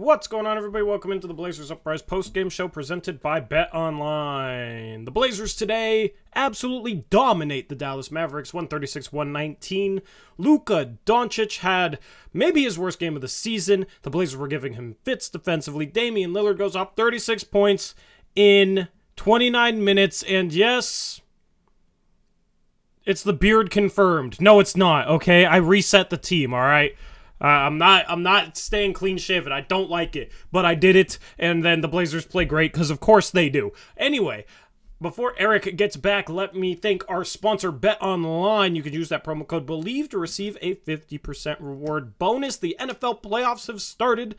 What's going on, everybody? Welcome into the Blazers Uprise Postgame show presented by BetOnline. The Blazers today absolutely dominate the Dallas Mavericks, 136-119. Luka Doncic had maybe his worst game of the season. The Blazers were giving him fits defensively. Damian Lillard goes off 36 points in 29 minutes, and yes, it's the beard confirmed. No, it's not, okay? I reset the team, all right? I'm not staying clean-shaven. I don't like it, but I did it, and then the Blazers play great, because of course they do. Anyway, before Eric gets back, let me thank our sponsor, BetOnline. You can use that promo code BELIEVE to receive a 50% reward bonus. The NFL playoffs have started.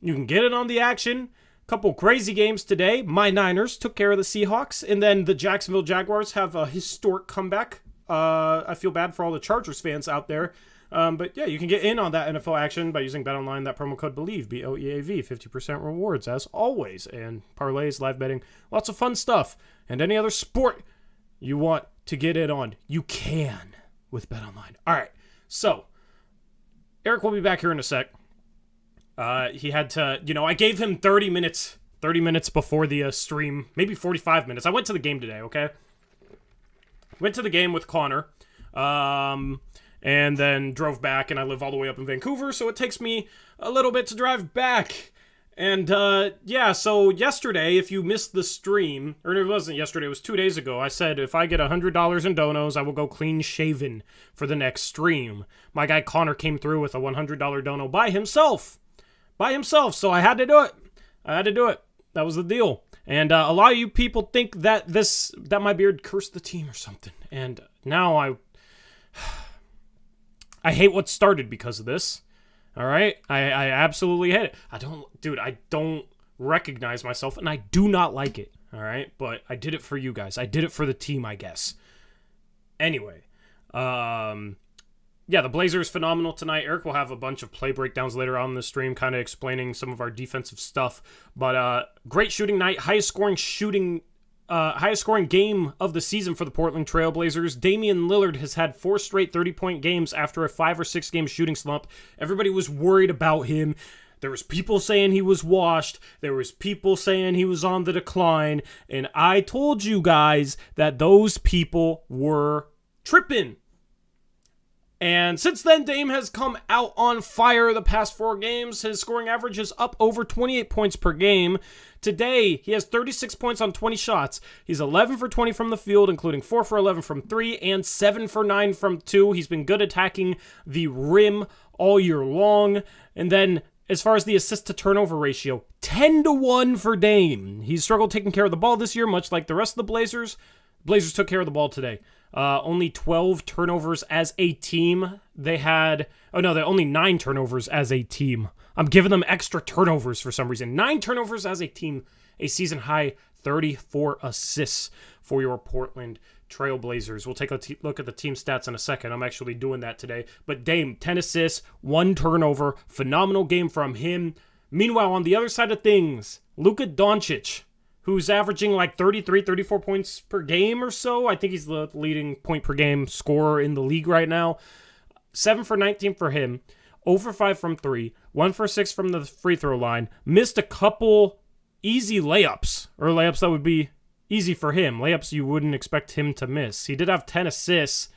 You can get in on the action. Couple crazy games today. My Niners took care of the Seahawks, and then the Jacksonville Jaguars have a historic comeback. I feel bad for all the Chargers fans out there. But yeah, you can get in on that NFL action by using BetOnline, that promo code BELIEVE, B-O-E-A-V, 50% rewards as always, and parlays, live betting, lots of fun stuff. And any other sport you want to get in on, you can with BetOnline. All right, so Eric will be back here in a sec. He had to, I gave him 30 minutes before the stream, maybe 45 minutes. I went to the game today, okay? Went to the game with Connor. And then drove back, and I live all the way up in Vancouver, so it takes me a little bit to drive back. And, yeah, so yesterday, if you missed the stream, or it wasn't yesterday, it was 2 days ago, I said if I get $100 in donos, I will go clean-shaven for the next stream. My guy Connor came through with a $100 dono by himself, so I had to do it. That was the deal. And a lot of you people think that my beard cursed the team or something, and now I hate what started because of this. All right? I absolutely hate it. I don't recognize myself, and I do not like it. All right? But I did it for you guys. I did it for the team, I guess. Anyway. Yeah, the Blazers phenomenal tonight. Eric will have a bunch of play breakdowns later on in the stream, kind of explaining some of our defensive stuff. But great shooting night. Highest scoring game of the season for the Portland Trail Blazers. Damian Lillard has had 4 straight 30-point games after a 5 or 6 game shooting slump. Everybody was worried about him. There was people saying he was washed. There was people saying he was on the decline. And I told you guys that those people were tripping. And since then, Dame has come out on fire the past 4 games. His scoring average is up over 28 points per game. Today, he has 36 points on 20 shots. He's 11 for 20 from the field, including 4 for 11 from 3 and 7 for 9 from 2. He's been good attacking the rim all year long. And then, as far as the assist-to-turnover ratio, 10-1 for Dame. He's struggled taking care of the ball this year, much like the rest of the Blazers. Blazers took care of the ball today. Only 12 turnovers as a team. They only 9 turnovers as a team. I'm giving them extra turnovers for some reason. 9 turnovers as a team. A season high 34 assists for your Portland Trail Blazers. We'll take a look at the team stats in a second. I'm actually doing that today. But Dame, 10 assists, 1 turnover. Phenomenal game from him. Meanwhile, on the other side of things, Luka Doncic, who's averaging like 33, 34 points per game or so. I think he's the leading point per game scorer in the league right now. 7 for 19 for him. 0 for 5 from 3. 1 for 6 from the free throw line. Missed a couple easy layups, or layups that would be easy for him. Layups you wouldn't expect him to miss. He did have 10 assists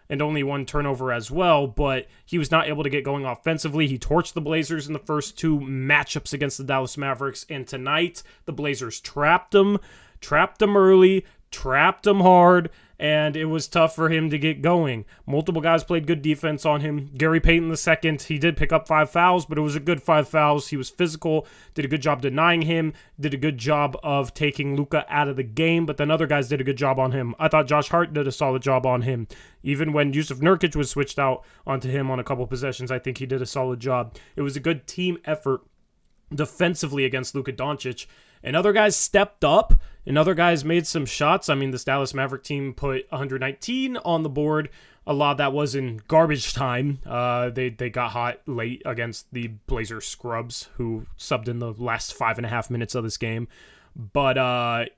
and only 1 turnover as well, but he was not able to get going offensively. He torched the Blazers in the first 2 matchups against the Dallas Mavericks, and tonight the Blazers trapped him early, trapped him hard, and it was tough for him to get going. Multiple guys played good defense on him. Gary Payton II, he did pick up 5 fouls, but it was a good 5 fouls. He was physical, did a good job denying him, did a good job of taking Luka out of the game, but then other guys did a good job on him. I thought Josh Hart did a solid job on him. Even when Yusuf Nurkic was switched out onto him on a couple possessions, I think he did a solid job. It was a good team effort defensively against Luka Doncic. And other guys stepped up, and other guys made some shots. I mean, this Dallas Maverick team put 119 on the board. A lot of that was in garbage time. They got hot late against the Blazers scrubs, who subbed in the last 5.5 minutes of this game. But,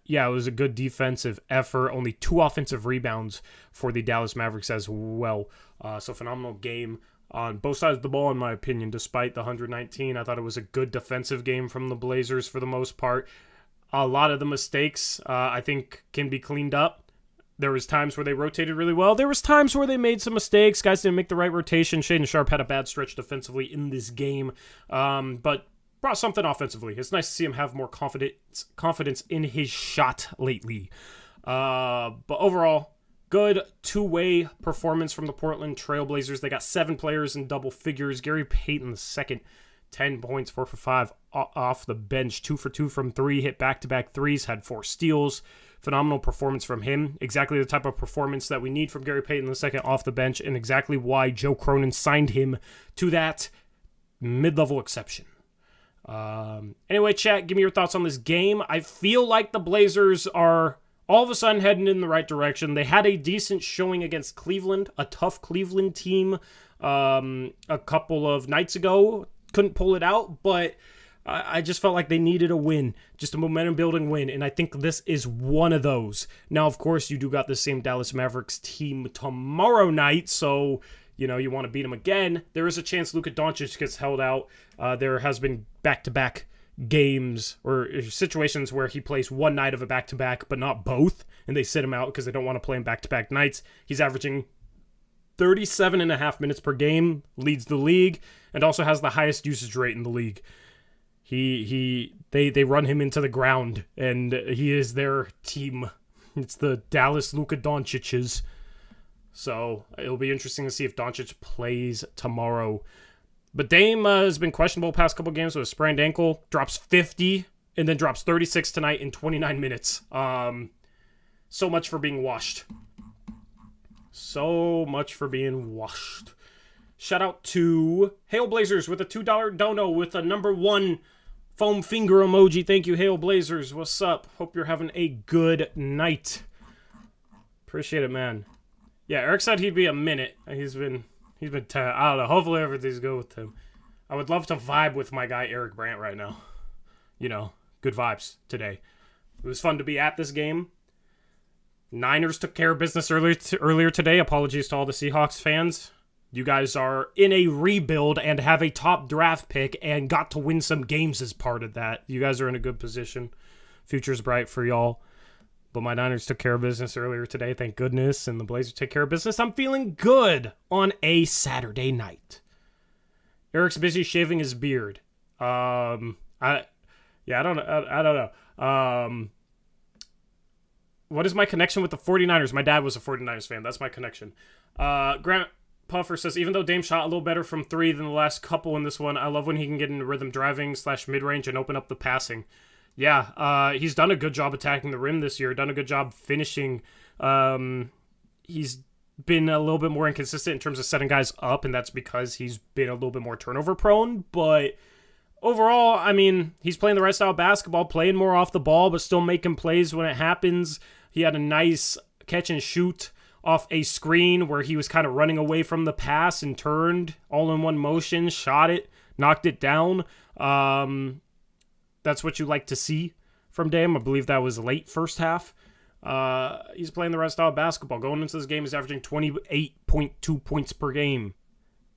yeah, it was a good defensive effort. Only 2 offensive rebounds for the Dallas Mavericks as well. So phenomenal game on both sides of the ball, in my opinion. Despite the 119, I thought it was a good defensive game from the Blazers for the most part. A lot of the mistakes, I think, can be cleaned up. There was times where they rotated really well. There was times where they made some mistakes. Guys didn't make the right rotation. Shaedon Sharpe had a bad stretch defensively in this game, but brought something offensively. It's nice to see him have more confidence in his shot lately. But overall, good two-way performance from the Portland Trailblazers. They got 7 players in double figures. Gary Payton II, 10 points, 4 for 5 off the bench, 2 for 2 from 3, hit back-to-back threes, had 4 steals. Phenomenal performance from him. Exactly the type of performance that we need from Gary Payton II off the bench, and exactly why Joe Cronin signed him to that mid-level exception. Anyway, chat, give me your thoughts on this game. I feel like the Blazers are all of a sudden heading in the right direction. They had a decent showing against Cleveland, a tough Cleveland team, a couple of nights ago. Couldn't pull it out, but I just felt like they needed a win, just a momentum-building win, and I think this is one of those. Now, of course, you do got the same Dallas Mavericks team tomorrow night, so you want to beat them again. There is a chance Luka Doncic gets held out. There has been back-to-back games or situations where he plays one night of a back-to-back, but not both, and they sit him out because they don't want to play him back-to-back nights. He's averaging 37.5 minutes per game, leads the league, and also has the highest usage rate in the league. They run him into the ground, and he is their team. It's the Dallas Luka Doncic's. So it'll be interesting to see if Doncic plays tomorrow. But Dame has been questionable past couple games with a sprained ankle. Drops 50 and then drops 36 tonight in 29 minutes. So much for being washed. So much for being washed. Shout out to Hail Blazers with a $2 dono with a number 1 foam finger emoji. Thank you, Hail Blazers. What's up? Hope you're having a good night. Appreciate it, man. Yeah, Eric said he'd be a minute. He's been I don't know. Hopefully everything's good with him. I would love to vibe with my guy Eric Brandt right now. Good vibes today. It was fun to be at this game. Niners took care of business earlier today. Apologies to all the Seahawks fans. You guys are in a rebuild and have a top draft pick and got to win some games as part of that. You guys are in a good position. Future's bright for y'all. But my Niners took care of business earlier today, thank goodness, and the Blazers take care of business. I'm feeling good on a Saturday night. Eric's busy shaving his beard. I don't know. What is my connection with the 49ers? My dad was a 49ers fan. That's my connection. Grant Puffer says, even though Dame shot a little better from 3 than the last couple in this one, I love when he can get into rhythm driving / mid-range and open up the passing. Yeah, he's done a good job attacking the rim this year, done a good job finishing. He's been a little bit more inconsistent in terms of setting guys up, and that's because he's been a little bit more turnover prone. But overall, I mean, he's playing the right style of basketball, playing more off the ball, but still making plays when it happens. He had a nice catch and shoot off a screen where he was kind of running away from the pass and turned all in one motion, shot it, knocked it down. That's what you like to see from Dame. I believe that was late first half. He's playing the right style of basketball. Going into this game, he's averaging 28.2 points per game.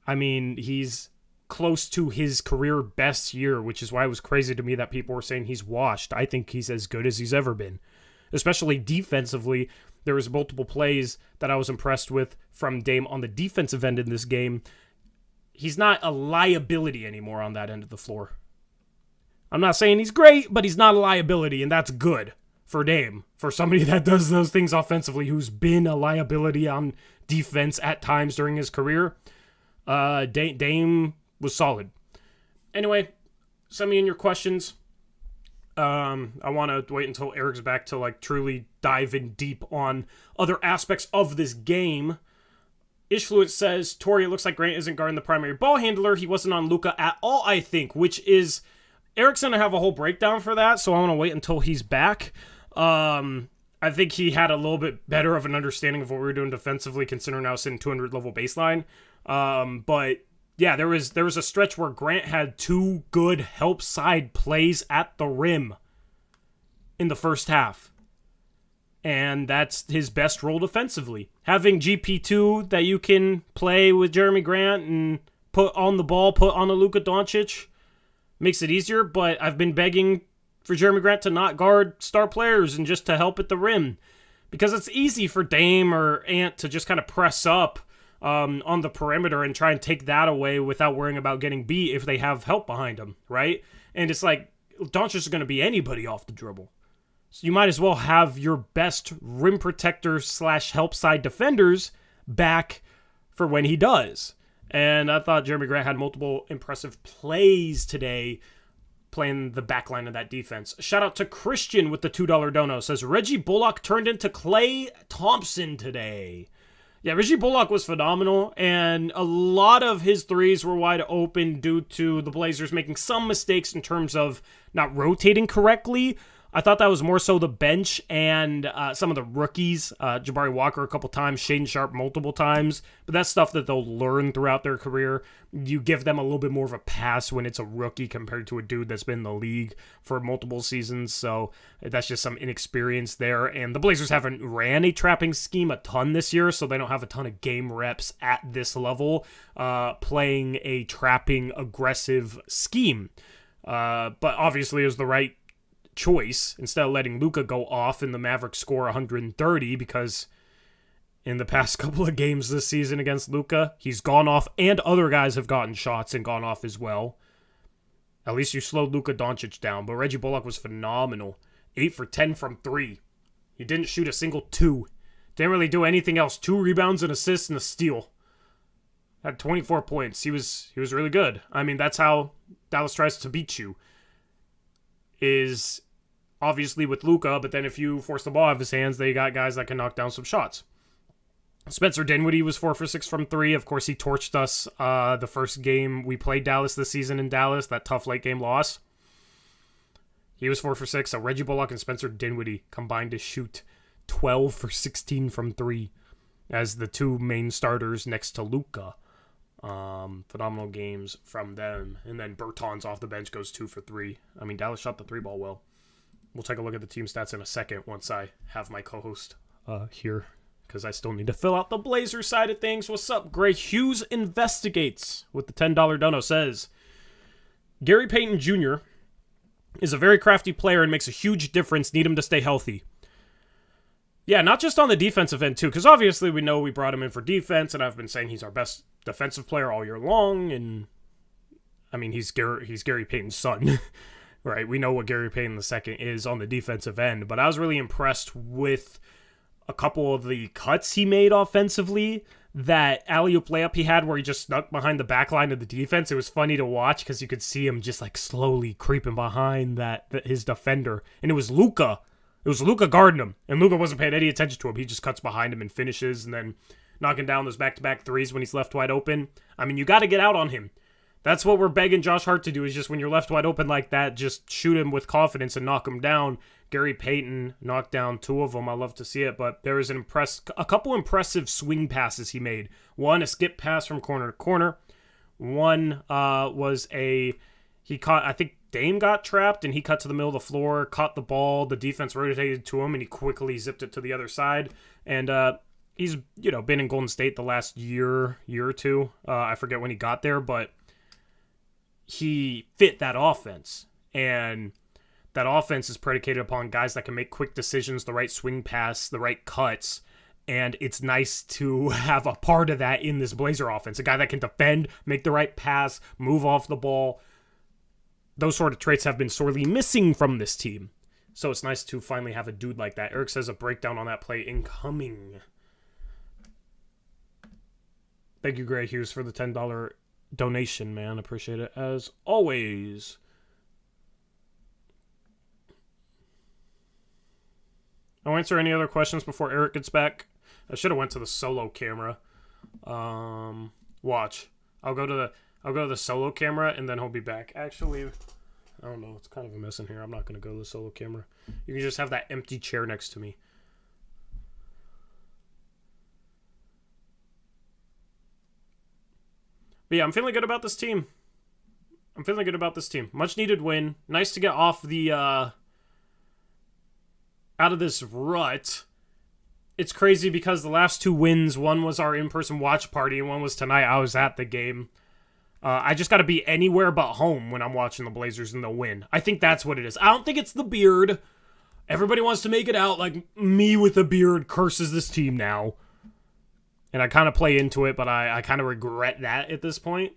I mean, he's close to his career best year, which is why it was crazy to me that people were saying he's washed. I think he's as good as he's ever been. Especially defensively, there was multiple plays that I was impressed with from Dame on the defensive end in this game. He's not a liability anymore on that end of the floor. I'm not saying he's great, but he's not a liability, and that's good for Dame. For somebody that does those things offensively, who's been a liability on defense at times during his career, Dame was solid. Anyway, send me in your questions. I want to wait until Eric's back to truly dive in deep on other aspects of this game. Ishfluent says, Tori, it looks like Grant isn't guarding the primary ball handler. He wasn't on Luka at all, I think, which is... Eric's going to have a whole breakdown for that, so I want to wait until he's back. I think he had a little bit better of an understanding of what we were doing defensively, considering I was sitting 200 level baseline. But yeah, there was a stretch where Grant had 2 good help side plays at the rim in the first half. And that's his best role defensively. Having GP2 that you can play with Jeremy Grant and put on the ball, put on a Luka Doncic, makes it easier. But I've been begging for Jeremy Grant to not guard star players and just to help at the rim. Because it's easy for Dame or Ant to just kind of press up on the perimeter and try and take that away without worrying about getting beat if they have help behind them, right? And it's like, Doncic is going to be anybody off the dribble. So you might as well have your best rim protector / help side defenders back for when he does. And I thought Jeremy Grant had multiple impressive plays today playing the back line of that defense. Shout out to Christian with the $2 dono. Says, Reggie Bullock turned into Klay Thompson today. Yeah, Reggie Bullock was phenomenal, and a lot of his threes were wide open due to the Blazers making some mistakes in terms of not rotating correctly. I thought that was more so the bench and some of the rookies, Jabari Walker a couple times, Shaedon Sharpe multiple times, but that's stuff that they'll learn throughout their career. You give them a little bit more of a pass when it's a rookie compared to a dude that's been in the league for multiple seasons, so that's just some inexperience there. And the Blazers haven't ran a trapping scheme a ton this year, so they don't have a ton of game reps at this level playing a trapping aggressive scheme. But obviously it was the right choice instead of letting Luka go off and the Mavericks score 130, because in the past couple of games this season against Luka, he's gone off and other guys have gotten shots and gone off as well. At least you slowed Luka Doncic down, but Reggie Bullock was phenomenal. 8 for 10 from 3. He didn't shoot a single 2. Didn't really do anything else. 2 rebounds, an assist, and a steal. Had 24 points. He was really good. I mean, that's how Dallas tries to beat you. Is obviously with Luka, but then if you force the ball out of his hands, they got guys that can knock down some shots. Spencer Dinwiddie was 4 for 6 from 3. Of course, he torched us the first game we played Dallas this season in Dallas, that tough late game loss. He was 4 for 6. So Reggie Bullock and Spencer Dinwiddie combined to shoot 12 for 16 from 3 as the two main starters next to Luka. Phenomenal games from them. And then Bertans off the bench goes 2 for 3. I mean, Dallas shot the 3 ball well. We'll take a look at the team stats in a second once I have my co-host here, because I still need to fill out the Blazers side of things. What's up? Gray Hughes Investigates with the $10 dono says, Gary Payton Jr. is a very crafty player and makes a huge difference. Need him to stay healthy. Yeah, not just on the defensive end, too, because obviously we know we brought him in for defense, and I've been saying he's our best defensive player all year long, and I mean, he's Gary Payton's son, right? We know what Gary Payton II is on the defensive end, but I was really impressed with a couple of the cuts he made offensively. That alley-oop layup he had where he just snuck behind the back line of the defense. It was funny to watch because you could see him just like slowly creeping behind his defender, and it was Luka. It was Luka guarding him, and Luka wasn't paying any attention to him. He just cuts behind him and finishes, and then knocking down those back-to-back threes when he's left wide open. I mean, you got to get out on him. That's what we're begging Josh Hart to do, is just when you're left wide open like that, just shoot him with confidence and knock him down. Gary Payton knocked down 2 of them. I love to see it, but there was a couple impressive swing passes he made. One, a skip pass from corner to corner. One was he caught, I think Dame got trapped, and he cut to the middle of the floor, caught the ball, the defense rotated to him, and he quickly zipped it to the other side. And he's been in Golden State the last year or two. I forget when he got there, but he fit that offense, and that offense is predicated upon guys that can make quick decisions, the right swing pass, the right cuts, and it's nice to have a part of that in this Blazer offense. A guy that can defend, make the right pass, move off the ball. Those sort of traits have been sorely missing from this team, so it's nice to finally have a dude like that. Eric says a breakdown on that play incoming. Thank you, Gray Hughes, for the $10 donation, man. Appreciate it as always. I'll answer any other questions before Eric gets back. I should have went to the solo camera. Watch. I'll go to the solo camera and then he'll be back. Actually, I don't know. It's kind of a mess in here. I'm not going to go to the solo camera. You can just have that empty chair next to me. But yeah, I'm feeling good about this team. Much needed win. Nice to get off the out of this rut it's crazy because the last 2 wins, one was our in-person watch party and one was tonight. I was at the game. I just got to be anywhere but home when I'm watching the Blazers and they'll win. I think that's what it is. I don't think it's the beard. Everybody wants to make it out like me with a beard curses this team now. And I kind of play into it, but I kind of regret that at this point.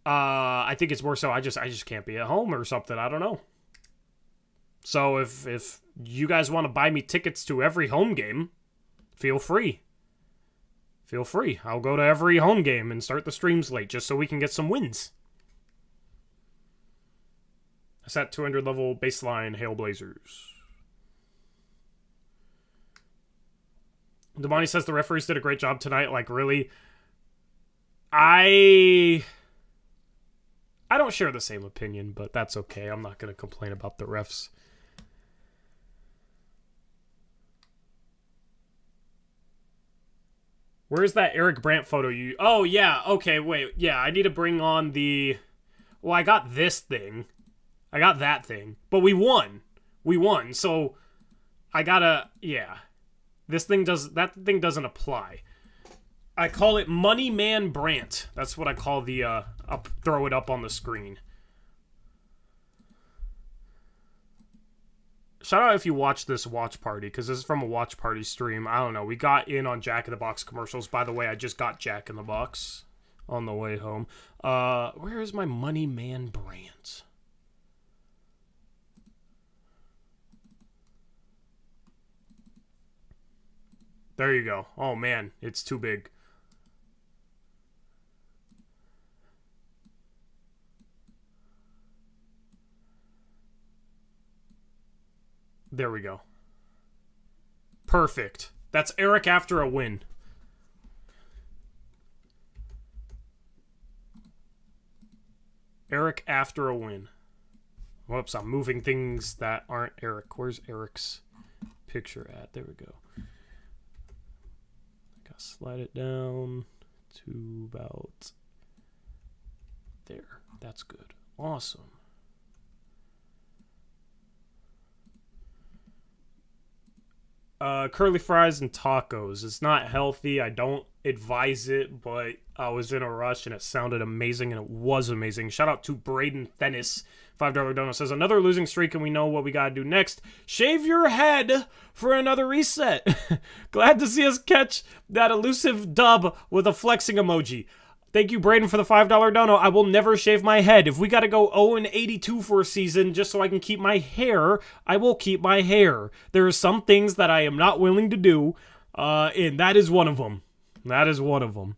I think it's more so I just can't be at home or something. I don't know. So if you guys want to buy me tickets to every home game, feel free. Feel free. I'll go to every home game and start the streams late just so we can get some wins. I set 200 level baseline Hail Blazers. Damani says the referees did a great job tonight. Like, really? I don't share the same opinion, but that's okay. I'm not going to complain about the refs. Where's that Eric Brandt photo you... Oh, yeah. Okay, wait. Yeah, I need to bring on the... Well, I got this thing. I got that thing. But we won. We won. So, I gotta... Yeah. This thing does... That thing doesn't apply. I call it Money Man Brandt. That's what I call the... I'll throw it up on the screen. Shout out if you watch this watch party, because this is from a watch party stream. I don't know. We got in on Jack in the Box commercials. By the way, I just got Jack in the Box on the way home. Where is my Money Man Brandt? There you go. Oh, man. It's too big. There we go. Perfect. That's Eric after a win. Eric after a win. Whoops, I'm moving things that aren't Eric. Where's Eric's picture at? There we go. Gotta slide it down to about there. That's good. Awesome. Curly fries and tacos. It's not healthy. I don't advise it, but I was in a rush and it sounded amazing, and it was amazing. Shout out to Braden Fennis. $5 dono says, another losing streak and we know what we gotta do next. Shave your head for another reset. Glad to see us catch that elusive dub with a flexing emoji. Thank you, Braden, for the $5 dono. I will never shave my head. If we got to go 0-82 for a season just so I can keep my hair, I will keep my hair. There are some things that I am not willing to do, and that is one of them. That is one of them.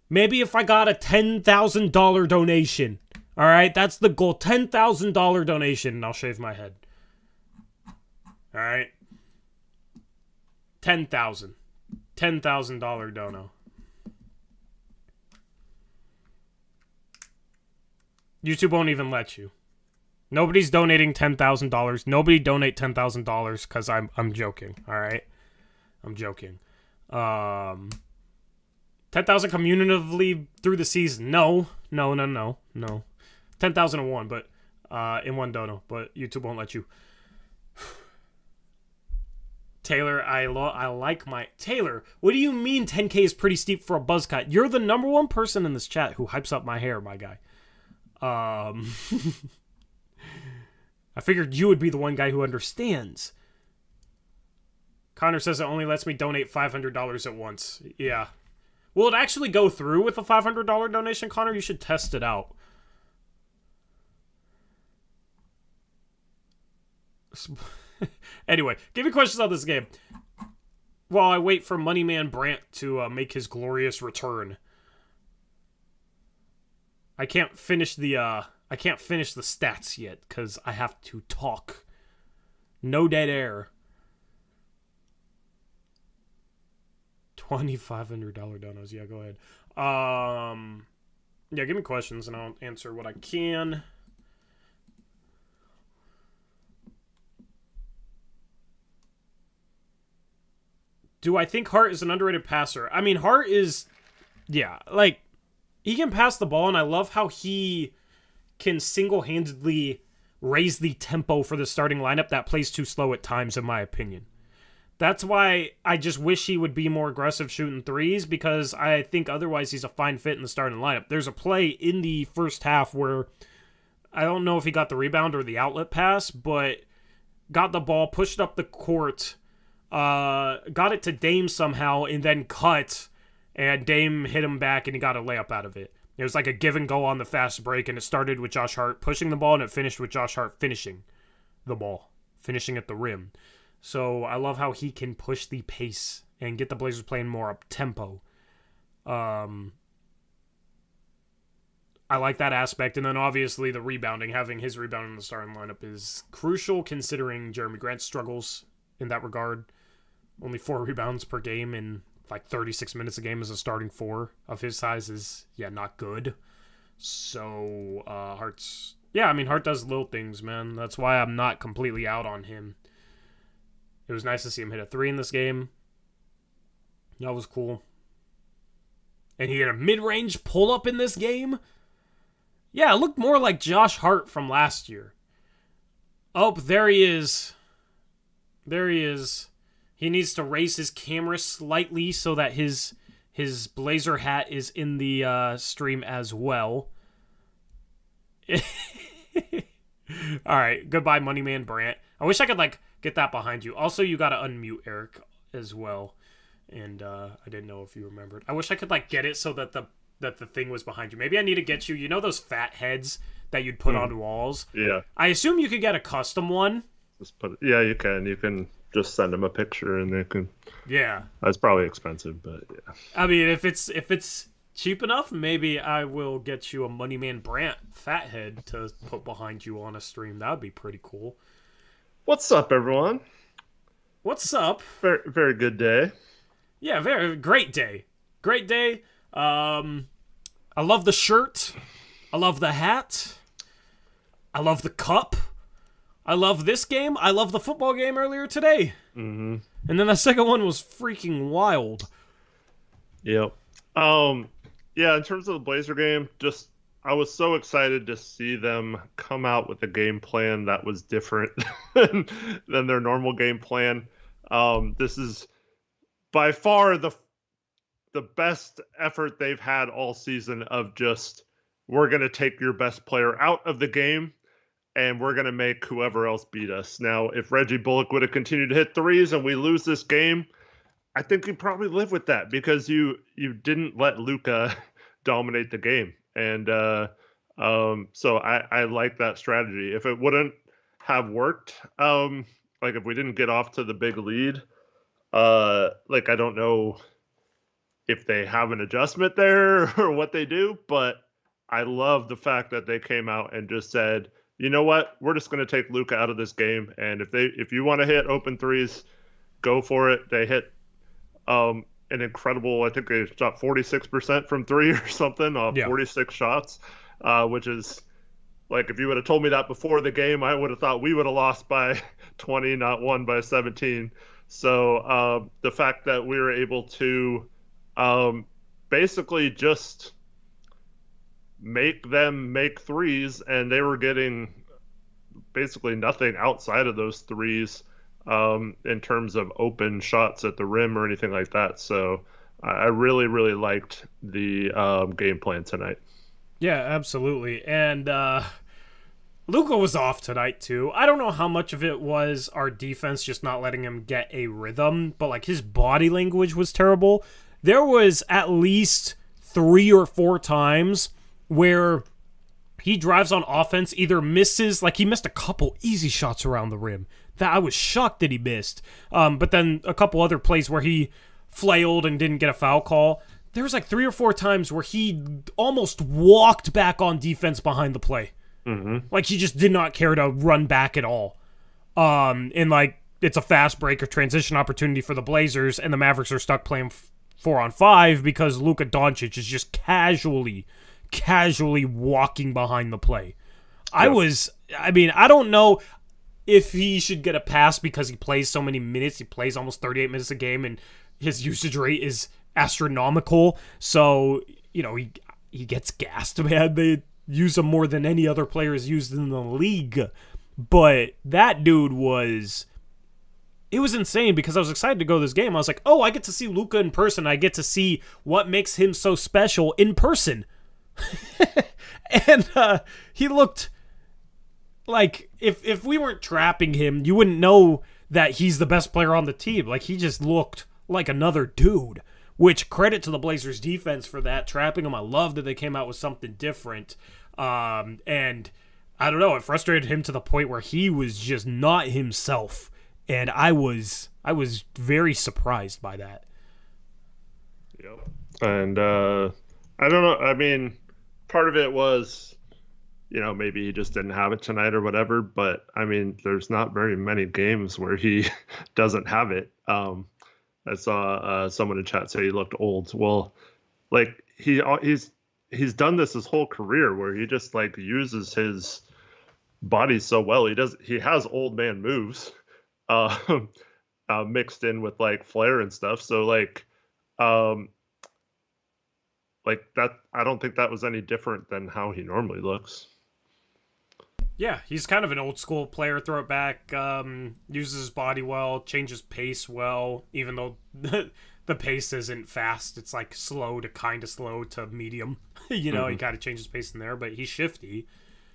Maybe if I got a $10,000 donation. All right, that's the goal. $10,000 donation, and I'll shave my head. All right? $10,000. $10,000 dono. YouTube won't even let you. Nobody's donating $10,000. Nobody donate $10,000 because I'm joking. All right, I'm joking. 10,000 cumulatively through the season. No. 10,001, but in one dono. But YouTube won't let you. Taylor, I like my Taylor. What do you mean 10K is pretty steep for a buzz cut? You're the number one person in this chat who hypes up my hair, my guy. I figured you would be the one guy who understands. Connor says it only lets me donate $500 at once. Yeah. Will it actually go through with a $500 donation, Connor? You should test it out. Anyway, give me questions on this game. While I wait for Moneyman Brandt to make his glorious return. I can't finish the stats yet because I have to talk. No dead air. $2,500 donos. Yeah, go ahead. Yeah, give me questions and I'll answer what I can. Do I think Hart is an underrated passer? I mean, Hart is, yeah, like, he can pass the ball, and I love how he can single-handedly raise the tempo for the starting lineup that plays too slow at times, in my opinion. That's why I just wish he would be more aggressive shooting threes, because I think otherwise he's a fine fit in the starting lineup. There's a play in the first half where I don't know if he got the rebound or the outlet pass, but got the ball, pushed up the court, got it to Dame somehow, and then cut, and Dame hit him back, and he got a layup out of it. It was like a give and go on the fast break, and it started with Josh Hart pushing the ball, and it finished with Josh Hart finishing the ball, finishing at the rim. So I love how he can push the pace and get the Blazers playing more up-tempo. I like that aspect. And then obviously the rebounding, having his rebound in the starting lineup is crucial considering Jeremy Grant's struggles in that regard. Only 4 rebounds per game in like 36 minutes a game as a starting 4 of his size is, not good. So Hart does little things, man. That's why I'm not completely out on him. It was nice to see him hit a 3 in this game. That was cool. And he had a mid-range pull-up in this game. Yeah, it looked more like Josh Hart from last year. Oh, there he is. There he is. He needs to raise his camera slightly so that his Blazer hat is in the stream as well. All right, goodbye, Moneyman Brant. I wish I could, get that behind you. Also, you gotta unmute Eric as well. And I didn't know if you remembered. I wish I could, get it so that the thing was behind you. Maybe I need to get you, those fat heads that you'd put on walls? Yeah. I assume you could get a custom one. Yeah, you can. You can just send them a picture and they can... Yeah. That's probably expensive, but yeah. I mean, if it's cheap enough, maybe I will get you a Moneyman Brant fat head to put behind you on a stream. That would be pretty cool. What's up, everyone? What's up? Very, very good day. Yeah, very great day. Great day. I love the shirt. I love the hat. I love the cup. I love this game. I love the football game earlier today. Mm-hmm. And then the second one was freaking wild. Yep. Yeah, in terms of the Blazer game, I was so excited to see them come out with a game plan that was different than their normal game plan. This is by far the best effort they've had all season of just, we're going to take your best player out of the game and we're going to make whoever else beat us. Now, if Reggie Bullock would have continued to hit threes and we lose this game, I think you'd probably live with that because you didn't let Luka dominate the game. And so I like that strategy. If it wouldn't have worked, if we didn't get off to the big lead, I don't know if they have an adjustment there or what they do, but I love the fact that they came out and just said, you know what, we're just going to take Luka out of this game. And if you want to hit open threes, go for it. They hit an incredible, I think they shot 46% from 3 or something off 46 shots, which is if you would have told me that before the game, I would have thought we would have lost by 20, not won by 17. So the fact that we were able to basically just make them make threes and they were getting basically nothing outside of those threes in terms of open shots at the rim or anything like that. So I really, really liked the game plan tonight. Yeah, absolutely. And Luka was off tonight too. I don't know how much of it was our defense just not letting him get a rhythm, but his body language was terrible. There was at least 3 or 4 times where he drives on offense, either misses, he missed a couple easy shots around the rim that I was shocked that he missed. But then a couple other plays where he flailed and didn't get a foul call. There was 3 or 4 times where he almost walked back on defense behind the play. Mm-hmm. He just did not care to run back at all. And it's a fast break or transition opportunity for the Blazers, and the Mavericks are stuck playing 4-on-5 because Luka Doncic is just casually walking behind the play. Yep. I don't know if he should get a pass because he plays so many minutes. He plays almost 38 minutes a game, and his usage rate is astronomical. So, he gets gassed, man. They use him more than any other player is used in the league. But that dude was it was insane because I was excited to go to this game. I was like, oh, I get to see Luka in person. I get to see what makes him so special in person. And he looked like if we weren't trapping him, you wouldn't know that he's the best player on the team. Like, he just looked like another dude, which credit to the Blazers defense for that, trapping him. I love that they came out with something different. And I don't know, it frustrated him to the point where he was just not himself. And I was very surprised by that. Yep. And I don't know. I mean, part of it was, maybe he just didn't have it tonight or whatever. But I mean, there's not very many games where he doesn't have it. I saw someone in chat say he looked old. Well, like he's done this his whole career where he just like uses his body so well. He has old man moves. Mixed in with like flair and stuff. So like that, I don't think that was any different than how he normally looks. Yeah, he's kind of an old school player, throw it back, uses his body well, changes pace well, even though the pace isn't fast. It's like slow to kind of slow to medium. He kind of changes pace in there, but he's shifty.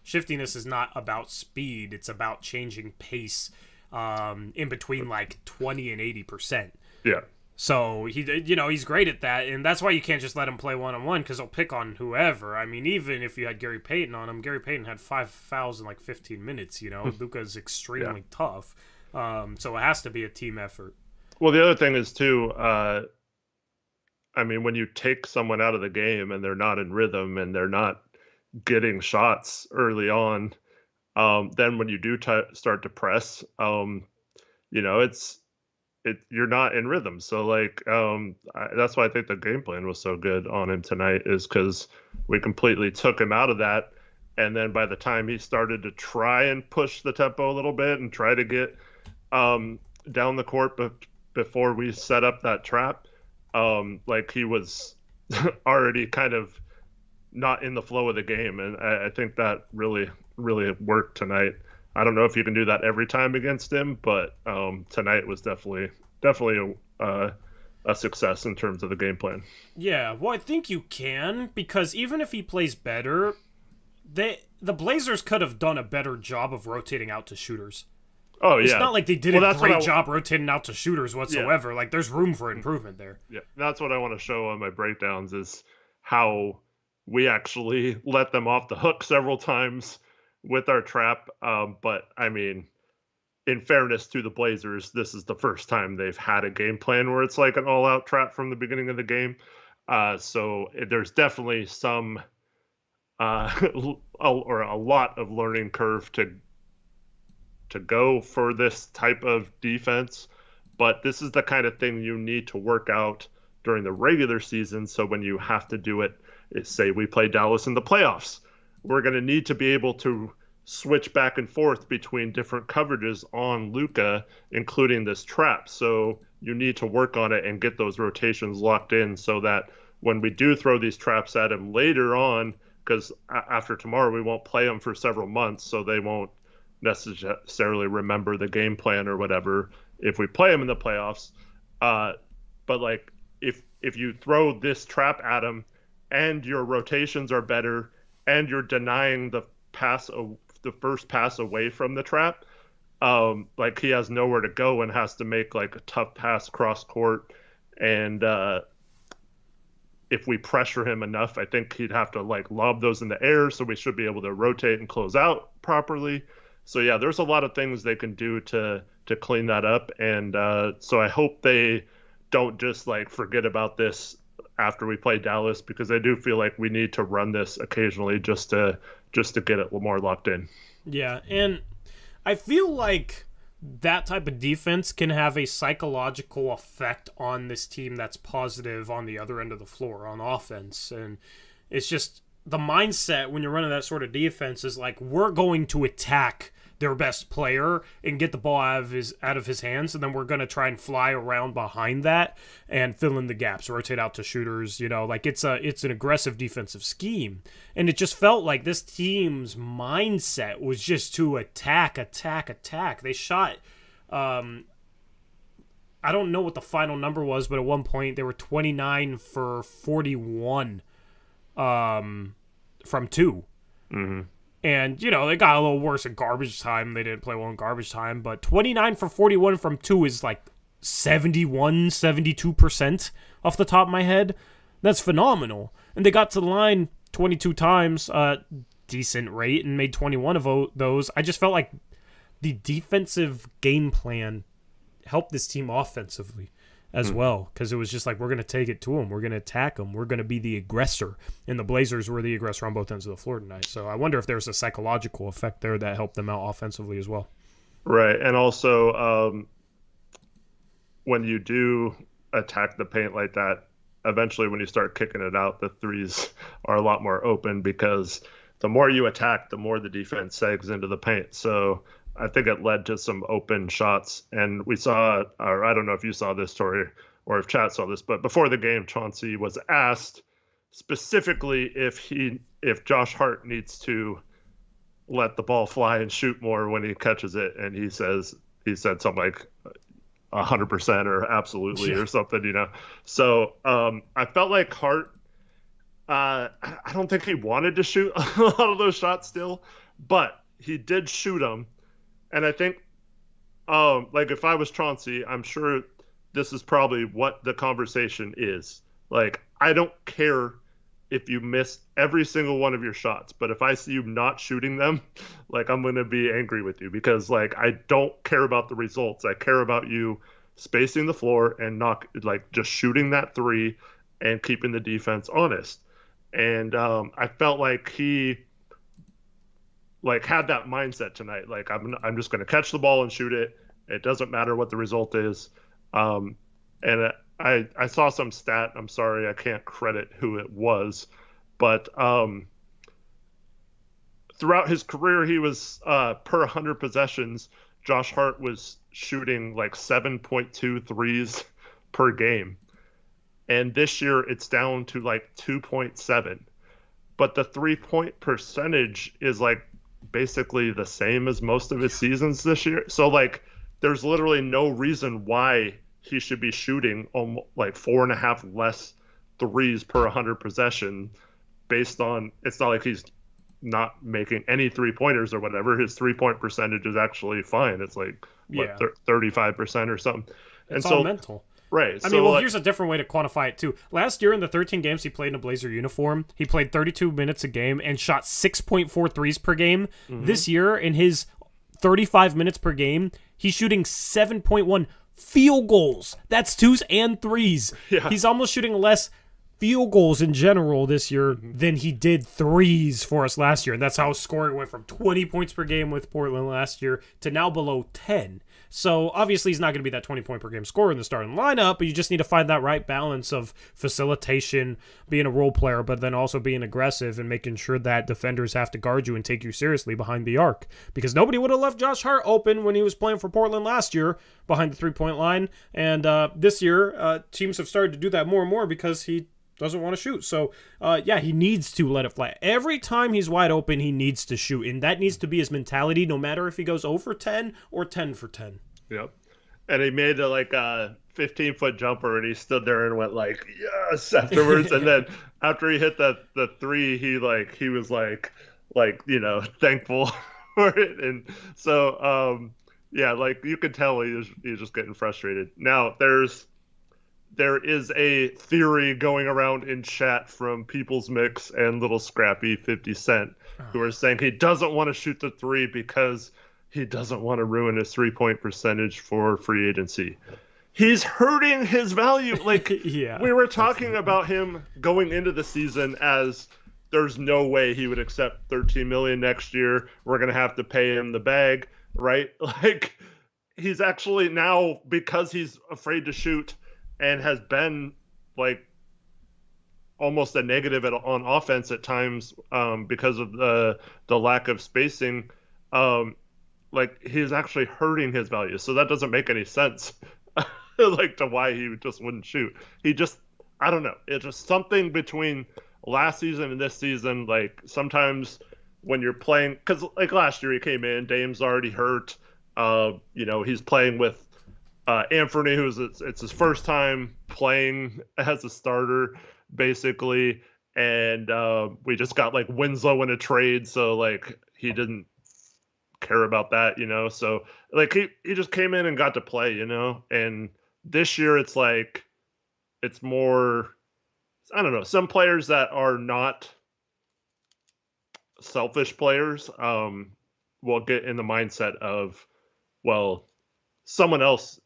Shiftiness is not about speed. It's about changing pace in between like 20 and 80%. Yeah. So he's great at that, and that's why you can't just let him play one-on-one because he'll pick on whoever. I mean, even if you had Gary Payton on him, Gary Payton had 5 fouls in like 15 minutes. Luka's extremely tough, so it has to be a team effort. Well, the other thing is too, I mean, when you take someone out of the game and they're not in rhythm and they're not getting shots early on, then when you do start to press, you're not in rhythm. So like, that's why I think the game plan was so good on him tonight, is because we completely took him out of that. And then by the time he started to try and push the tempo a little bit and try to get down the court before we set up that trap, like he was already kind of not in the flow of the game. And I think that really, really worked tonight. I don't know if you can do that every time against him, but tonight was definitely a success in terms of the game plan. Yeah, well, I think you can, because even if he plays better, the Blazers could have done a better job of rotating out to shooters. Oh, yeah. It's not like they did a great job rotating out to shooters whatsoever. Yeah. Like, there's room for improvement there. Yeah, that's what I want to show on my breakdowns, is how we actually let them off the hook several times with our trap. But I mean, in fairness to the Blazers, this is the first time they've had a game plan where it's like an all-out trap from the beginning of the game. So there's definitely some or a lot of learning curve to go for this type of defense. But this is the kind of thing you need to work out during the regular season. So when you have to do it, say we play Dallas in the playoffs, we're going to need to be able to switch back and forth between different coverages on Luka, including this trap. So you need to work on it and get those rotations locked in so that when we do throw these traps at him later on, because after tomorrow we won't play them for several months, so they won't necessarily remember the game plan or whatever if we play them in the playoffs. But like if you throw this trap at him and your rotations are better and you're denying the first pass away from the trap, like he has nowhere to go and has to make like a tough pass cross court. And if we pressure him enough, I think he'd have to like lob those in the air, so we should be able to rotate and close out properly. So yeah, there's a lot of things they can do to clean that up. And so I hope they don't just like forget about this after we play Dallas, because I do feel like we need to run this occasionally just to get it more locked in. Yeah, and I feel like that type of defense can have a psychological effect on this team that's positive on the other end of the floor on offense. And it's just the mindset when you're running that sort of defense is like, we're going to attack their best player and get the ball out of his hands, and then we're going to try and fly around behind that and fill in the gaps, rotate out to shooters, like it's an aggressive defensive scheme. And it just felt like this team's mindset was just to attack. They shot I don't know what the final number was, but at one point they were 29 for 41 from 2. Mm-hmm. And, you know, they got a little worse in garbage time. They didn't play well in garbage time. But 29 for 41 from 2 is like 71, 72% off the top of my head. That's phenomenal. And they got to the line 22 times, decent rate, and made 21 of those. I just felt like the defensive game plan helped this team offensively as well, because it was just like, we're going to take it to them. We're going to attack them. We're going to be the aggressor. And the Blazers were the aggressor on both ends of the floor tonight. So I wonder if there's a psychological effect there that helped them out offensively as well. Right. And also, when you do attack the paint like that, eventually when you start kicking it out, the threes are a lot more open, because the more you attack, the more the defense sags into the paint. So I think it led to some open shots. And we saw, or I don't know if you saw this, Tori, or if Chat saw this, but before the game, Chauncey was asked specifically if Josh Hart needs to let the ball fly and shoot more when he catches it. And he said something like 100% or absolutely or something, you know? So I felt like Hart, I don't think he wanted to shoot a lot of those shots still, but he did shoot them. And I think, like, if I was Chauncey, I'm sure this is probably what the conversation is. Like, I don't care if you miss every single one of your shots, but if I see you not shooting them, like, I'm going to be angry with you, because, like, I don't care about the results. I care about you spacing the floor and not, like, just shooting that three and keeping the defense honest. And I felt like he, like, had that mindset tonight. Like, I'm just going to catch the ball and shoot it. It doesn't matter what the result is. And I saw some stat. I'm sorry, I can't credit who it was, but throughout his career, he was per 100 possessions, Josh Hart was shooting like 7.2 threes per game. And this year it's down to like 2.7. But the 3-point percentage is like basically the same as most of his seasons this year. So like there's literally no reason why he should be shooting like 4.5 less threes per 100 possession based on, it's not like he's not making any 3-pointers or whatever. His 3-point percentage is actually fine. It's like 35% or something. It's all mental. Right. I mean, well, here's a different way to quantify it, too. Last year, in the 13 games he played in a Blazer uniform, he played 32 minutes a game and shot 6.4 threes per game. Mm-hmm. This year, in his 35 minutes per game, he's shooting 7.1 field goals. That's twos and threes. Yeah. He's almost shooting less field goals in general this year than he did threes for us last year. And that's how his scoring went from 20 points per game with Portland last year to now below 10. So obviously he's not going to be that 20-point per game scorer in the starting lineup, but you just need to find that right balance of facilitation, being a role player, but then also being aggressive and making sure that defenders have to guard you and take you seriously behind the arc. Because nobody would have left Josh Hart open when he was playing for Portland last year behind the three-point line. And this year, teams have started to do that more and more because he doesn't want to shoot. So, he needs to let it fly. Every time he's wide open, he needs to shoot. And that needs to be his mentality, no matter if he goes 0 for 10 or 10 for 10. Yep. And he made a 15-foot jumper, and he stood there and went like, yes, afterwards. And then after he hit the three, he was thankful for it. And so, you could tell he was just getting frustrated. Now, there is a theory going around in chat from People's Mix and Little Scrappy 50 Cent who are saying he doesn't want to shoot the three because he doesn't want to ruin his 3-point percentage for free agency. He's hurting his value. We were talking about him going into the season as there's no way he would accept $13 million next year. We're going to have to pay him the bag, right? He's actually now, because he's afraid to shoot and has been almost a negative on offense at times because of the lack of spacing. He's actually hurting his value. So that doesn't make any sense to why he just wouldn't shoot. I don't know. It's just something between last season and this season. Sometimes when you're playing, because last year he came in, Dame's already hurt. He's playing with Anthony, it's his first time playing as a starter, basically, and we just got like Winslow in a trade, so like he didn't care about that, So like he just came in and got to play, And this year it's like it's more, I don't know, some players that are not selfish players will get in the mindset of, well, someone else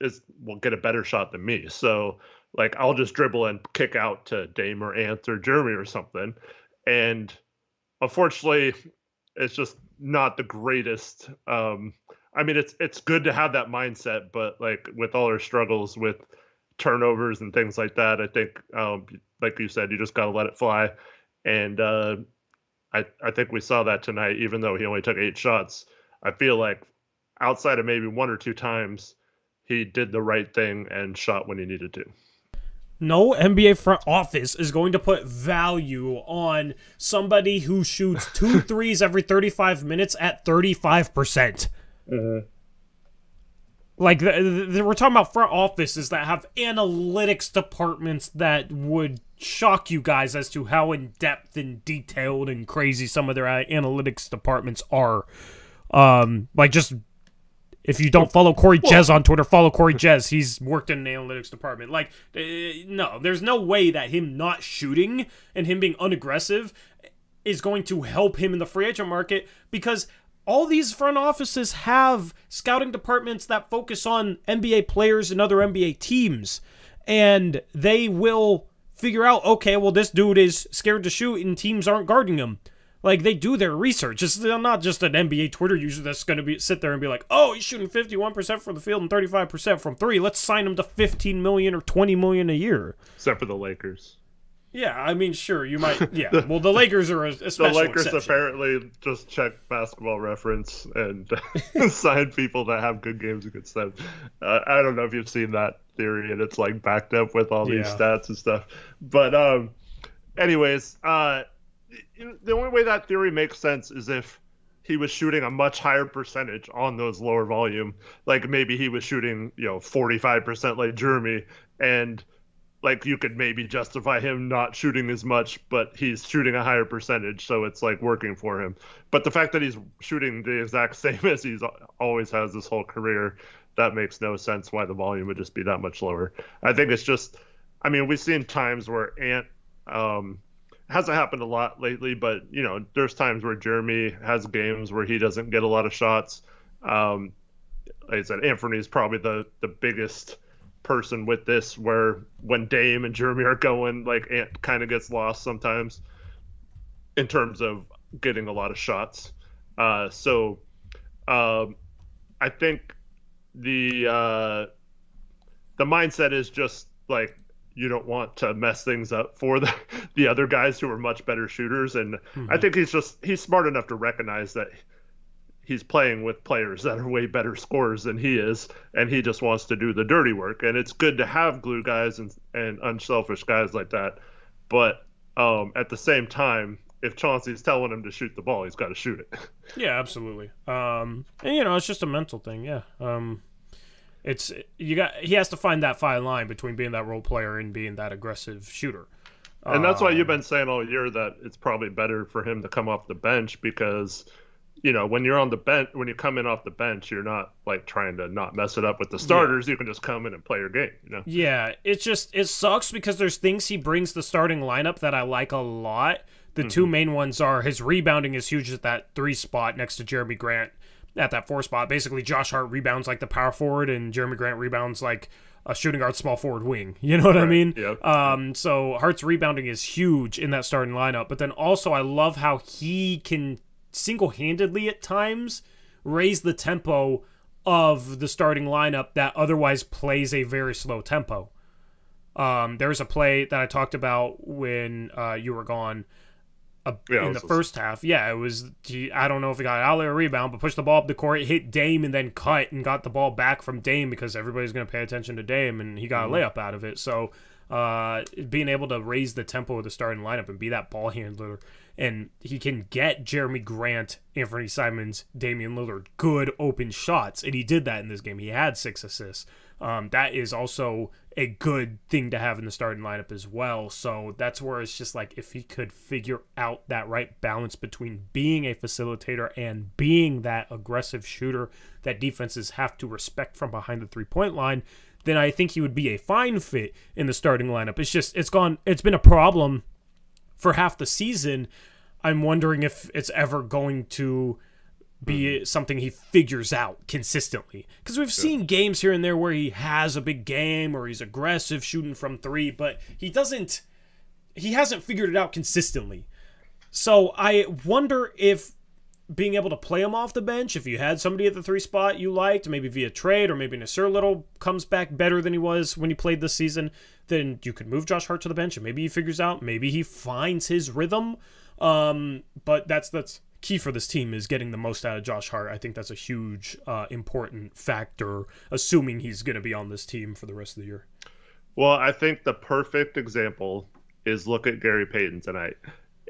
will get a better shot than me. So like I'll just dribble and kick out to Dame or Ant or Jeremy or something. And unfortunately, it's just not the greatest. I mean, it's good to have that mindset, but like with all our struggles with turnovers and things like that, I think, like you said, you just got to let it fly. And I think we saw that tonight, even though he only took 8 shots. I feel like outside of maybe 1 or 2 times, he did the right thing and shot when he needed to. No NBA front office is going to put value on somebody who shoots 2 threes every 35 minutes at 35%. Mm-hmm. Like, we're talking about front offices that have analytics departments that would shock you guys as to how in-depth and detailed and crazy some of their analytics departments are. Like, just... If you don't follow Corey Jez on Twitter, follow Corey Jez. He's worked in an analytics department. Like, no, there's no way that him not shooting and him being unaggressive is going to help him in the free agent market, because all these front offices have scouting departments that focus on NBA players and other NBA teams. And they will figure out, okay, well, this dude is scared to shoot and teams aren't guarding him. Like, they do their research. It's not just an NBA Twitter user that's going to sit there and be like, oh, he's shooting 51% from the field and 35% from 3. Let's sign him to $15 million or $20 million a year. Except for the Lakers. Yeah, I mean, sure, you might. Yeah, well, the Lakers are a special The Lakers exception. apparently just check Basketball Reference and sign people that have good games against them. I don't know if you've seen that theory, and it's like backed up with all these stats and stuff. But anyways, the only way that theory makes sense is if he was shooting a much higher percentage on those lower volume. Like maybe he was shooting, 45% like Jeremy, and like you could maybe justify him not shooting as much, but he's shooting a higher percentage, so it's like working for him. But the fact that he's shooting the exact same as he's always has this whole career, that makes no sense why the volume would just be that much lower. I think it's just, I mean, we've seen times where Ant, hasn't happened a lot lately, but there's times where Jeremy has games where he doesn't get a lot of shots. Like I said, Anthony's probably the biggest person with this, where when Dame and Jeremy are going, like Ant kind of gets lost sometimes in terms of getting a lot of shots. So I think the mindset is just like, you don't want to mess things up for the other guys who are much better shooters. And I think he's smart enough to recognize that he's playing with players that are way better scorers than he is, and he just wants to do the dirty work. And it's good to have glue guys and unselfish guys like that. But at the same time, if Chauncey's telling him to shoot the ball, he's got to shoot it. Yeah, absolutely. And it's just a mental thing. Yeah. He has to find that fine line between being that role player and being that aggressive shooter. And that's why you've been saying all year that it's probably better for him to come off the bench, because when you're on the bench, when you come in off the bench, you're not like trying to not mess it up with the starters. Yeah. You can just come in and play your game. Yeah, it sucks because there's things he brings the starting lineup that I like a lot. The two main ones are his rebounding is huge at that 3 spot next to Jeremy Grant. At that 4 spot, basically Josh Hart rebounds like the power forward and Jeremy Grant rebounds like a shooting guard small forward wing. You know what I mean? Yep. So Hart's rebounding is huge in that starting lineup. But then also I love how he can single-handedly at times raise the tempo of the starting lineup that otherwise plays a very slow tempo. There's a play that I talked about when you were gone. In the first half, it was, I don't know if he got an outlet or rebound, but pushed the ball up the court, hit Dame, and then cut and got the ball back from Dame because everybody's going to pay attention to Dame, and he got a layup out of it. So being able to raise the tempo of the starting lineup and be that ball handler and he can get Jeremy Grant, Anthony Simons, Damian Lillard good open shots, and he did that in this game. He had 6 assists. That is also a good thing to have in the starting lineup as well. So that's where it's just like, if he could figure out that right balance between being a facilitator and being that aggressive shooter that defenses have to respect from behind the 3-point line, then I think he would be a fine fit in the starting lineup. It's been a problem for half the season. I'm wondering if it's ever going to be something he figures out consistently, because we've seen games here and there where he has a big game or he's aggressive shooting from 3, but he hasn't figured it out consistently. So I wonder if being able to play him off the bench, if you had somebody at the 3 spot you liked, maybe via trade, or maybe Nasir Little comes back better than he was when he played this season, then you could move Josh Hart to the bench and maybe he figures out, maybe he finds his rhythm. But that's key for this team, is getting the most out of Josh Hart. I think that's a huge, important factor, assuming he's going to be on this team for the rest of the year. Well, I think the perfect example is, look at Gary Payton tonight.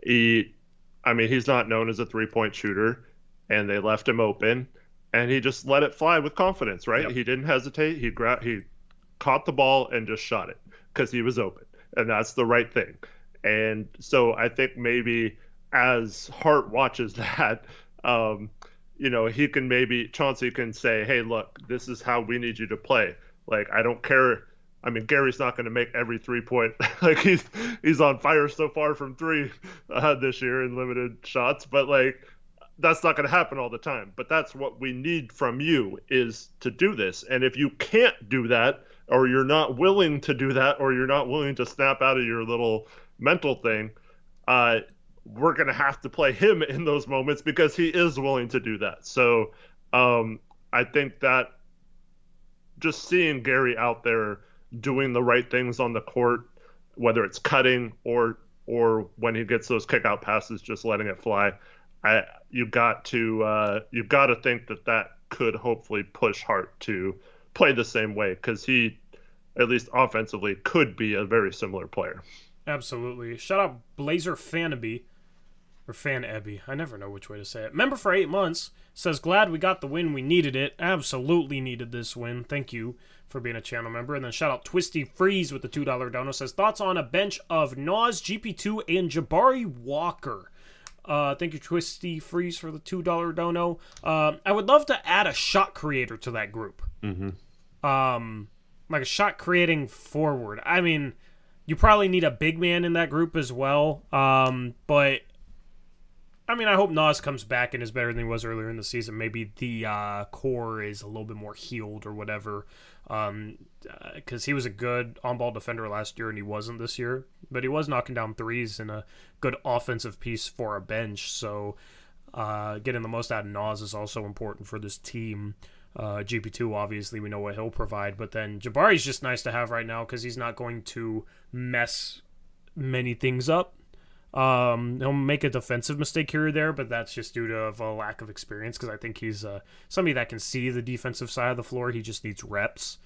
He's not known as a 3-point shooter, and they left him open, and he just let it fly with confidence, right? Yep. He didn't hesitate. He caught the ball and just shot it because he was open, and that's the right thing. And so I think maybe as Hart watches that, he can maybe, Chauncey can say, hey, look, this is how we need you to play. Like, I don't care. I mean, Gary's not going to make every 3-point. Like, he's on fire so far from 3 this year in limited shots, but like, that's not going to happen all the time. But that's what we need from you, is to do this. And if you can't do that, or you're not willing to do that, or you're not willing to snap out of your little mental thing, we're going to have to play him in those moments, because he is willing to do that. So I think that just seeing Gary out there doing the right things on the court, whether it's cutting or when he gets those kick out passes, just letting it fly, you've got to think that could hopefully push Hart to play the same way, because he, at least offensively, could be a very similar player. Absolutely. Shout out Blazer Fanaby, or Fan Ebby. I never know which way to say it. Member for 8 months says, glad we got the win. We needed it. Absolutely needed this win. Thank you for being a channel member. And then shout out Twisty Freeze with the $2 dono. Says, thoughts on a bench of Naz, GP2, and Jabari Walker. Thank you, Twisty Freeze, for the $2 dono. I would love to add a shot creator to that group. Mm-hmm. Like a shot creating forward. I mean, you probably need a big man in that group as well. But I mean, I hope Naz comes back and is better than he was earlier in the season. Maybe the core is a little bit more healed or whatever. Because he was a good on-ball defender last year and he wasn't this year. But he was knocking down threes and a good offensive piece for a bench. So getting the most out of Naz is also important for this team. GP2, obviously, we know what he'll provide. But then Jabari's just nice to have right now because he's not going to mess many things up. He'll make a defensive mistake here or there, but that's just due to a lack of experience, because I think he's somebody that can see the defensive side of the floor. He just needs reps.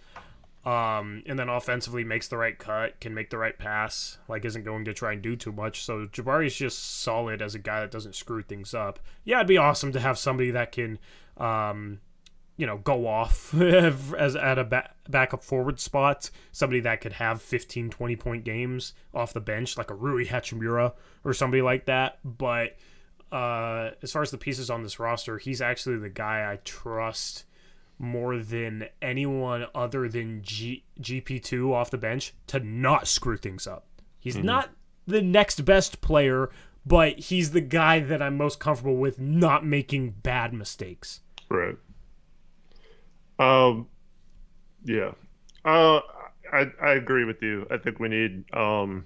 And then offensively makes the right cut, can make the right pass, like isn't going to try and do too much. So Jabari's just solid as a guy that doesn't screw things up. Yeah, it'd be awesome to have somebody that can go off as at a backup forward spot, somebody that could have 15, 20-point games off the bench, like a Rui Hachimura or somebody like that. But as far as the pieces on this roster, he's actually the guy I trust more than anyone other than GP2 off the bench to not screw things up. He's not the next best player, but he's the guy that I'm most comfortable with not making bad mistakes. Right. Yeah. I agree with you. I think we need a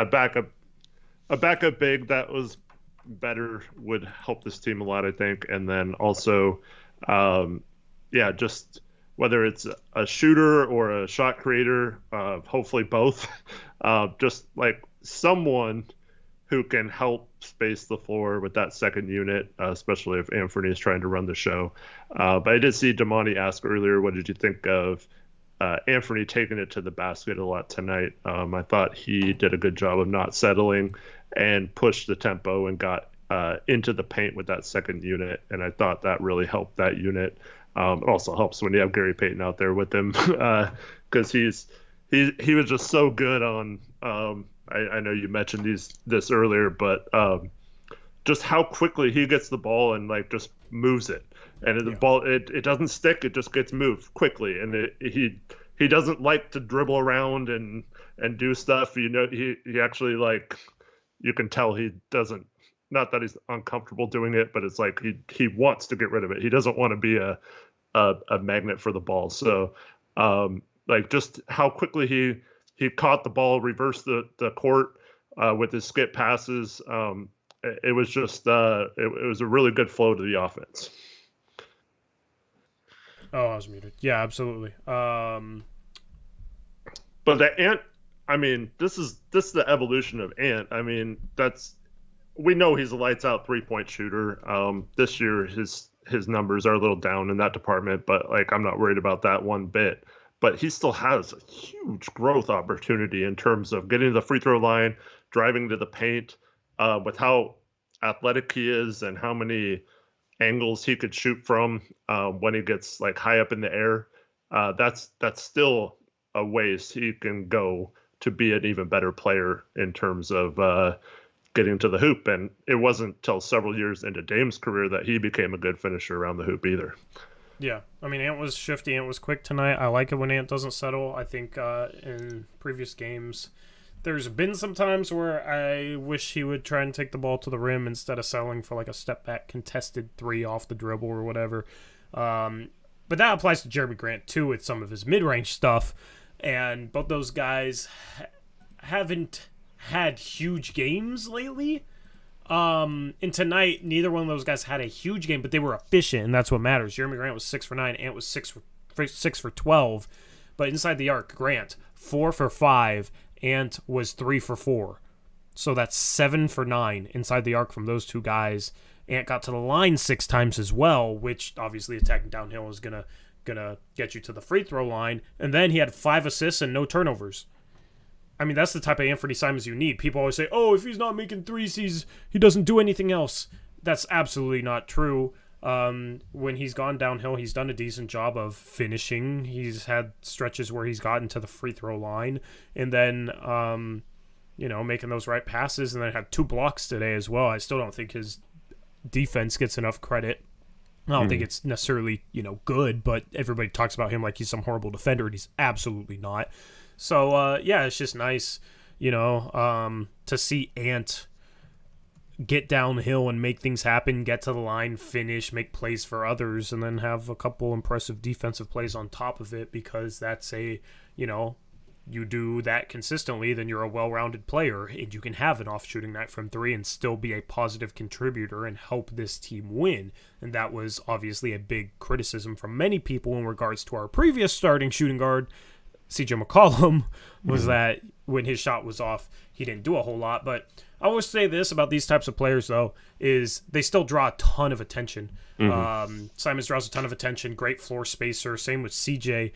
backup big that was better would help this team a lot, I think. And then also just whether it's a shooter or a shot creator, hopefully both, just like someone who can help space the floor with that second unit, especially if Anthony is trying to run the show. But I did see Damani ask earlier, what did you think of Anthony taking it to the basket a lot tonight? I thought he did a good job of not settling and pushed the tempo and got into the paint with that second unit. And I thought that really helped that unit. It also helps when you have Gary Payton out there with him because he was just so good on. I know you mentioned this earlier, but just how quickly he gets the ball and like just moves it, and the ball it doesn't stick, it just gets moved quickly, and he doesn't like to dribble around and do stuff. He actually, like, you can tell he doesn't. Not that he's uncomfortable doing it, but it's like he wants to get rid of it. He doesn't want to be a magnet for the ball. So, like, just how quickly he caught the ball, reversed the court with his skip passes. It was just it was a really good flow to the offense. Oh, I was muted. Yeah, absolutely. But the Ant, I mean, this is the evolution of Ant. I mean, we know he's a lights out 3-point shooter. This year his numbers are a little down in that department, but like, I'm not worried about that one bit. But he still has a huge growth opportunity in terms of getting to the free throw line, driving to the paint, with how athletic he is and how many angles he could shoot from when he gets like high up in the air. That's still a ways he can go to be an even better player in terms of getting to the hoop. And it wasn't until several years into Dame's career that he became a good finisher around the hoop either. Yeah, I mean, Ant was shifty, Ant was quick tonight. I like it when Ant doesn't settle. I think in previous games, there's been some times where I wish he would try and take the ball to the rim instead of settling for like a step back contested three off the dribble or whatever. But that applies to Jeremy Grant too with some of his mid-range stuff. And both those guys haven't had huge games lately. And tonight, neither one of those guys had a huge game, but they were efficient, and that's what matters. Jeremy Grant was 6 for 9, Ant was 6 for 12. But inside the arc, Grant 4 for 5, Ant was 3 for 4. So that's 7 for 9 inside the arc from those two guys. Ant got to the line 6 times as well, which obviously attacking downhill is gonna get you to the free throw line. And then he had 5 assists and no turnovers. I mean, that's the type of Anthony Simons you need. People always say, oh, if he's not making threes, he doesn't do anything else. That's absolutely not true. When he's gone downhill, he's done a decent job of finishing. He's had stretches where he's gotten to the free throw line and then, making those right passes, and then had 2 blocks today as well. I still don't think his defense gets enough credit. I don't think it's necessarily, good, but everybody talks about him like he's some horrible defender, and he's absolutely not. So, it's just nice, to see Ant get downhill and make things happen, get to the line, finish, make plays for others, and then have a couple impressive defensive plays on top of it, because that's you do that consistently, then you're a well-rounded player, and you can have an off-shooting night from 3 and still be a positive contributor and help this team win. And that was obviously a big criticism from many people in regards to our previous starting shooting guard, CJ McCollum, was that when his shot was off, he didn't do a whole lot. But I always say this about these types of players, though, is they still draw a ton of attention. Simons draws a ton of attention, great floor spacer. Same with CJ.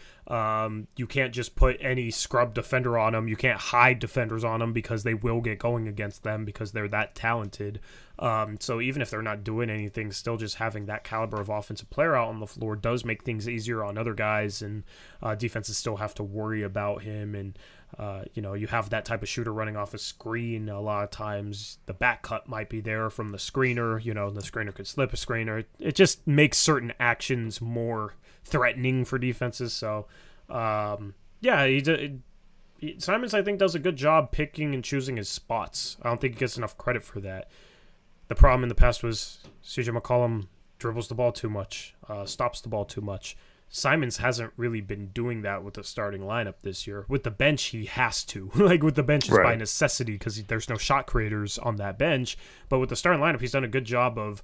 You can't just put any scrub defender on him. You can't hide defenders on them because they will get going against them because they're that talented. So even if they're not doing anything, still just having that caliber of offensive player out on the floor does make things easier on other guys, and defenses still have to worry about him. And you have that type of shooter running off a screen. A lot of times the back cut might be there from the screener. The screener could slip a screener. It just makes certain actions more threatening for defenses. So, Simons, I think, does a good job picking and choosing his spots. I don't think he gets enough credit for that. The problem in the past was CJ McCollum dribbles the ball too much, stops the ball too much. Simons hasn't really been doing that with the starting lineup this year. With the bench, he has to. With the bench is by necessity because there's no shot creators on that bench. But with the starting lineup, he's done a good job of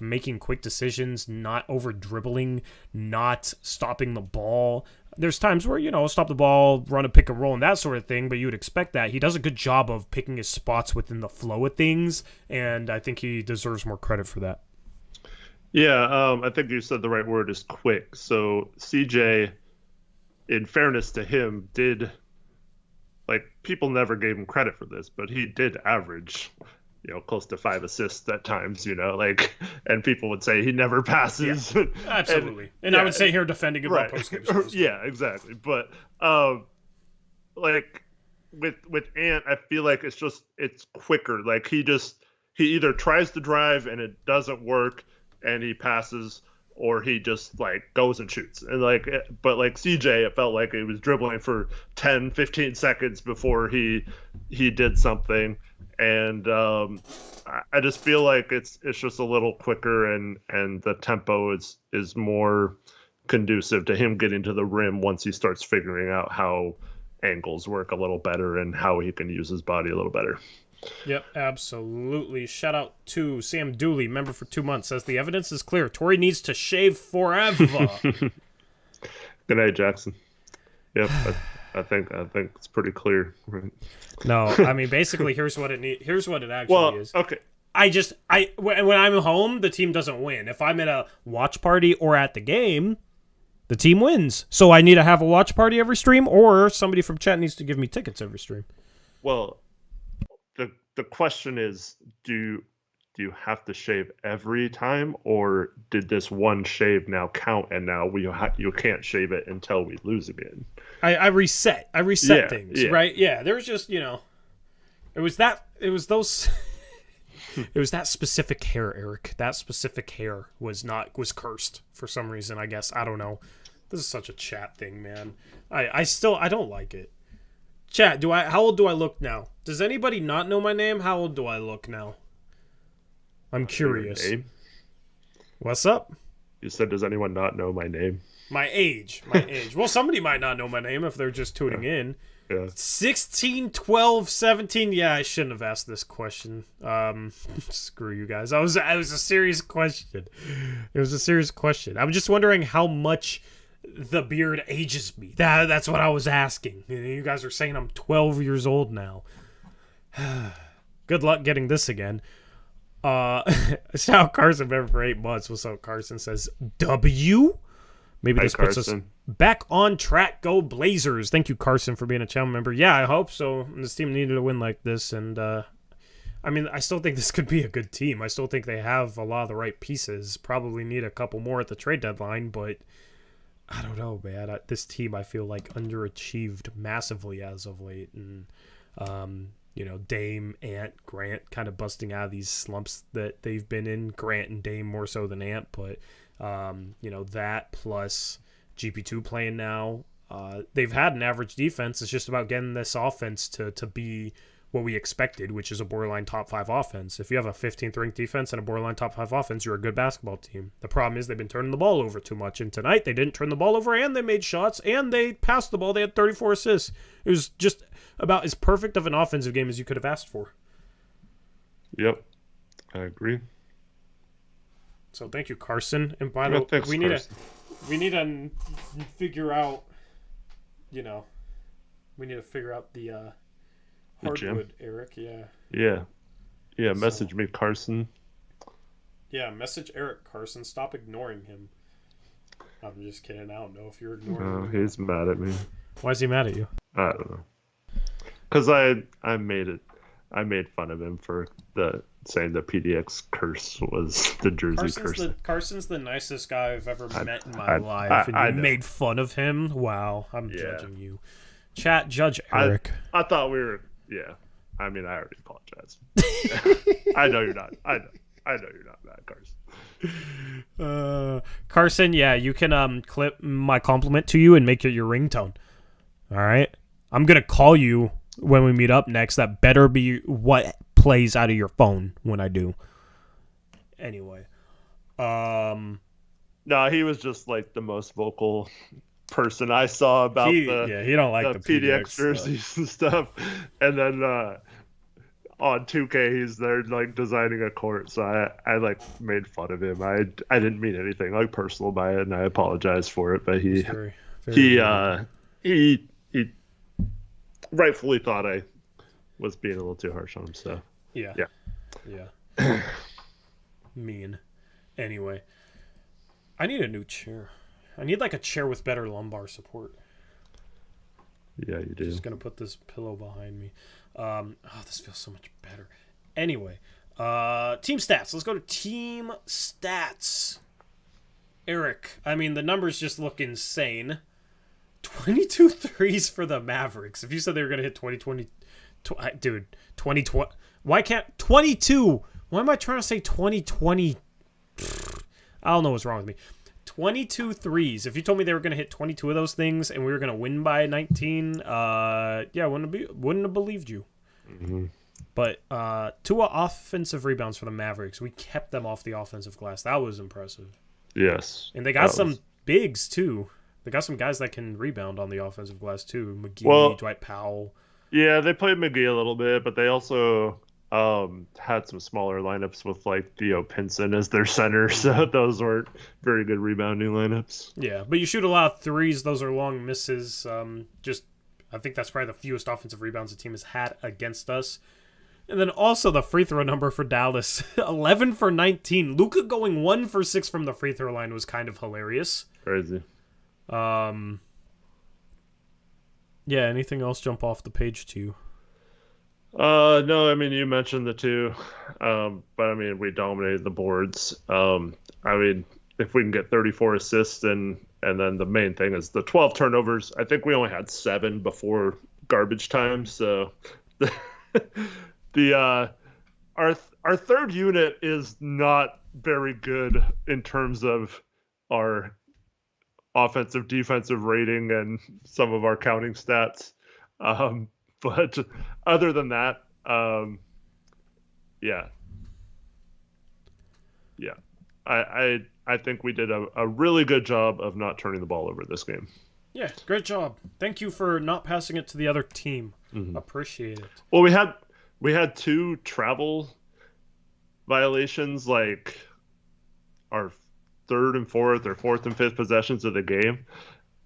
making quick decisions, not over-dribbling, not stopping the ball. There's times where, stop the ball, run a pick and roll and that sort of thing, but you would expect that. He does a good job of picking his spots within the flow of things, and I think he deserves more credit for that. Yeah, I think you said the right word is quick. So CJ, in fairness to him, did like people never gave him credit for this, but he did average, close to 5 assists at times, like, and people would say he never passes. Yeah, absolutely. And I would sit here defending about right. post-game skills. Yeah, exactly. But like with Ant, I feel like it's quicker. Like he either tries to drive and it doesn't work and he passes, or he just like goes and shoots. And but like CJ, it felt like he was dribbling for 10, 15 seconds before he did something. And I just feel like it's just a little quicker, and the tempo is more conducive to him getting to the rim once he starts figuring out how angles work a little better and how he can use his body a little better. Yep, absolutely. Shout out to Sam Dooley, member for 2 months, says the evidence is clear. Torrey needs to shave forever. Good night, Jackson. Yep, I think it's pretty clear. Right? No, I mean basically here's what it actually is. Okay. When I'm home, the team doesn't win. If I'm at a watch party or at the game, the team wins. So I need to have a watch party every stream, or somebody from chat needs to give me tickets every stream. Well, the question is, do you have to shave every time, or did this one shave now count and now you can't shave it until we lose again? I reset things, right? Yeah, there was just, it was that specific hair, Eric. That specific hair was cursed for some reason, I guess. I don't know. This is such a chat thing, man. I don't like it. Chat, how old do I look now? Does anybody not know my name? How old do I look now? I'm curious. What's up? You said, does anyone not know my name? My age. Well, somebody might not know my name if they're just tuning in. Yeah. 16, 12, 17. Yeah, I shouldn't have asked this question. Screw you guys. It was a serious question. I'm just wondering how much the beard ages me. That's what I was asking. You guys are saying I'm 12 years old now. Good luck getting this again. Shout out Carson, member for 8 months. What's up, Carson? Says W. Maybe this puts us back on track. Go Blazers. Thank you, Carson, for being a channel member. Yeah, I hope so. This team needed a win like this, and I mean, I still think this could be a good team. I still think they have a lot of the right pieces. Probably need a couple more at the trade deadline, but I don't know, man. This team, I feel like, underachieved massively as of late, and Dame, Ant, Grant kind of busting out of these slumps that they've been in. Grant and Dame more so than Ant, but that plus GP2 playing now. They've had an average defense. It's just about getting this offense to be what we expected, which is a borderline top 5 offense. If you have a 15th ranked defense and a borderline top 5 offense, you're a good basketball team. The problem is they've been turning the ball over too much, and tonight they didn't turn the ball over, and they made shots, and they passed the ball. They had 34 assists. It was just about as perfect of an offensive game as you could have asked for. Yep, I agree. So thank you, Carson. And by the way, we need to figure out, we need to figure out the hardwood, Eric. Yeah. Message me, Carson. Yeah, message Eric, Carson. Stop ignoring him. I'm just kidding. I don't know if you're ignoring him. He's mad at me. Why is he mad at you? I don't know. Because I made fun of him for saying the PDX curse was the jersey curse. Carson's the nicest guy I've ever met in my life, and you made fun of him? Wow, I'm judging you. Chat, judge Eric. I thought we were, I mean, I already apologize. I know you're not. I know you're not mad, Carson. Carson, you can clip my compliment to you and make it your ringtone. All right? I'm going to call you when we meet up next. That better be what plays out of your phone when I do. Anyway. No, he was just like the most vocal person I saw about he don't like the PDX jerseys and stuff. And then on 2K he's there like designing a court, so I like made fun of him. I didn't mean anything like personal by it, and I apologize for it, but he rightfully thought I was being a little too harsh on him, so yeah. Mean. Anyway, I need a new chair. I need like a chair with better lumbar support. Yeah, you do. Just gonna put this pillow behind me. This feels so much better. Anyway, team stats. Let's go to team stats. Eric, I mean, the numbers just look insane. 22 threes for the Mavericks. If you said they were gonna hit 2020, dude, 2020. Why can't 22? Why am I trying to say 2020? I don't know what's wrong with me. 22 threes. If you told me they were going to hit 22 of those things and we were going to win by 19, yeah, wouldn't have believed you. Mm-hmm. But 2 offensive rebounds for the Mavericks. We kept them off the offensive glass. That was impressive. Yes. And they got some bigs, too. They got some guys that can rebound on the offensive glass, too. McGee, Dwight Powell. Yeah, they played McGee a little bit, but they also had some smaller lineups with like Theo Pinson as their center, so those weren't very good rebounding lineups. Yeah, but you shoot a lot of threes; those are long misses. I think that's probably the fewest offensive rebounds the team has had against us. And then also the free throw number for Dallas, 11 for 19. Luka going 1 for 6 from the free throw line was kind of hilarious. Crazy. Yeah. Anything else jump off the page to you? No, I mean, you mentioned the 2, but I mean, we dominated the boards. I mean, if we can get 34 assists and then the main thing is the 12 turnovers. I think we only had 7 before garbage time. So our third unit is not very good in terms of our offensive defensive rating and some of our counting stats. But other than that, yeah. I think we did a really good job of not turning the ball over this game. Yeah, great job. Thank you for not passing it to the other team. Mm-hmm. Appreciate it. Well, we had 2 travel violations, like our 3rd and 4th or 4th and 5th possessions of the game,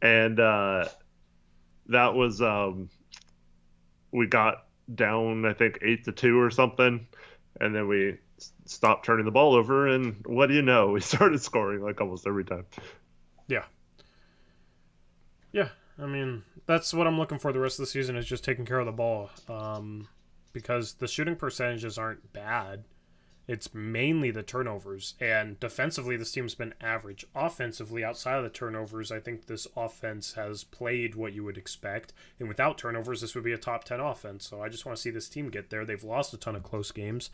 and that was we got down, I think 8-2 or something, and then we stopped turning the ball over, and what do you know? We started scoring like almost every time. Yeah, I mean, that's what I'm looking for the rest of the season, is just taking care of the ball, because the shooting percentages aren't bad. It's mainly the turnovers, and defensively this team's been average. Offensively, outside of the turnovers, I think this offense has played what you would expect, and without turnovers this would be a top 10 offense. So I just want to see this team get there. They've lost a ton of close games.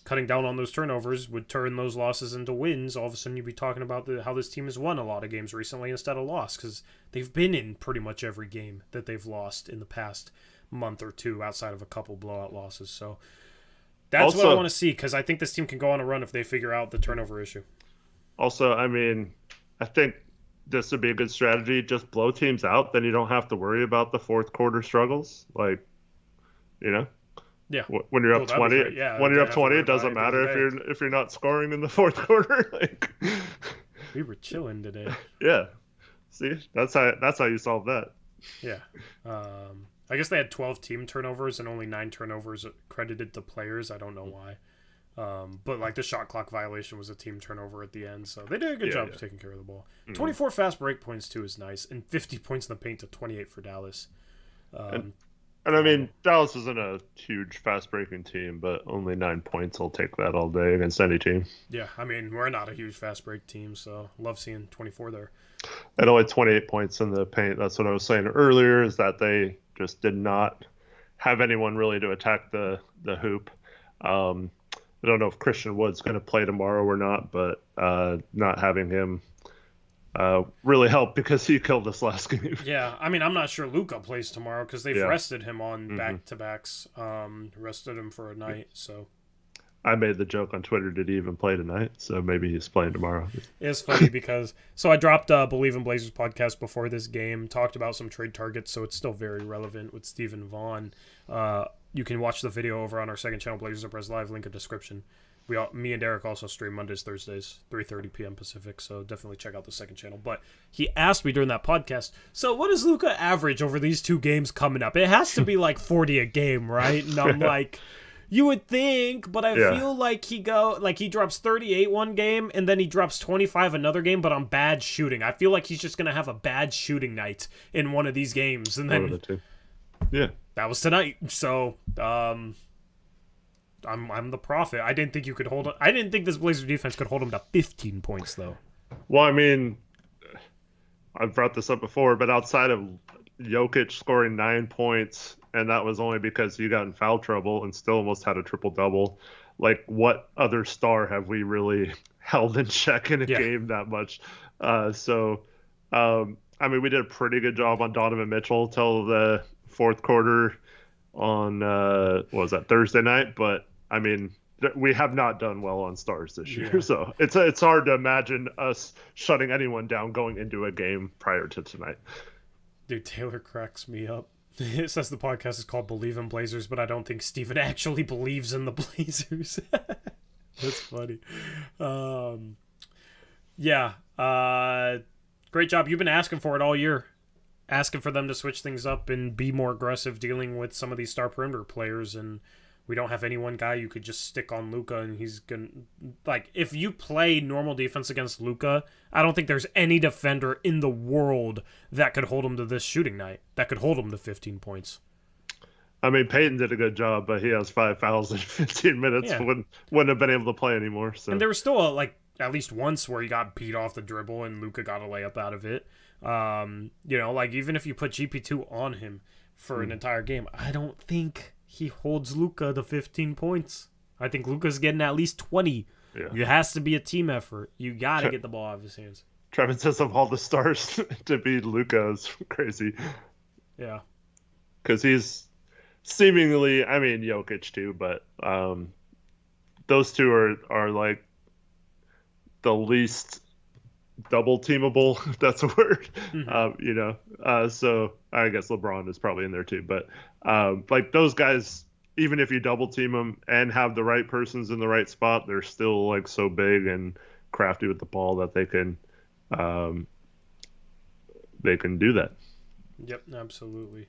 Cutting down on those turnovers would turn those losses into wins. All of a sudden you'd be talking about how this team has won a lot of games recently instead of lost, because they've been in pretty much every game that they've lost in the past month or 2 outside of a couple blowout losses. So that's what I want to see, because I think this team can go on a run if they figure out the turnover issue. Also, I mean, I think this would be a good strategy. Just blow teams out, then you don't have to worry about the fourth quarter struggles. Like, you know, yeah. When you're up 20, when you're up 20, it doesn't matter if you're not scoring in the fourth quarter. Like, we were chilling today. Yeah. See, that's how you solve that. Yeah. I guess they had 12 team turnovers and only 9 turnovers credited to players. I don't know why. But like the shot clock violation was a team turnover at the end. So they did a good job of taking care of the ball. Mm-hmm. 24 fast break points too is nice. And 50 points in the paint to 28 for Dallas. And I mean, Dallas isn't a huge fast breaking team, but only 9 points. I'll take that all day against any team. Yeah, I mean, we're not a huge fast break team, so love seeing 24 there. And only 28 points in the paint. That's what I was saying earlier, is that they just did not have anyone really to attack the hoop. I don't know if Christian Wood's going to play tomorrow or not, but not having him really helped because he killed us last game. Yeah, I mean, I'm not sure Luka plays tomorrow because they've rested him on back-to-backs, rested him for a night, so... I made the joke on Twitter, did he even play tonight? So maybe he's playing tomorrow. It's funny because... So I dropped Believe in Blazers podcast before this game, talked about some trade targets, so it's still very relevant with Stephen Vaughn. You can watch the video over on our second channel, Blazers Uprise Live, link in description. Me and Derek also stream Mondays, Thursdays, 3:30 p.m. Pacific, so definitely check out the second channel. But he asked me during that podcast, so what does Luka average over these 2 games coming up? It has to be like 40 a game, right? And I'm like... You would think, but I feel like he drops 38 one game and then he drops 25 another game, but on bad shooting. I feel like he's just gonna have a bad shooting night in one of these games, and then that was tonight. So I'm the prophet. I didn't think you could hold it. I didn't think this Blazer defense could hold him to 15 points though. Well, I mean, I've brought this up before, but outside of Jokic scoring 9 points, and that was only because he got in foul trouble and still almost had a triple-double, like, what other star have we really held in check in a game that much? I mean, we did a pretty good job on Donovan Mitchell till the fourth quarter on, what was that, Thursday night? But, I mean, we have not done well on stars this year, so it's hard to imagine us shutting anyone down going into a game prior to tonight. Dude, Taylor cracks me up. It says the podcast is called Believe in Blazers, but I don't think Steven actually believes in the Blazers. That's funny. Great job. You've been asking for it all year. Asking for them to switch things up and be more aggressive dealing with some of these star perimeter players, and we don't have any one guy you could just stick on Luka and he's gonna, like, if you play normal defense against Luka, I don't think there's any defender in the world that could hold him to this shooting night, that could hold him to 15 points. I mean, Payton did a good job, but he has 5 fouls in 15 minutes. Yeah. Wouldn't have been able to play anymore. So. And there was still at least once where he got beat off the dribble and Luka got a layup out of it. Even if you put GP2 on him for an entire game, I don't think he holds Luka to 15 points. I think Luka's getting at least 20. Yeah. It has to be a team effort. You got to get the ball out of his hands. Trevin says of all the stars to beat Luka is crazy. Yeah. Because he's seemingly, I mean, Jokic too, but those two are like the least double teamable, if that's a word. So I guess LeBron is probably in there too, but like those guys, even if you double team them and have the right persons in the right spot, they're still like so big and crafty with the ball that they can do that. Yep, absolutely.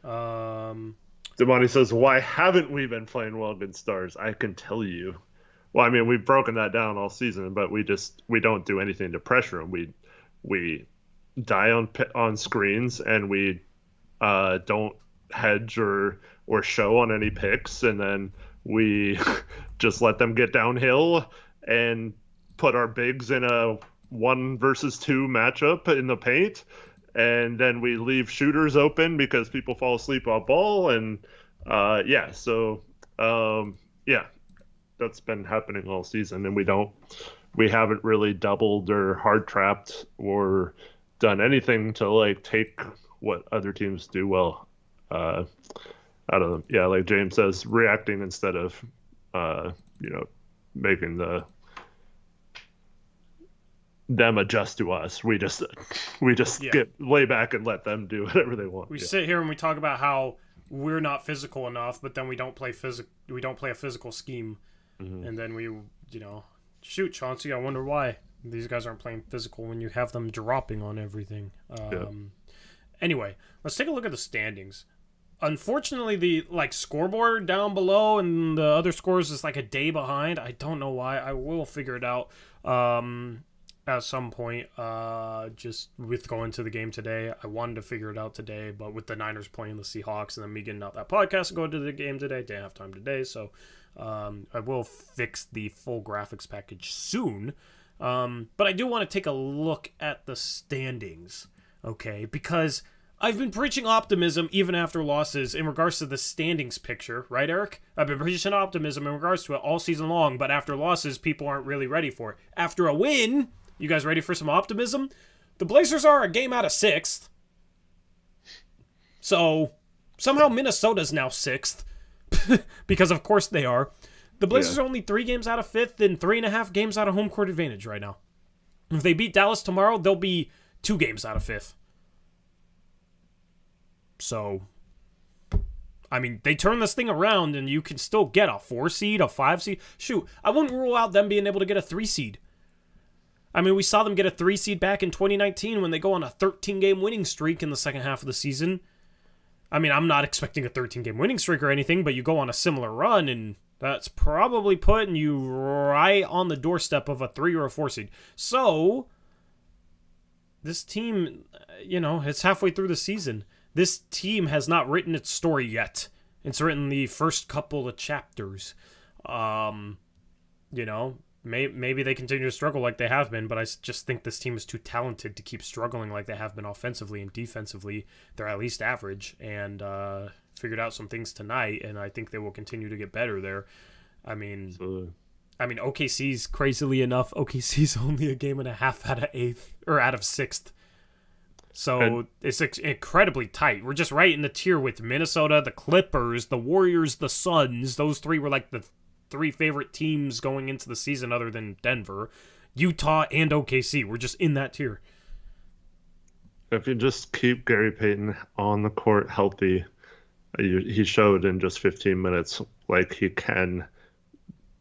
Damani says, why haven't we been playing well against stars? I can tell you. Well, I mean, we've broken that down all season, but we don't do anything to pressure them. We die on screens, and we don't hedge or show on any picks, and then we just let them get downhill and put our bigs in a 1 versus 2 matchup in the paint, and then we leave shooters open because people fall asleep on ball, and that's been happening all season, and we haven't really doubled or hard trapped or done anything to like take what other teams do well out of them. Yeah, like James says, reacting instead of making them adjust to us. We just lay back and let them do whatever they want. We sit here and we talk about how we're not physical enough, but then we don't play a physical scheme. Mm-hmm. And then we, shoot, Chauncey, I wonder why these guys aren't playing physical when you have them dropping on everything. Anyway, let's take a look at the standings. Unfortunately, the scoreboard down below and the other scores is like a day behind. I don't know why. I will figure it out at some point. Just with going to the game today, I wanted to figure it out today, but with the Niners playing the Seahawks and then me getting out that podcast and going to the game today, didn't have time today, so I will fix the full graphics package soon. But I do want to take a look at the standings, okay? Because I've been preaching optimism even after losses in regards to the standings picture, right, Eric? I've been preaching optimism in regards to it all season long, but after losses, people aren't really ready for it. After a win, you guys ready for some optimism? The Blazers are a game out of 6th. So, somehow Minnesota's now 6th. Because of course they are. The Blazers are only 3 games out of 5th and 3.5 games out of home court advantage right now. If they beat Dallas tomorrow, they'll be 2 games out of 5th. So, I mean, they turn this thing around and you can still get a 4 seed, a 5 seed. Shoot, I wouldn't rule out them being able to get a 3 seed. I mean, we saw them get a 3 seed back in 2019 when they go on a 13-game winning streak in the second half of the season. I mean, I'm not expecting a 13-game winning streak or anything, but you go on a similar run and That's probably putting you right on the doorstep of a 3 or a 4 seed. So, this team, it's halfway through the season. This team has not written its story yet. It's written the first couple of chapters. Maybe they continue to struggle like they have been, but I just think this team is too talented to keep struggling like they have been offensively and defensively. They're at least average, and figured out some things tonight, and I think they will continue to get better there. OKC's, crazily enough, OKC's only a game and a half out of 8th or out of 6th. So it's incredibly tight. We're just right in the tier with Minnesota, the Clippers, the Warriors, the Suns. Those 3 were like the 3 favorite teams going into the season other than Denver. Utah and OKC. We're just in that tier. If you just keep Gary Payton on the court healthy, he showed in just 15 minutes like he can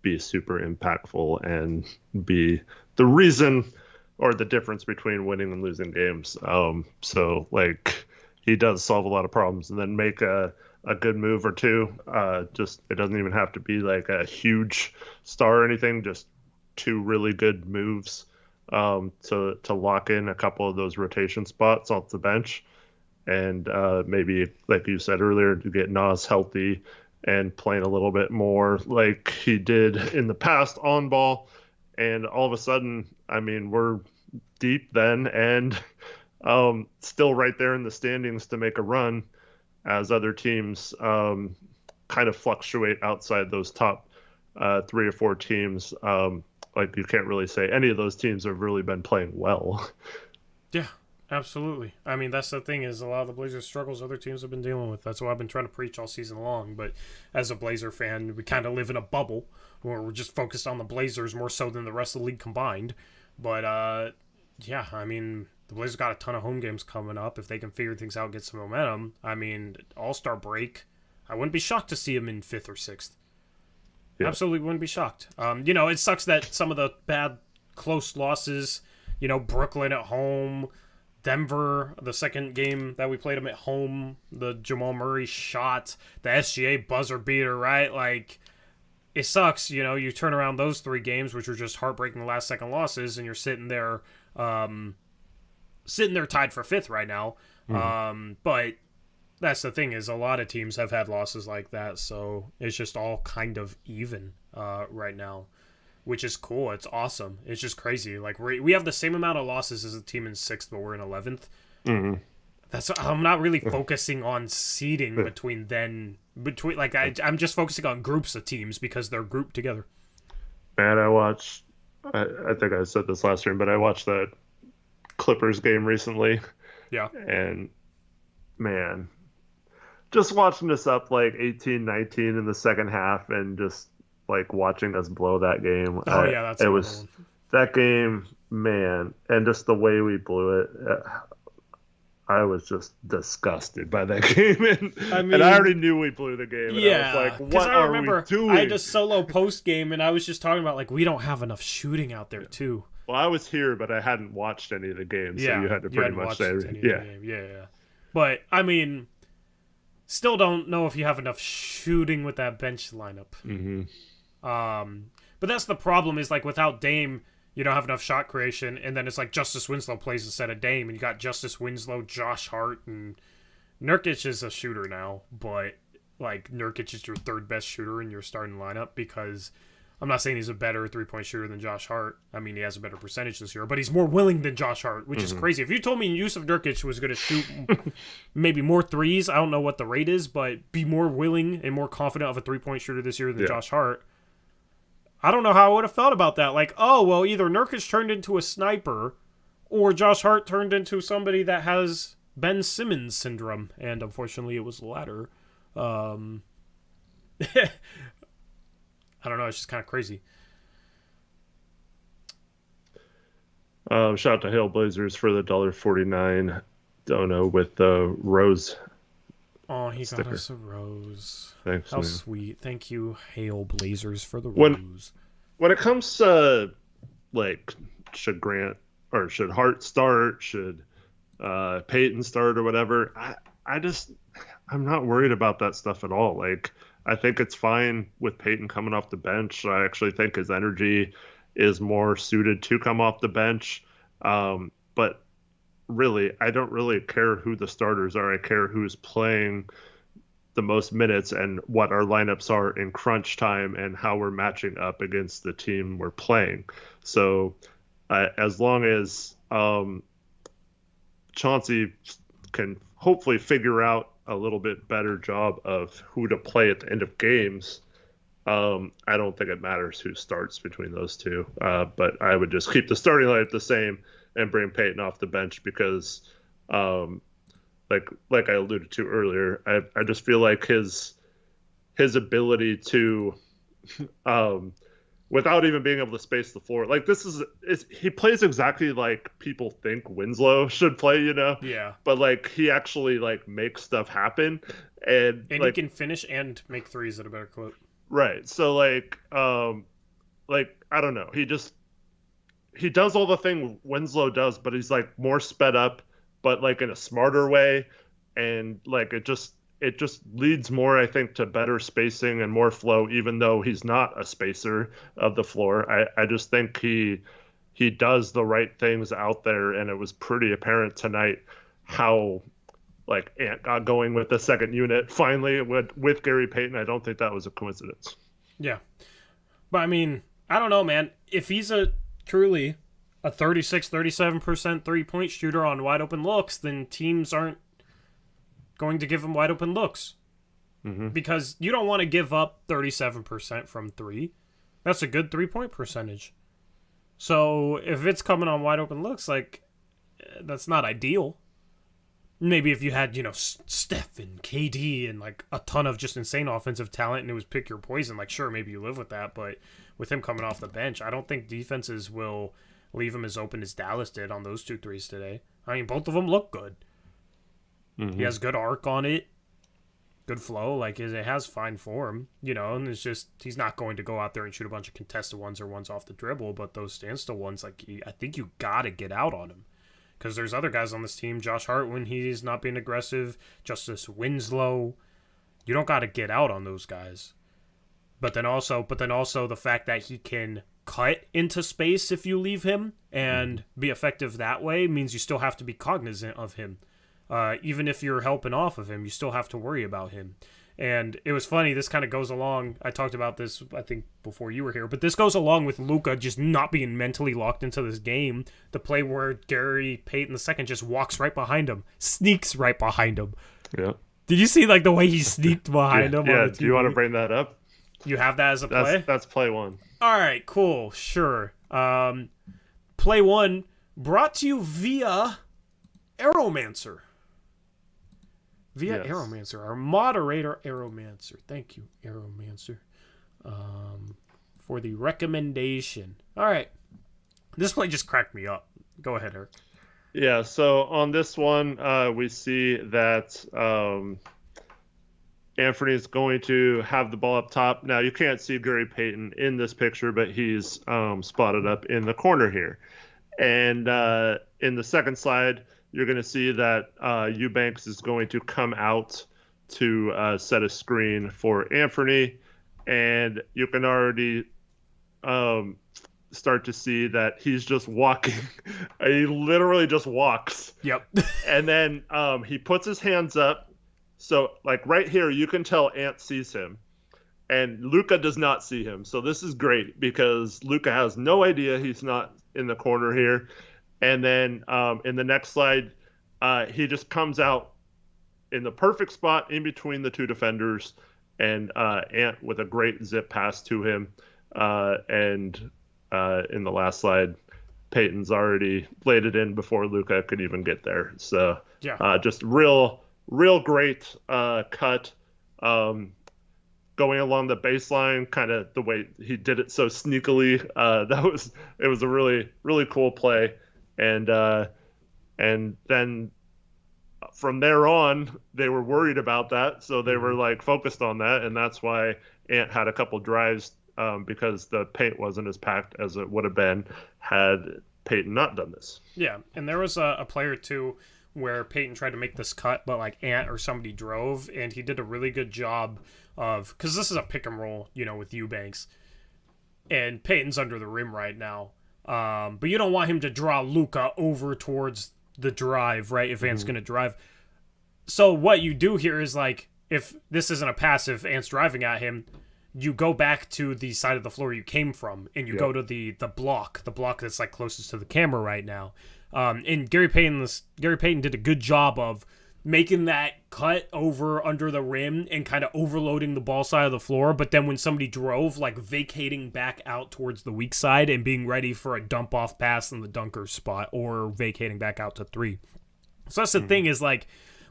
be super impactful and be the reason or the difference between winning and losing games. So he does solve a lot of problems and then make a good move or two. Just it doesn't even have to be like a huge star or anything. Just 2 really good moves to lock in a couple of those rotation spots off the bench, and maybe like you said earlier, to get Naz healthy and playing a little bit more like he did in the past on ball. And all of a sudden, we're deep then and still right there in the standings to make a run as other teams kind of fluctuate outside those top 3 or 4 teams. You can't really say any of those teams have really been playing well. Yeah, absolutely. That's the thing, is a lot of the Blazers' struggles other teams have been dealing with. That's what I've been trying to preach all season long. But as a Blazer fan, we kind of live in a bubble where we're just focused on the Blazers more so than the rest of the league combined. But, the Blazers got a ton of home games coming up. If they can figure things out, get some momentum, All-Star break, I wouldn't be shocked to see them in 5th or 6th. Yeah. Absolutely wouldn't be shocked. It sucks that some of the bad, close losses, Brooklyn at home, Denver, the second game that we played them at home, the Jamal Murray shot, the SGA buzzer beater, right? It sucks, you turn around those 3 games, which were just heartbreaking last-second losses, and you're sitting there tied for 5th right now. Mm-hmm. But that's the thing, is a lot of teams have had losses like that, so it's just all kind of even right now, which is cool. It's awesome. It's just crazy. We have the same amount of losses as a team in 6th, but we're in 11th. Mm-hmm. I'm not really focusing on seeding I'm just focusing on groups of teams because they're grouped together. Man, I think I said this last year, but I watched that Clippers game recently. Yeah. And man, just watching us up 18-19 in the second half and just watching us blow that game. That game, man, and just the way we blew it. I was just disgusted by that game, and I already knew we blew the game. And I was like, "What are we doing?" I had a solo post game, and I was just talking about we don't have enough shooting out there too. Well, I was here, but I hadn't watched any of the games, so you had to pretty much say, yeah. But still don't know if you have enough shooting with that bench lineup. Mm-hmm. But that's the problem, is without Dame, you don't have enough shot creation, and then it's Justice Winslow plays instead of Dame, and you got Justice Winslow, Josh Hart, and Nurkic is a shooter now, but Nurkic is your 3rd best shooter in your starting lineup, because I'm not saying he's a better 3-point shooter than Josh Hart. He has a better percentage this year, but he's more willing than Josh Hart, which is crazy. If you told me Yusuf Nurkic was going to shoot maybe more threes, I don't know what the rate is, but be more willing and more confident of a 3-point shooter this year than Josh Hart, I don't know how I would have felt about that. Either Nurkic turned into a sniper or Josh Hart turned into somebody that has Ben Simmons syndrome. And unfortunately, it was the latter. I don't know. It's just kind of crazy. Shout out to Hail Blazers for the $1.49 dono with the rose. Oh, he sticker. Got us a rose. Thanks, How man. Sweet. Thank you, Hail Blazers, for the rose. When it comes to, should Grant or should Hart start, should Payton start or whatever, I'm not worried about that stuff at all. I think it's fine with Payton coming off the bench. I actually think his energy is more suited to come off the bench. But really, I don't really care who the starters are. I care who's playing the most minutes and what our lineups are in crunch time and how we're matching up against the team we're playing. So as long as Chauncey can hopefully figure out a little bit better job of who to play at the end of games, I don't think it matters who starts between those two. But I would just keep the starting lineup the same and bring Payton off the bench because like I alluded to earlier, I just feel like his ability to without even being able to space the floor, like he plays exactly like people think Winslow should play, Yeah. But like he actually like makes stuff happen, and like, he can finish and make threes at a better clip. Right. So like I don't know, he does all the thing Winslow does, but he's like more sped up, but like in a smarter way, and like it just leads more, I think, to better spacing and more flow, even though he's not a spacer of the floor. I just think he does the right things out there, and it was pretty apparent tonight how like Ant got going with the second unit finally with Gary Payton. I don't think that was a coincidence. Yeah. But I mean, I don't know, man. If he's truly a 36-37% three-point shooter on wide open looks, then teams aren't going to give him wide open looks. Mm-hmm. Because you don't want to give up 37% from three. That's a good three-point percentage. So if it's coming on wide open looks, like, that's not ideal. Maybe if you had, Steph and KD and like a ton of just insane offensive talent and it was pick your poison, like, sure, maybe you live with that. But with him coming off the bench, I don't think defenses will leave him as open as Dallas did on those 2 threes today. I mean, both of them look good. Mm-hmm. He has good arc on it, good flow. Like, it has fine form, and it's just he's not going to go out there and shoot a bunch of contested ones or ones off the dribble. But those standstill ones, like, I think you got to get out on him. Because there's other guys on this team, Josh Hart when he's not being aggressive, Justice Winslow. You don't got to get out on those guys. But then also the fact that he can cut into space if you leave him and be effective that way means you still have to be cognizant of him. Even if you're helping off of him, you still have to worry about him. And it was funny, this kind of goes along, I talked about this, I think, before you were here, but this goes along with Luka just not being mentally locked into this game. The play where Gary Payton II just walks right behind him, sneaks right behind him. Yeah. Did you see, like, the way he sneaked behind him? Yeah, do you want to bring that up? You have that as a play? That's play one. All right, cool, sure. Play one brought to you via Aeromancer. Via Yes. Aeromancer, our moderator Aeromancer. Thank you, Aeromancer, for the recommendation. All right. This play just cracked me up. Go ahead, Eric. Yeah, so on this one, we see that Anthony is going to have the ball up top. Now, you can't see Gary Payton in this picture, but he's spotted up in the corner here. And in the second slide, you're going to see that Eubanks is going to come out to set a screen for Anthony. And you can already start to see that he's just walking. He literally just walks. Yep. And then he puts his hands up. So, like, right here, you can tell Ant sees him. And Luka does not see him. So this is great because Luka has no idea he's not in the corner here. And then in the next slide, he just comes out in the perfect spot in between the two defenders, and Ant with a great zip pass to him. And in the last slide, Payton's already laid it in before Luka could even get there. So yeah. Just real great cut. Going along the baseline, kind of the way he did it so sneakily. It was a really, really cool play. And then from there on, they were worried about that, so they were like focused on that, and that's why Ant had a couple drives because the paint wasn't as packed as it would have been had Payton not done this. Yeah, and there was a play or two where Payton tried to make this cut, but like Ant or somebody drove, and he did a really good job of, because this is a pick and roll, with Eubanks, and Payton's under the rim right now. But you don't want him to draw Luka over towards the drive, right? If Ant's going to drive. So what you do here is, like, if this isn't a pass, if Ant's driving at him, you go back to the side of the floor you came from, and you go to the block that's like closest to the camera right now. And Gary Payton did a good job of making that cut over under the rim and kind of overloading the ball side of the floor. But then when somebody drove, like vacating back out towards the weak side and being ready for a dump off pass in the dunker spot, or vacating back out to three. So that's the thing, is like,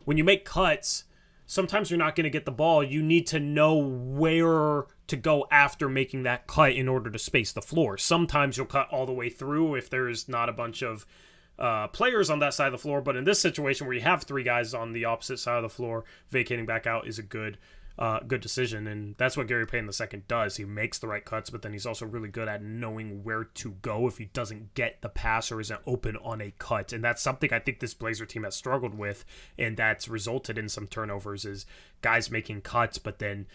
when you make cuts, sometimes you're not going to get the ball. You need to know where to go after making that cut in order to space the floor. Sometimes you'll cut all the way through if there's not a bunch of players on that side of the floor. But in this situation where you have three guys on the opposite side of the floor, vacating back out is a good decision. And that's what Gary Payton II does. He makes the right cuts, but then he's also really good at knowing where to go if he doesn't get the pass or isn't open on a cut. And that's something I think this Blazer team has struggled with, and that's resulted in some turnovers, is guys making cuts, but then,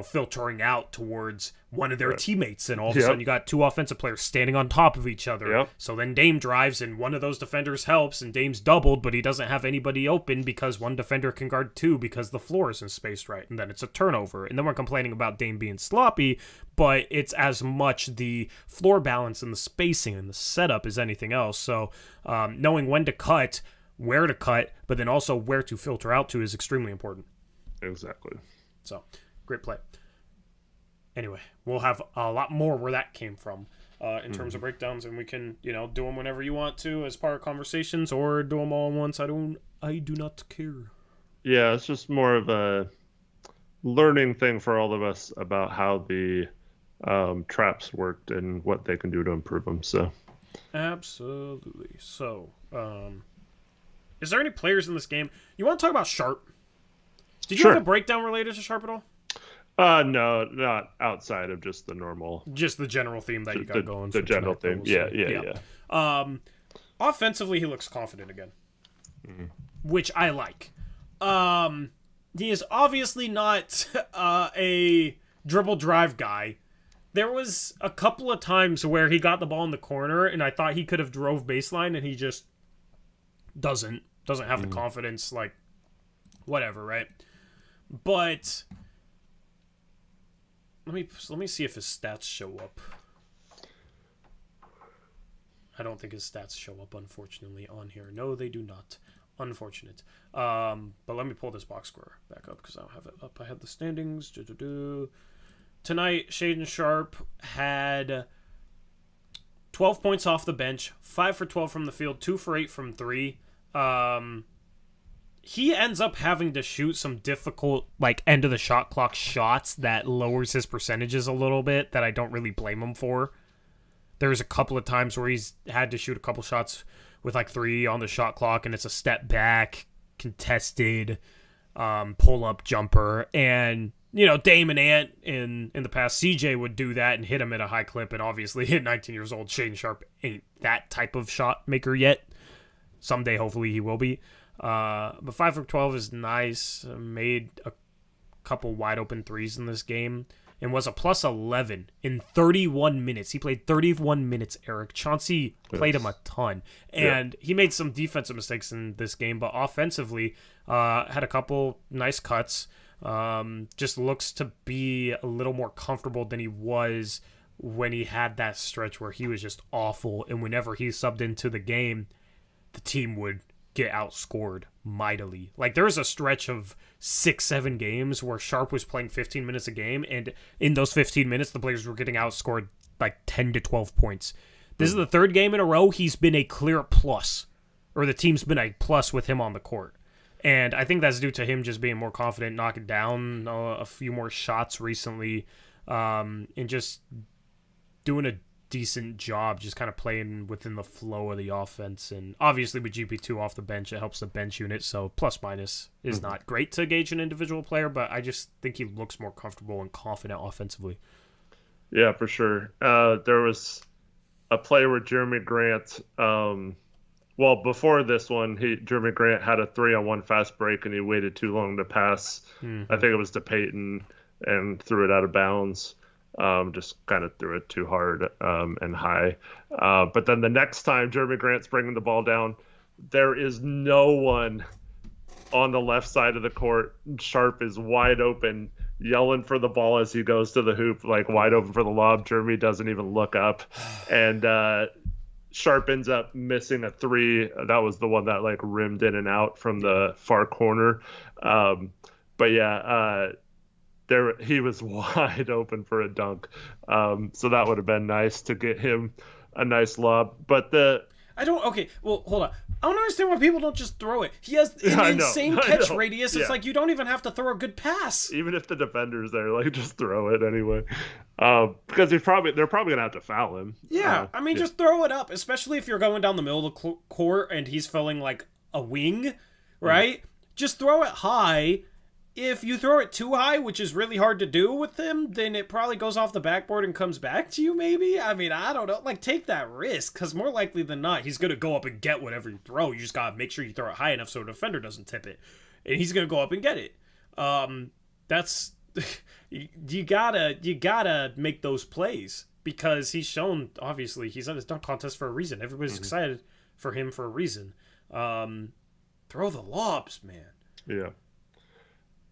filtering out towards one of their teammates. And all of a sudden you got two offensive players standing on top of each other. Yep. So then Dame drives and one of those defenders helps, and Dame's doubled, but he doesn't have anybody open because one defender can guard two because the floor isn't spaced right. And then it's a turnover. And then we're complaining about Dame being sloppy, but it's as much the floor balance and the spacing and the setup as anything else. So knowing when to cut, where to cut, but then also where to filter out to is extremely important. Exactly. So, great play. Anyway, we'll have a lot more where that came from in terms of breakdowns, and we can, do them whenever you want to as part of conversations, or do them all at once. I do not care. Yeah, it's just more of a learning thing for all of us about how the traps worked and what they can do to improve them. So, absolutely. So, is there any players in this game you want to talk about? Sharp? Did you have a breakdown related to Sharp at all? No, not outside of just the normal. Just the general theme that you got going. The general theme. Yeah. Offensively, he looks confident again, which I like. He is obviously not a dribble drive guy. There was a couple of times where he got the ball in the corner, and I thought he could have drove baseline, and he just doesn't have the confidence, like, whatever, right? But let me see if his stats show up. I don't think his stats show up, unfortunately, on here. No, they do not. Unfortunate. But let me pull this box score back up because I don't have it up. I have the standings. Tonight, Shaedon Sharp had 12 points off the bench, 5 for 12 from the field, 2 for 8 from 3. He ends up having to shoot some difficult, like, end of the shot clock shots that lowers his percentages a little bit that I don't really blame him for. There's a couple of times where he's had to shoot a couple shots with, like, 3 on the shot clock, and it's a step back, contested, pull-up jumper. And, Dame and Ant in the past, CJ would do that and hit him at a high clip, and obviously at 19 years old, Shaedon Sharp ain't that type of shot maker yet. Someday, hopefully, he will be. But 5 for 12 is nice. Made a couple wide open threes in this game and was a plus 11 in 31 minutes. He played 31 minutes, Eric. Chauncey played him a ton. And he made some defensive mistakes in this game, but offensively had a couple nice cuts. Just looks to be a little more comfortable than he was when he had that stretch where he was just awful. And whenever he subbed into the game, the team would get outscored mightily. Like, there was a stretch of 6-7 games where Sharp was playing 15 minutes a game, and in those 15 minutes, the Blazers were getting outscored like 10 to 12 points. This is the third game in a row he's been a clear plus, or the team's been a plus with him on the court. And I think that's due to him just being more confident, knocking down a few more shots recently, and just doing a decent job just kind of playing within the flow of the offense. And obviously with GP2 off the bench, it helps the bench unit, so plus minus is not great to gauge an individual player, but I just think he looks more comfortable and confident offensively. Yeah, for sure. There was a play where Jeremy Grant Well, before this one, Jeremy Grant had a 3-on-1 fast break, and he waited too long to pass. I think it was to Payton, and threw it out of bounds. Just kind of threw it too hard and high. But then the next time Jeremy Grant's bringing the ball down, there is no one on the left side of the court. Sharp is wide open, yelling for the ball as he goes to the hoop, like wide open for the lob. Jeremy doesn't even look up, and Sharp ends up missing a three. That was the one that like rimmed in and out from the far corner. But yeah, he was wide open for a dunk. So that would have been nice to get him a nice lob. But okay, well, hold on. I don't understand why people don't just throw it. He has an insane catch radius. It's like you don't even have to throw a good pass. Even if the defender's there, like just throw it anyway. Because they're probably gonna have to foul him. Yeah, just throw it up, especially if you're going down the middle of the court and he's filling like a wing, right? Just throw it high. If you throw it too high, which is really hard to do with him, then it probably goes off the backboard and comes back to you, maybe? I don't know. Like, take that risk, because more likely than not, he's going to go up and get whatever you throw. You just got to make sure you throw it high enough so the defender doesn't tip it. And he's going to go up and get it. That's... you gotta make those plays, because he's shown, obviously, he's at his dunk contest for a reason. Everybody's excited for him for a reason. Throw the lobs, man. Yeah.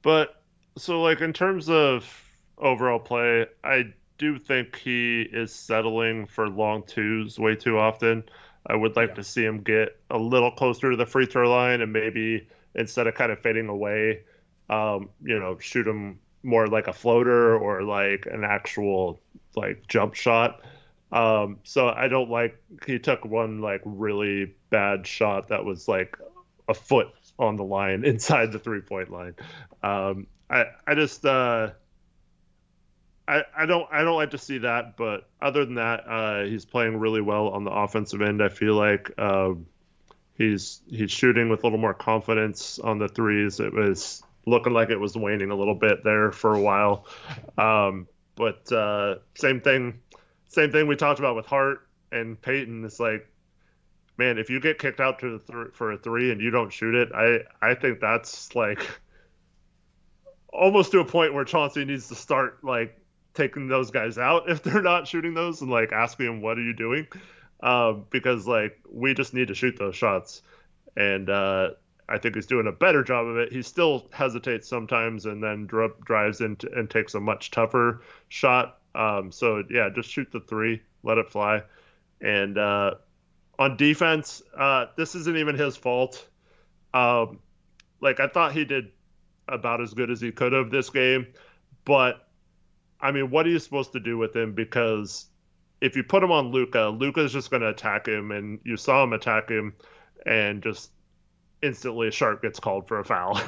But, so, like, in terms of overall play, I do think he is settling for long twos way too often. I would like to see him get a little closer to the free throw line, and maybe instead of kind of fading away, shoot him more like a floater or like an actual, like, jump shot. So I don't like, he took one, like, really bad shot that was, like, a foot on the line inside the 3-point line. I just I don't like to see that, but other than that, he's playing really well on the offensive end. I feel like he's shooting with a little more confidence on the threes. It was looking like it was waning a little bit there for a while. But same thing we talked about with Hart and Payton. It's like, man, if you get kicked out to for a three and you don't shoot it, I think that's like almost to a point where Chauncey needs to start like taking those guys out if they're not shooting those, and like asking them, what are you doing? Because like we just need to shoot those shots. And I think he's doing a better job of it. He still hesitates sometimes and then drives in and takes a much tougher shot. So yeah, just shoot the three, let it fly. And on defense, this isn't even his fault. Like, I thought he did about as good as he could have this game. But, I mean, what are you supposed to do with him? Because if you put him on Luka, Luka's just going to attack him. And you saw him attack him, and just instantly a Sharp gets called for a foul.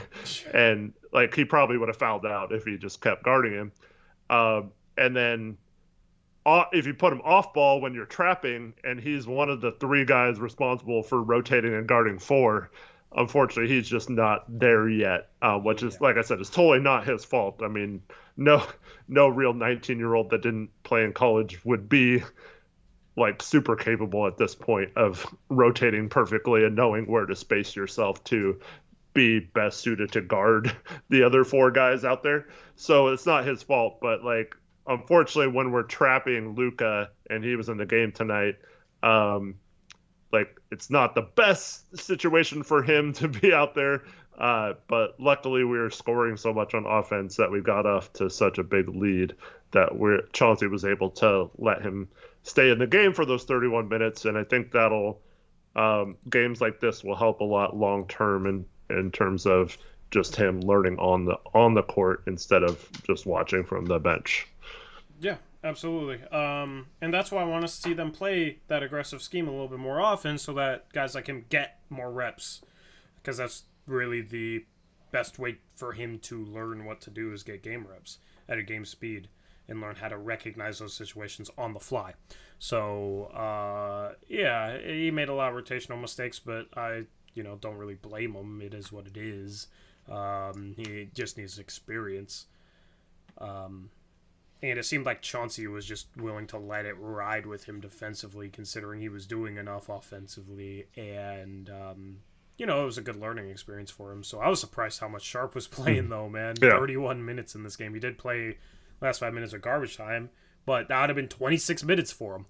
And, like, he probably would have fouled out if he just kept guarding him. And then if you put him off ball when you're trapping, and he's one of the three guys responsible for rotating and guarding four, unfortunately, he's just not there yet, which is, like I said, is totally not his fault. I mean, no real 19-year-old that didn't play in college would be like super capable at this point of rotating perfectly and knowing where to space yourself to be best suited to guard the other four guys out there. So it's not his fault, but like, unfortunately, when we're trapping Luka, and he was in the game tonight, like, it's not the best situation for him to be out there. But luckily, we were scoring so much on offense that we got off to such a big lead that Chauncey was able to let him stay in the game for those 31 minutes. And I think that'll games like this will help a lot long term in terms of just him learning on the court instead of just watching from the bench. Yeah, absolutely. And that's why I want to see them play that aggressive scheme a little bit more often, so that guys like him get more reps, because that's really the best way for him to learn what to do, is get game reps at a game speed and learn how to recognize those situations on the fly. So, yeah, he made a lot of rotational mistakes, but I don't really blame him. It is what it is. He just needs experience. And it seemed like Chauncey was just willing to let it ride with him defensively, considering he was doing enough offensively. And, it was a good learning experience for him. So I was surprised how much Sharp was playing, though, man. Yeah. 31 minutes in this game. He did play last 5 minutes of garbage time, but that would have been 26 minutes for him.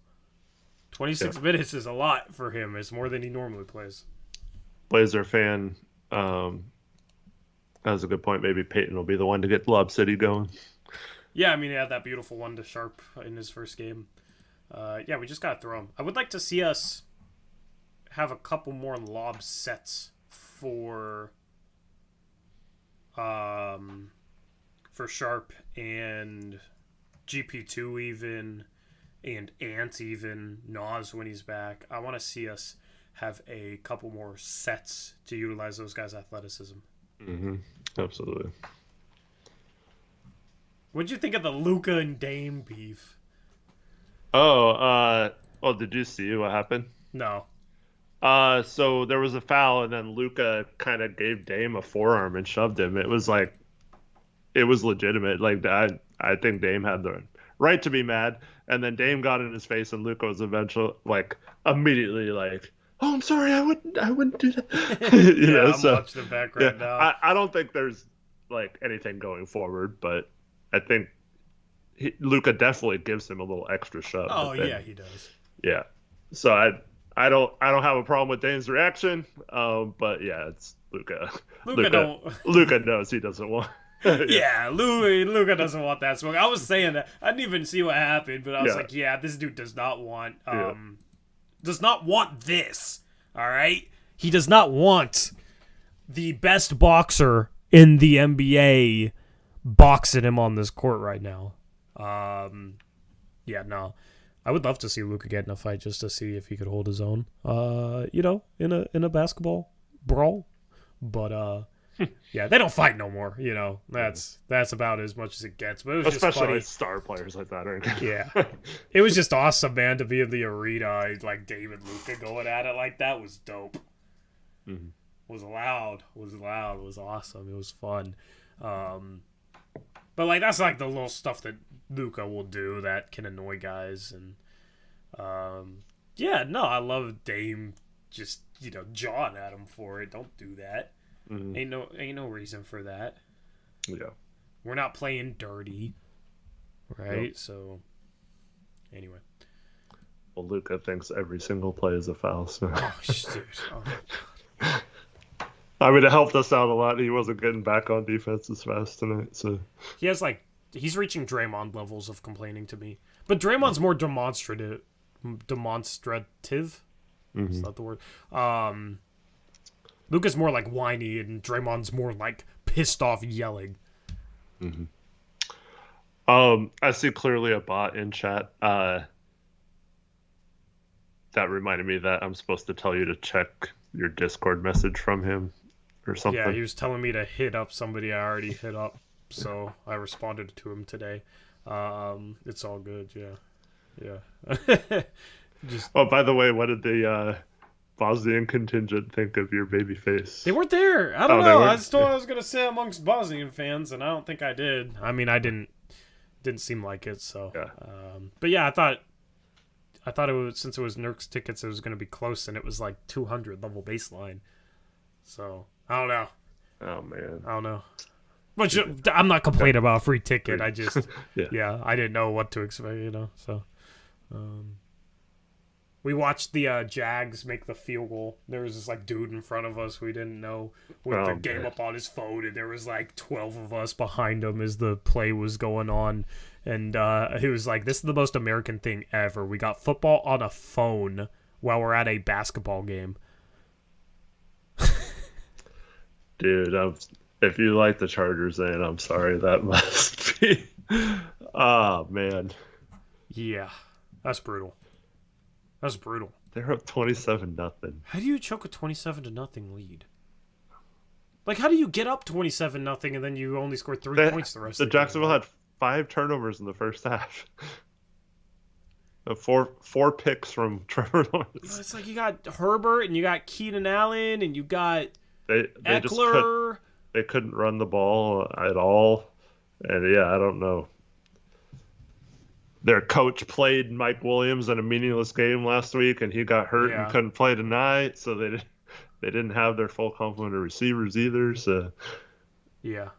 26 minutes is a lot for him. It's more than he normally plays. Blazer fan, that was a good point. Maybe Payton will be the one to get Lob City going. Yeah, I mean, he had that beautiful one to Sharp in his first game. We just got to throw him. I would like to see us have a couple more lob sets for Sharp and GP2 even, and Ant even, Naz when he's back. I want to see us have a couple more sets to utilize those guys' athleticism. Mm-hmm. Absolutely. What'd you think of the Luka and Dame beef? Did you see what happened? No. So there was a foul, and then Luka kind of gave Dame a forearm and shoved him. It was legitimate. Like, I think Dame had the right to be mad, and then Dame got in his face, and Luka was immediately like, "Oh, I'm sorry, I wouldn't do that." I'm watching the background now. I don't think there's anything going forward, but I think Luka definitely gives him a little extra shove. Oh yeah, he does. Yeah, so I don't have a problem with Dane's reaction, but yeah, it's Luka. Luka knows he doesn't want. Yeah, Luka doesn't want that smoke. I was saying that. I didn't even see what happened, but I was like, yeah, this dude does not want this. All right, he does not want the best boxer in the NBA boxing him on this court right now. No. I would love to see Luka get in a fight just to see if he could hold his own. In a basketball brawl. But they don't fight no more. That's about as much as it gets. But it was especially just funny. Star players like that, right? Yeah, it was just awesome, man, to be in the arena like Dame and Luka going at it like that was dope. Mm-hmm. Was loud. Was awesome. It was fun. But that's the little stuff that Luka will do that can annoy guys, and I love Dame just jawing at him for it. Don't do that. Mm-hmm. Ain't no reason for that. Yeah, we're not playing dirty, right? Nope. So anyway, well, Luka thinks every single play is a foul. So. Oh, dude. Oh. I mean, it helped us out a lot. He wasn't getting back on defense as fast tonight, so he's reaching Draymond levels of complaining to me. But Draymond's more demonstrative. Mm-hmm. Is that the word? Luka's more whiny, and Draymond's more pissed off yelling. Mm-hmm. I see clearly a bot in chat. That reminded me that I'm supposed to tell you to check your Discord message from him or something. Yeah, he was telling me to hit up somebody I already hit up, so I responded to him today. It's all good, yeah. Oh, by the way, what did the Bosnian contingent think of your baby face? They weren't there. I don't know. I just thought I was gonna sit amongst Bosnian fans, and I don't think I did. I mean, I didn't seem like it. So, yeah. But yeah, I thought it was, since it was Nurk's tickets, it was gonna be close, and it was 200 level baseline. So I don't know. Oh man, I don't know. But I'm not complaining about a free ticket. I just I didn't know what to expect. So. We watched the Jags make the field goal. There was this dude in front of us we didn't know with the game up on his phone, and there was 12 of us behind him as the play was going on. And he was like, "This is the most American thing ever. We got football on a phone while we're at a basketball game." Dude, if you like the Chargers, then I'm sorry. That must be. Oh man. Yeah, that's brutal. That's brutal. They're up 27-0. How do you choke a 27-0 lead? How do you get up 27-0 and then you only score 3 points the rest of the game? Jacksonville had 5 turnovers in the first half. Four picks from Trevor Lawrence. It's you got Herbert and you got Keenan Allen and you got Eckler. They couldn't run the ball at all. And yeah, I don't know. their coach played Mike Williams in a meaningless game last week, and he got hurt and couldn't play tonight, so they didn't have their full complement of receivers either. So yeah.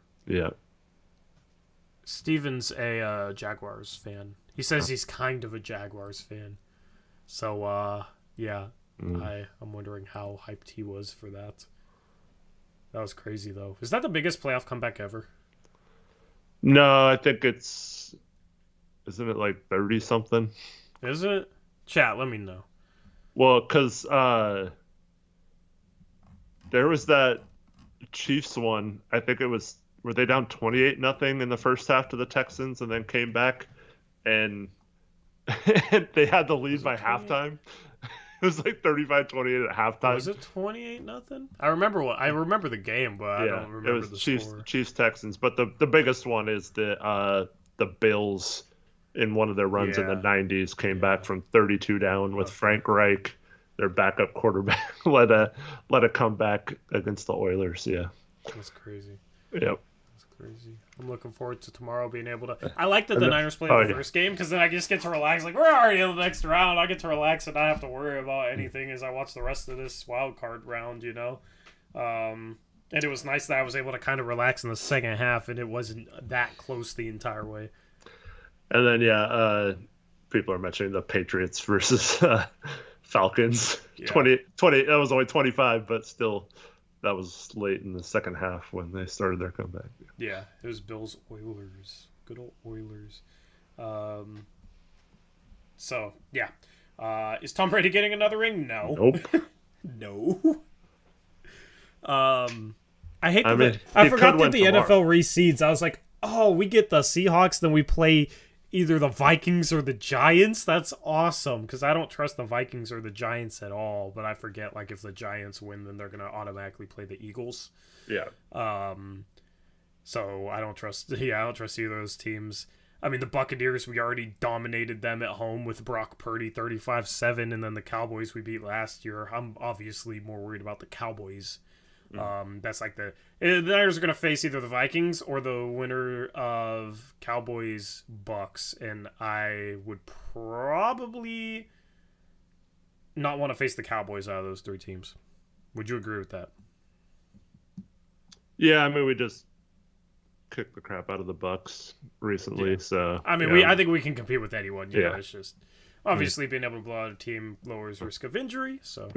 Steven's a Jaguars fan. He says he's kind of a Jaguars fan. So yeah, I'm wondering how hyped he was for that. That was crazy though. Is that the biggest playoff comeback ever? No, I think isn't it like 30 something? Is it? Chat, let me know. Well, because there was that Chiefs one. I think were they down 28-0 in the first half to the Texans and then came back and they had the lead by halftime. It was like 35-28 at halftime. Was it 28-0? I remember the game, but I don't remember it was the score. Chiefs Texans, but the biggest one is the Bills in one of their runs in the 90s came back from 32 down with Frank Reich, their backup quarterback, led a comeback against the Oilers. Yeah, that's crazy. Yep. Crazy. I'm looking forward to tomorrow being able to. I like that the Niners played the first game because then I just get to relax. Like, we're already in the next round. I get to relax and not have to worry about anything as I watch the rest of this wild card round, you know? And it was nice that I was able to kind of relax in the second half and it wasn't that close the entire way. And then, people are mentioning the Patriots versus Falcons. Yeah. 20, that was only 25, but still. That was late in the second half when they started their comeback. Yeah, it was Bills Oilers. Good old Oilers. So, yeah. Is Tom Brady getting another ring? No. Nope. No. I hate that. I forgot that the NFL reseeds. I was like, oh, we get the Seahawks, then we play either the Vikings or the Giants. That's awesome because I don't trust the Vikings or the Giants at all. But I forget, like, if the Giants win, then they're gonna automatically play the Eagles. Yeah. So I don't trust. Yeah, I don't trust either of those teams. I mean, the Buccaneers, we already dominated them at home with Brock Purdy 35-7, and then the Cowboys we beat last year. I'm obviously more worried about the Cowboys. That's like the Niners are going to face either the Vikings or the winner of Cowboys Bucks, and I would probably not want to face the Cowboys out of those three teams. Would you agree with that? Yeah, I mean, we just kicked the crap out of the Bucks recently, so I mean, I think we can compete with anyone. You know, it's just obviously being able to blow out a team lowers risk of injury. So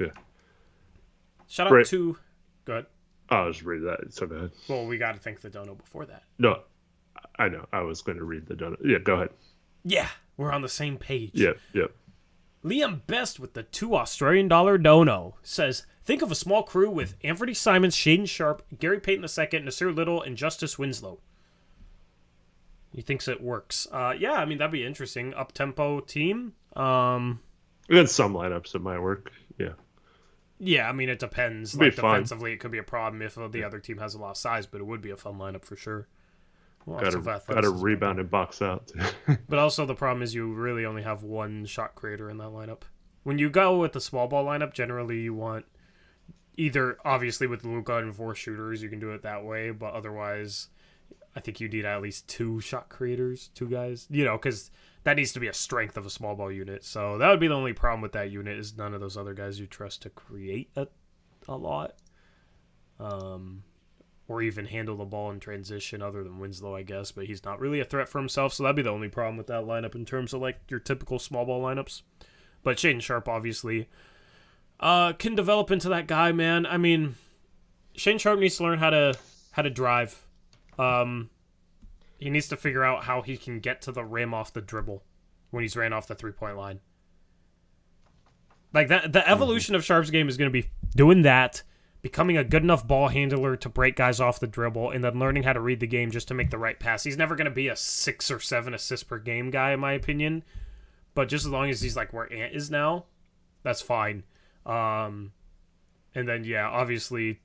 shout out to. Go ahead. I'll just read that. So go ahead. Well, we got to thank the dono before that. No, I know. I was going to read the dono. Yeah, go ahead. Yeah, we're on the same page. Yep. Liam Best with the $2 Australian dono says, think of a small crew with Anthony Simons, Shaden Sharp, Gary Payton II, Nasir Little, and Justice Winslow. He thinks it works. Yeah, I mean, that'd be interesting. Up-tempo team. In some lineups, it might work. Yeah. Yeah, I mean, it depends. Like, defensively, it could be a problem if the other team has a lot of size, but it would be a fun lineup for sure. Got to rebound and box out. But also the problem is you really only have one shot creator in that lineup. When you go with the small ball lineup, generally you want either, obviously with Luka and 4 shooters, you can do it that way, but otherwise I think you need at least 2 shot creators, 2 guys, you know, because that needs to be a strength of a small ball unit. So that would be the only problem with that unit is none of those other guys you trust to create a lot. Or even handle the ball in transition other than Winslow, I guess, but he's not really a threat for himself, so that'd be the only problem with that lineup in terms of like your typical small ball lineups. But Shaden Sharp obviously can develop into that guy, man. I mean, Shaden Sharp needs to learn how to drive. He needs to figure out how he can get to the rim off the dribble when he's ran off the 3-point line. Like that, the evolution of Sharp's game is going to be doing that, becoming a good enough ball handler to break guys off the dribble, and then learning how to read the game just to make the right pass. He's never going to be a 6 or 7 assists per game guy, in my opinion. But just as long as he's like where Ant is now, that's fine. And then, yeah, obviously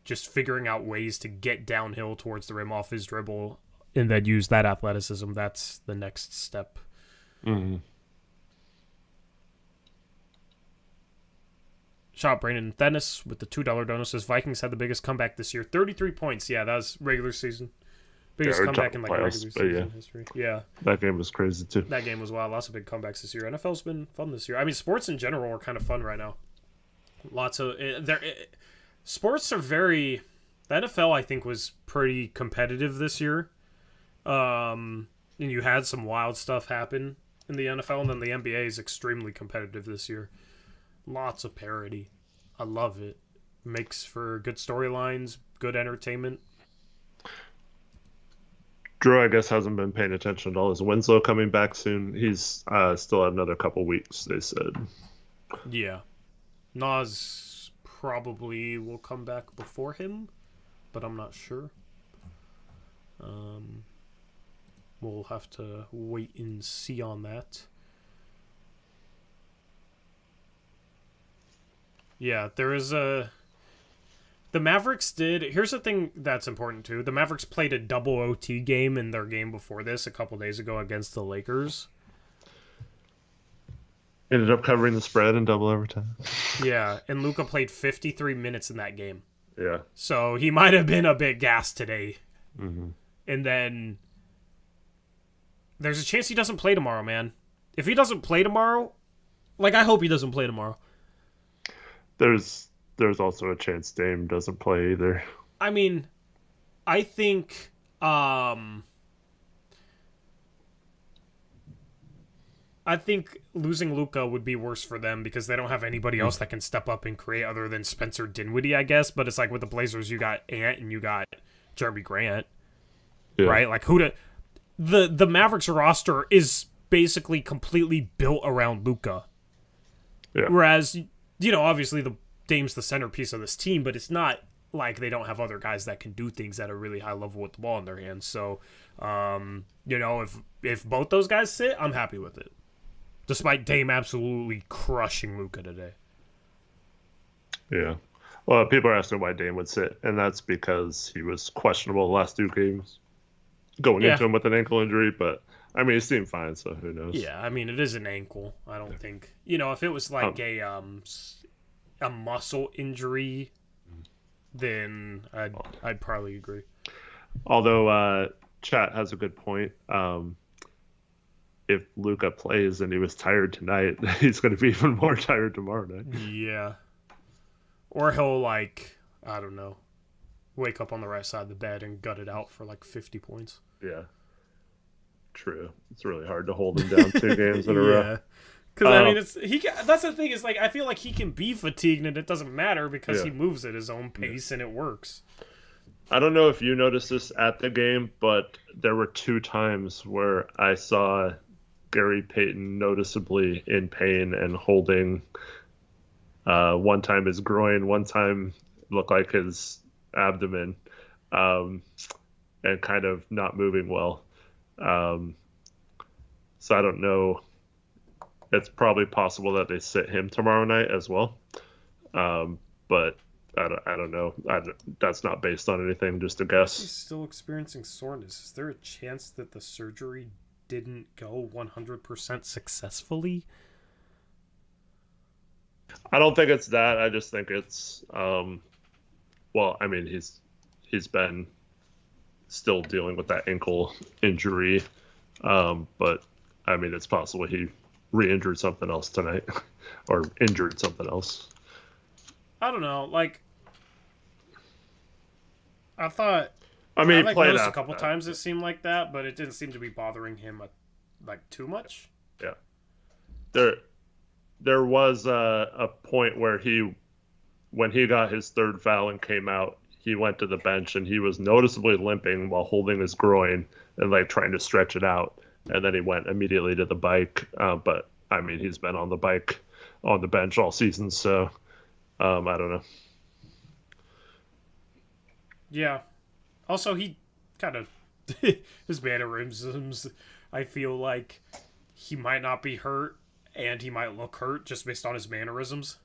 just figuring out ways to get downhill towards the rim off his dribble and then use that athleticism. That's the next step. Mm-hmm. Shot Brandon Dennis with the $2 donut says Vikings had the biggest comeback this year. 33 points. Yeah, that was regular season. Biggest we're comeback talking in like playoffs, regular but season history. Yeah, that game was crazy too. that game was wild. Lots of big comebacks this year. NFL's been fun this year. I mean, sports in general are kind of fun right now. Lots of sports are very. The NFL, I think, was pretty competitive this year. And you had some wild stuff happen in the NFL, and then the NBA is extremely competitive this year. Lots of parity. I love it. Makes for good storylines, good entertainment. Drew, I guess, hasn't been paying attention at all. Is Winslow coming back soon? He's still had another couple weeks, they said. Yeah. Naz probably will come back before him, but I'm not sure. We'll have to wait and see on that. Yeah, there is a... The Mavericks did... Here's the thing that's important, too. The Mavericks played a double OT game in their game before this a couple days ago against the Lakers. Ended up covering the spread in double overtime. Yeah, and Luka played 53 minutes in that game. Yeah. So he might have been a bit gassed today. Mm-hmm. And then... There's a chance he doesn't play tomorrow, man. If he doesn't play tomorrow... Like, I hope he doesn't play tomorrow. There's also a chance Dame doesn't play either. I mean, I think losing Luka would be worse for them because they don't have anybody else that can step up and create other than Spencer Dinwiddie, I guess. But it's like with the Blazers, you got Ant and you got Jeremy Grant, right? Like the Mavericks roster is basically completely built around Luka. Yeah. Whereas, you know, obviously Dame's the centerpiece of this team, but it's not like they don't have other guys that can do things at a really high level with the ball in their hands. So, you know, if both those guys sit, I'm happy with it. Despite Dame absolutely crushing Luka today. Yeah. Well, people are asking why Dame would sit, and that's because he was questionable the last 2 games going into him with an ankle injury, but I mean, he seemed fine, so who knows? Yeah, I mean, it is an ankle. I don't think... You know, if it was like a muscle injury, then I'd probably agree. Although, Chat has a good point. If Luka plays and he was tired tonight, he's going to be even more tired tomorrow night. Yeah. Or he'll, like, I don't know, wake up on the right side of the bed and gut it out for, like, 50 points. Yeah. True. It's really hard to hold him down 2 games in a row. Because, I mean, that's the thing, is, like, I feel like he can be fatigued and it doesn't matter because he moves at his own pace and it works. I don't know if you noticed this at the game, but there were 2 times where I saw Gary Payton noticeably in pain and holding one time his groin, one time looked like his abdomen, and kind of not moving well. So I don't know. It's probably possible that they sit him tomorrow night as well. But I don't know. That's not based on anything, just a guess. He's still experiencing soreness. Is there a chance that the surgery didn't go 100% successfully? I don't think it's that. I just think it's well, I mean, he's been still dealing with that ankle injury, but I mean, it's possible he re-injured something else tonight or injured something else. I don't know. Like, I thought. I mean, I he played noticed a couple times it seemed like that, but it didn't seem to be bothering him like too much. Yeah. There was a point where when he got his 3rd foul and came out, he went to the bench and he was noticeably limping while holding his groin and like trying to stretch it out. And then he went immediately to the bike. But I mean, he's been on the bike on the bench all season. So I don't know. Yeah. Also, he kind of, his mannerisms, I feel like he might not be hurt and he might look hurt just based on his mannerisms.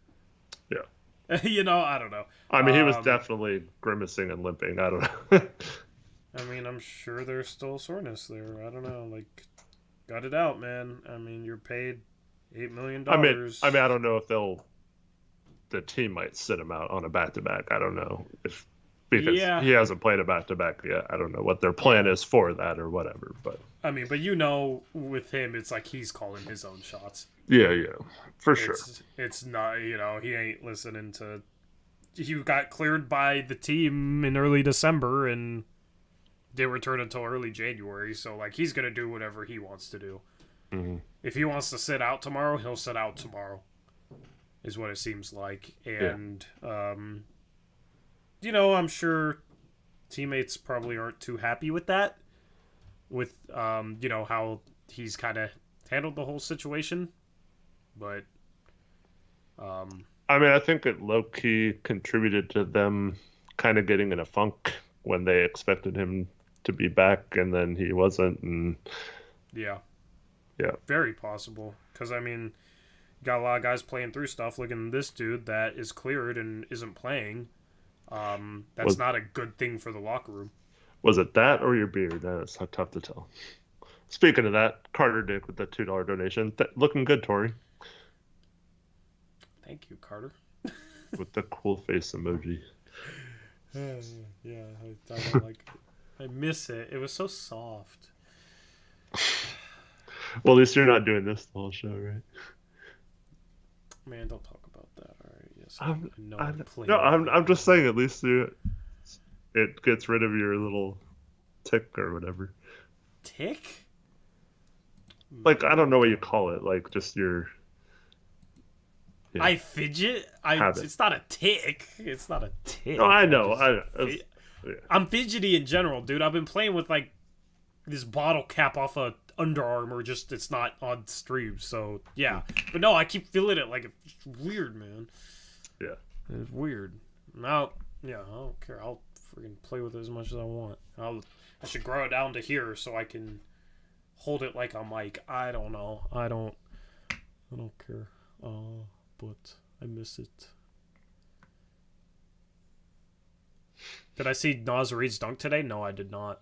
Yeah. You know, I don't know. I mean, he was definitely grimacing and limping. I don't know. I mean, I'm sure there's still soreness there. I don't know. Like, got it out, man. I mean, you're paid $8 million. I mean, I don't know if the team might sit him out on a back-to-back. I don't know if because Yeah. he hasn't played a back-to-back yet. I don't know what their plan is for that or whatever, but I mean, but with him, it's like he's calling his own shots. yeah, for sure. It's not, he ain't listening to. He got cleared by the team in early December and didn't return until early January. So like he's gonna do whatever he wants to do. Mm-hmm. If he wants to sit out tomorrow, he'll sit out tomorrow. Is what it seems like, and I'm sure teammates probably aren't too happy with that. With how he's kind of handled the whole situation, but I mean, I think it low-key contributed to them kind of getting in a funk when they expected him to be back and then he wasn't, and yeah, yeah, very possible. Because I mean, got a lot of guys playing through stuff. Look at this dude that is cleared and isn't playing. That's not a good thing for the locker room. Was it that or your beard? That's tough to tell. Speaking of that, Carter Dick with the $2 donation. Looking good, Tori. Thank you, Carter. With the cool face emoji. Yeah, I don't like it. I miss it. It was so soft. Well, at least you're not doing this the whole show, right? Man, don't talk about that. All right, yes. I'm just saying. At least it gets rid of your little tick or whatever. Tick? Like, I don't know what you call it. Like, just your. Yeah. I fidget. It's not a tick. It's not a tick. No, I know. I'm fidgety in general, dude. I've been playing with like this bottle cap off a Under Armour. Just it's not on stream, so yeah. But no, I keep feeling it. Like it's weird, man. Yeah, it's weird. Now, yeah, I don't care. I'll freaking play with it as much as I want. I should grow it down to here so I can hold it like a mic. I don't know. I don't care. But I miss it. Did I see Naz Reid's dunk today? No, I did not.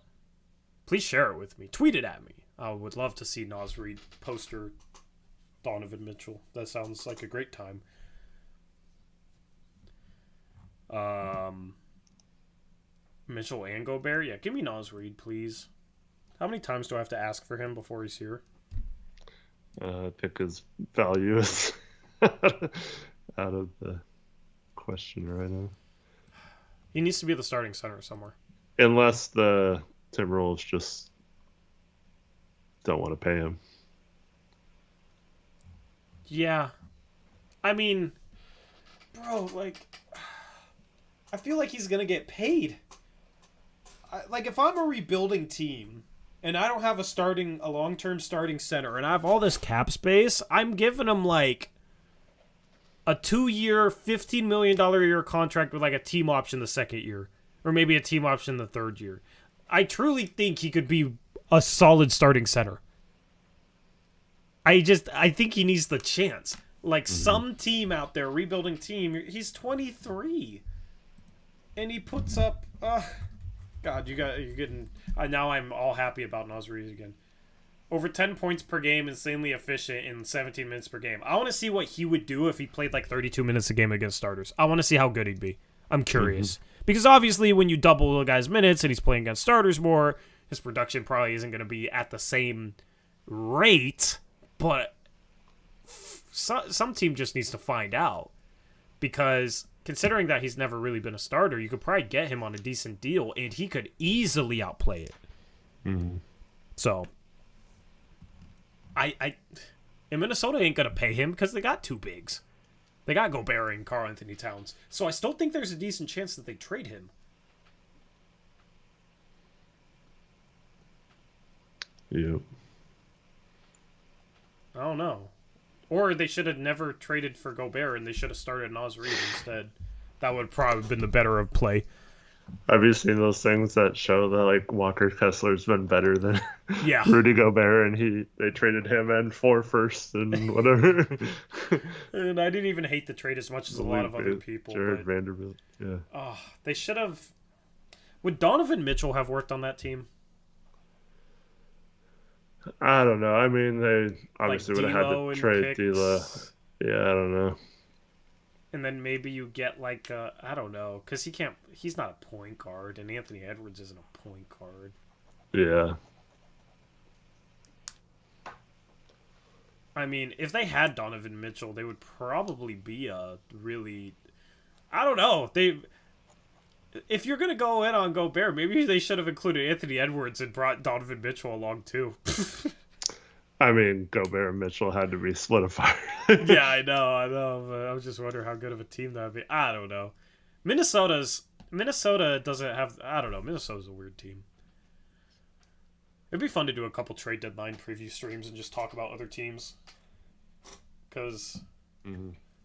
Please share it with me. Tweet it at me. I would love to see Naz Reid poster Donovan Mitchell. That sounds like a great time. Mitchell and Gobert? Yeah, give me Naz Reid, please. How many times do I have to ask for him before he's here? I think his value is out of the question right now. He needs to be the starting center somewhere. Unless the Timberwolves just don't want to pay him. Yeah. I mean, bro, like, I feel like he's going to get paid. Like, if I'm a rebuilding team and I don't have a long-term starting center and I have all this cap space, I'm giving him, like, a 2-year, $15 million a year contract with like a team option the second year. Or maybe a team option the third year. I truly think he could be a solid starting center. I think he needs the chance. Like some team out there, rebuilding team, he's 23. And he puts up God, you're getting now I'm all happy about Naz Reid again. Over 10 points per game, insanely efficient in 17 minutes per game. I want to see what he would do if he played like 32 minutes a game against starters. I want to see how good he'd be. I'm curious. Because obviously when you double a guy's minutes and he's playing against starters more, his production probably isn't going to be at the same rate. But some team just needs to find out. Because considering that he's never really been a starter, you could probably get him on a decent deal and he could easily outplay it. Mm-hmm. So... And Minnesota ain't gonna pay him because they got two bigs. They got Gobert and Karl Anthony Towns. So I still think there's a decent chance that they trade him. Yep. I don't know. Or they should have never traded for Gobert and they should have started Naz Reid instead. That would probably have been the better of play. Have you seen those things that show that like Walker Kessler's been better than Rudy Gobert, and they traded him and 4 firsts and whatever? And I didn't even hate the trade as much as a lot of other people. Jared Vanderbilt, yeah. Oh, they should have. Would Donovan Mitchell have worked on that team? I don't know. I mean, they obviously like would have had to trade D'Lo. Yeah, I don't know. And then maybe you get like I don't know, because he's not a point guard, and Anthony Edwards isn't a point guard. Yeah. I mean, if they had Donovan Mitchell, they would probably be a really, I don't know. If you're gonna go in on Gobert, maybe they should have included Anthony Edwards and brought Donovan Mitchell along too. I mean, Gobert and Mitchell had to be solidified. Yeah, I know. But I was just wondering how good of a team that would be. I don't know. Minnesota doesn't have. I don't know. Minnesota's a weird team. It'd be fun to do a couple trade deadline preview streams and just talk about other teams. Because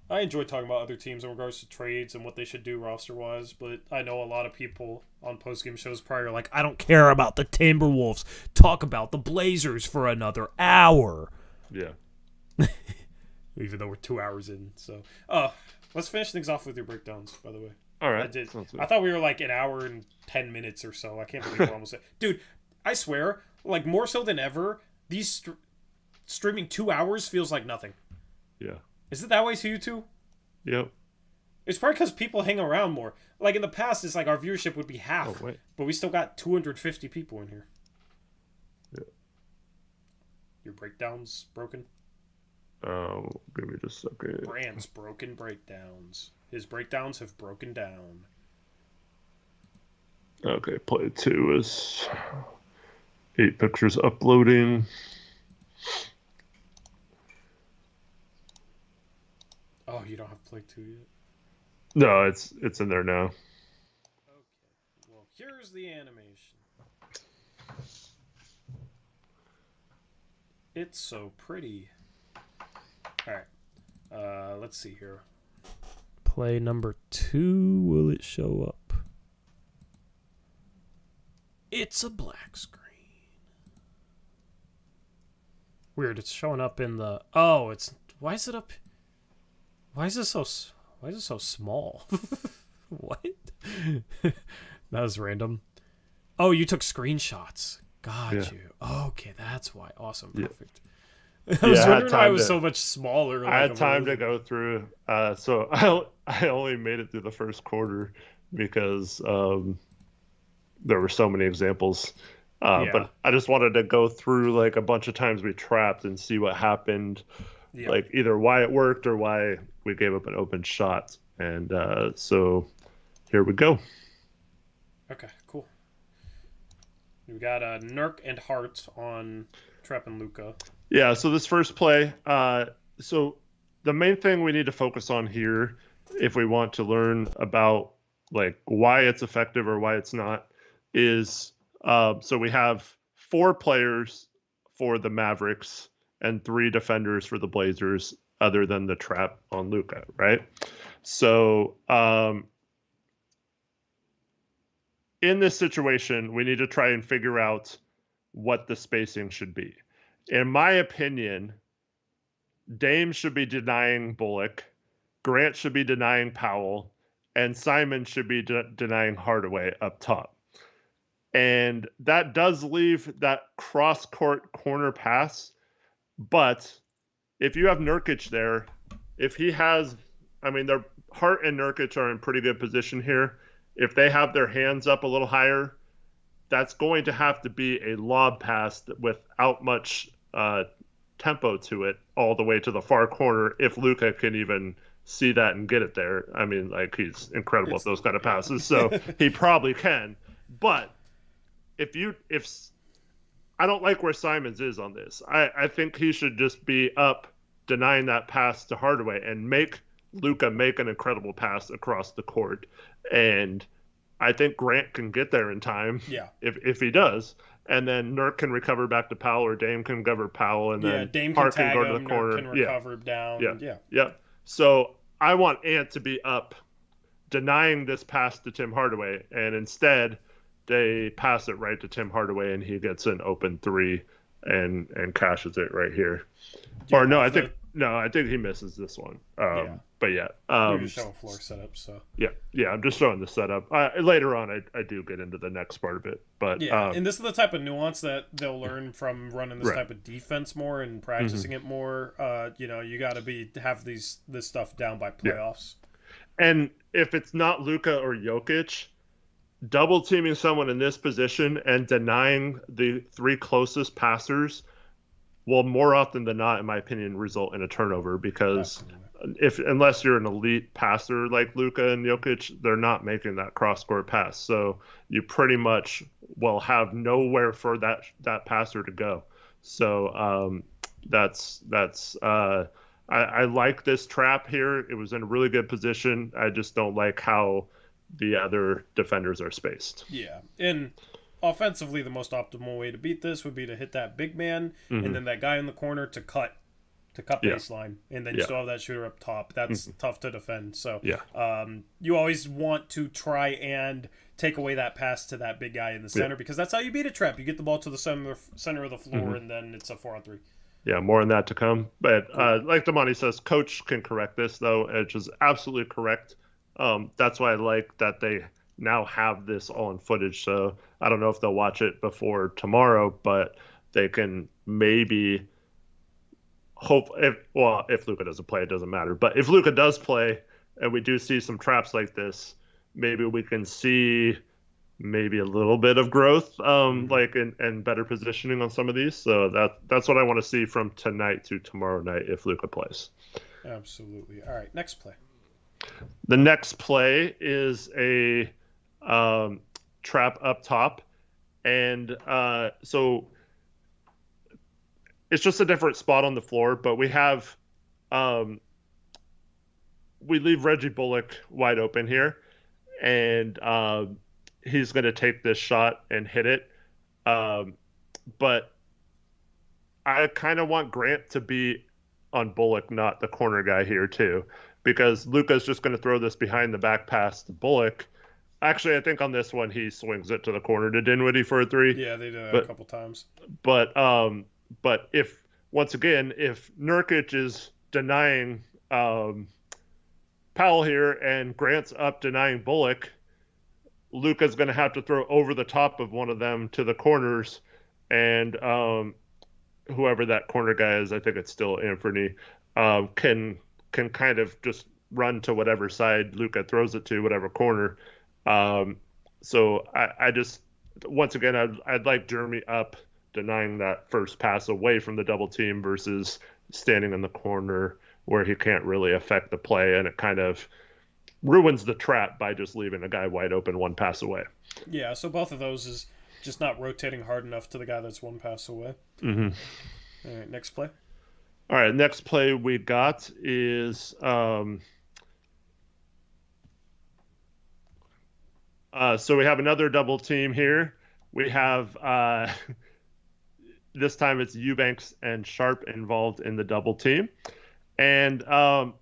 I enjoy talking about other teams in regards to trades and what they should do roster-wise, but I know a lot of people on post-game shows prior are like, I don't care about the Timberwolves. Talk about the Blazers for another hour. Yeah. Even though we're 2 hours in. So, let's finish things off with your breakdowns, by the way. All right. I thought we were like an hour and 10 minutes or so. I can't believe we're almost... Dude, I swear, like more so than ever, these streaming 2 hours feels like nothing. Yeah. Is it that way to you too? Yep. It's probably because people hang around more. Like in the past, it's like our viewership would be half, but we still got 250 people in here. Yeah. Your breakdowns broken? Give me just a second. Brand's broken breakdowns. His breakdowns have broken down. Okay, play 2 is 8 pictures uploading. Oh, you don't have play 2 yet? No, it's in there now. Okay. Well, here's the animation. It's so pretty. Alright. Let's see here. Play number 2. Will it show up? It's a black screen. Weird, it's showing up in the... Oh, it's... Why is it up... Why is it so small? What? That was random. Oh, you took screenshots. Got you. Okay, that's why. Awesome. Perfect. I was wondering why it was so much smaller. Like I had time to go through. So I only made it through the first quarter because there were so many examples. But I just wanted to go through like a bunch of times we trapped and see what happened. Yep. Like either why it worked or why we gave up an open shot. And so here we go. Okay, cool. We got Nurk and Hart on trapping Luka. Yeah, so this first play, so the main thing we need to focus on here, if we want to learn about like why it's effective or why it's not, is so we have 4 players for the Mavericks and 3 defenders for the Blazers, other than the trap on Luka, right? So in this situation, we need to try and figure out what the spacing should be. In my opinion, Dame should be denying Bullock, Grant should be denying Powell, and Simon should be denying Hardaway up top. And that does leave that cross-court corner pass. But if you have Nurkic there, if he has, I mean, Hart and Nurkic are in pretty good position here. If they have their hands up a little higher, that's going to have to be a lob pass without much tempo to it all the way to the far corner if Luka can even see that and get it there. I mean, like, he's incredible at those kind of passes, so he probably can. But if I don't like where Simons is on this. I think he should just be up denying that pass to Hardaway and make Luka make an incredible pass across the court. And I think Grant can get there in time if he does. And then Nurk can recover back to Powell, or Dame can cover Powell, and then Dame Hart can go tag to him, the corner. Nurk can recover down. Yeah. So I want Ant to be up denying this pass to Tim Hardaway, and instead they pass it right to Tim Hardaway, and he gets an open 3 and cashes it right here. Or no, I think he misses this one. But you're just showing floor setup, so yeah, I'm just showing the setup. Later on, I do get into the next part of it, but and this is the type of nuance that they'll learn from running this type of defense more and practicing it more. You got to have this stuff down by playoffs. And if it's not Luka or Jokic, double teaming someone in this position and denying the three closest passers will more often than not, in my opinion, result in a turnover because unless you're an elite passer like Luka and Jokic, they're not making that cross-court pass. So you pretty much will have nowhere for that passer to go. So I like this trap here. It was in a really good position. I just don't like how the other defenders are spaced. Yeah, and offensively, the most optimal way to beat this would be to hit that big man and then that guy in the corner to cut baseline, and then you still have that shooter up top. That's tough to defend. So you always want to try and take away that pass to that big guy in the center because that's how you beat a trap. You get the ball to the center of the floor, and then it's a 4-on-3. Yeah, more on that to come. But like Damani says, coach can correct this, though, which is absolutely correct. That's why I like that they now have this all in footage. So I don't know if they'll watch it before tomorrow, but they can maybe hope if Luka doesn't play, it doesn't matter. But if Luka does play and we do see some traps like this, maybe we can see maybe a little bit of growth, and better positioning on some of these. So that's what I want to see from tonight to tomorrow night if Luka plays. Absolutely. All right, next play. The next play is a trap up top, and so it's just a different spot on the floor. But we have we leave Reggie Bullock wide open here, and he's going to take this shot and hit it. But I kind of want Grant to be on Bullock, not the corner guy here too, because Luka's just going to throw this behind the back pass to Bullock. Actually, I think on this one, he swings it to the corner to Dinwiddie for a three. Yeah, they did that a couple times. But if Nurkic is denying Powell here and Grant's up denying Bullock, Luka's going to have to throw over the top of one of them to the corners, and whoever that corner guy is, I think it's still Anthony, can kind of just run to whatever side Luka throws it to, whatever corner. So I just, once again, I'd like Jeremy up denying that first pass away from the double team versus standing in the corner where he can't really affect the play, and it kind of ruins the trap by just leaving a guy wide open one pass away. Yeah, so both of those is just not rotating hard enough to the guy that's one pass away. Mm-hmm. All right, next play. All right, next play we got is so we have another double team here. We have this time it's Eubanks and Sharp involved in the double team. And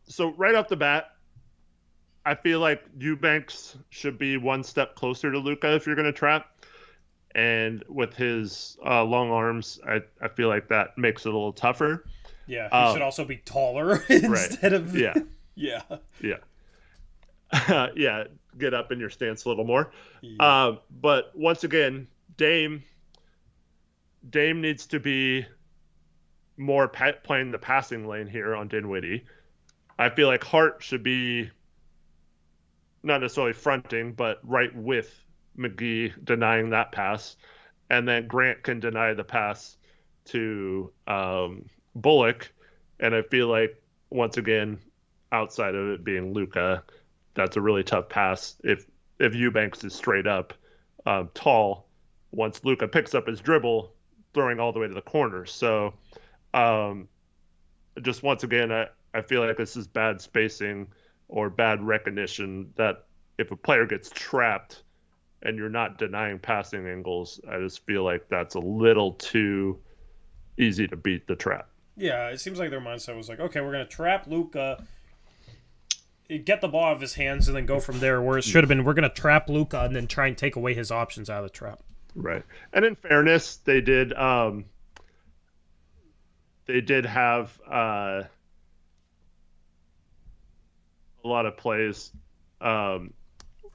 so right off the bat, I feel like Eubanks should be one step closer to Luka if you're going to trap. And with his long arms, I feel like that makes it a little tougher. Yeah, he should also be taller instead of... Yeah. Yeah. Yeah, get up in your stance a little more. Yeah. But once again, Dame needs to be more playing the passing lane here on Dinwiddie. I feel like Hart should be not necessarily fronting, but right with McGee denying that pass. And then Grant can deny the pass to Bullock. And I feel like, once again, outside of it being Luka, that's a really tough pass. If Eubanks is straight up tall, once Luka picks up his dribble, throwing all the way to the corner. So just once again, I feel like this is bad spacing or bad recognition, that if a player gets trapped and you're not denying passing angles, I just feel like that's a little too easy to beat the trap. Yeah, it seems like their mindset was like, okay, we're going to trap Luka, get the ball out of his hands, and then go from there, where it should have been, we're going to trap Luka and then try and take away his options out of the trap. Right. And in fairness, they did have a lot of plays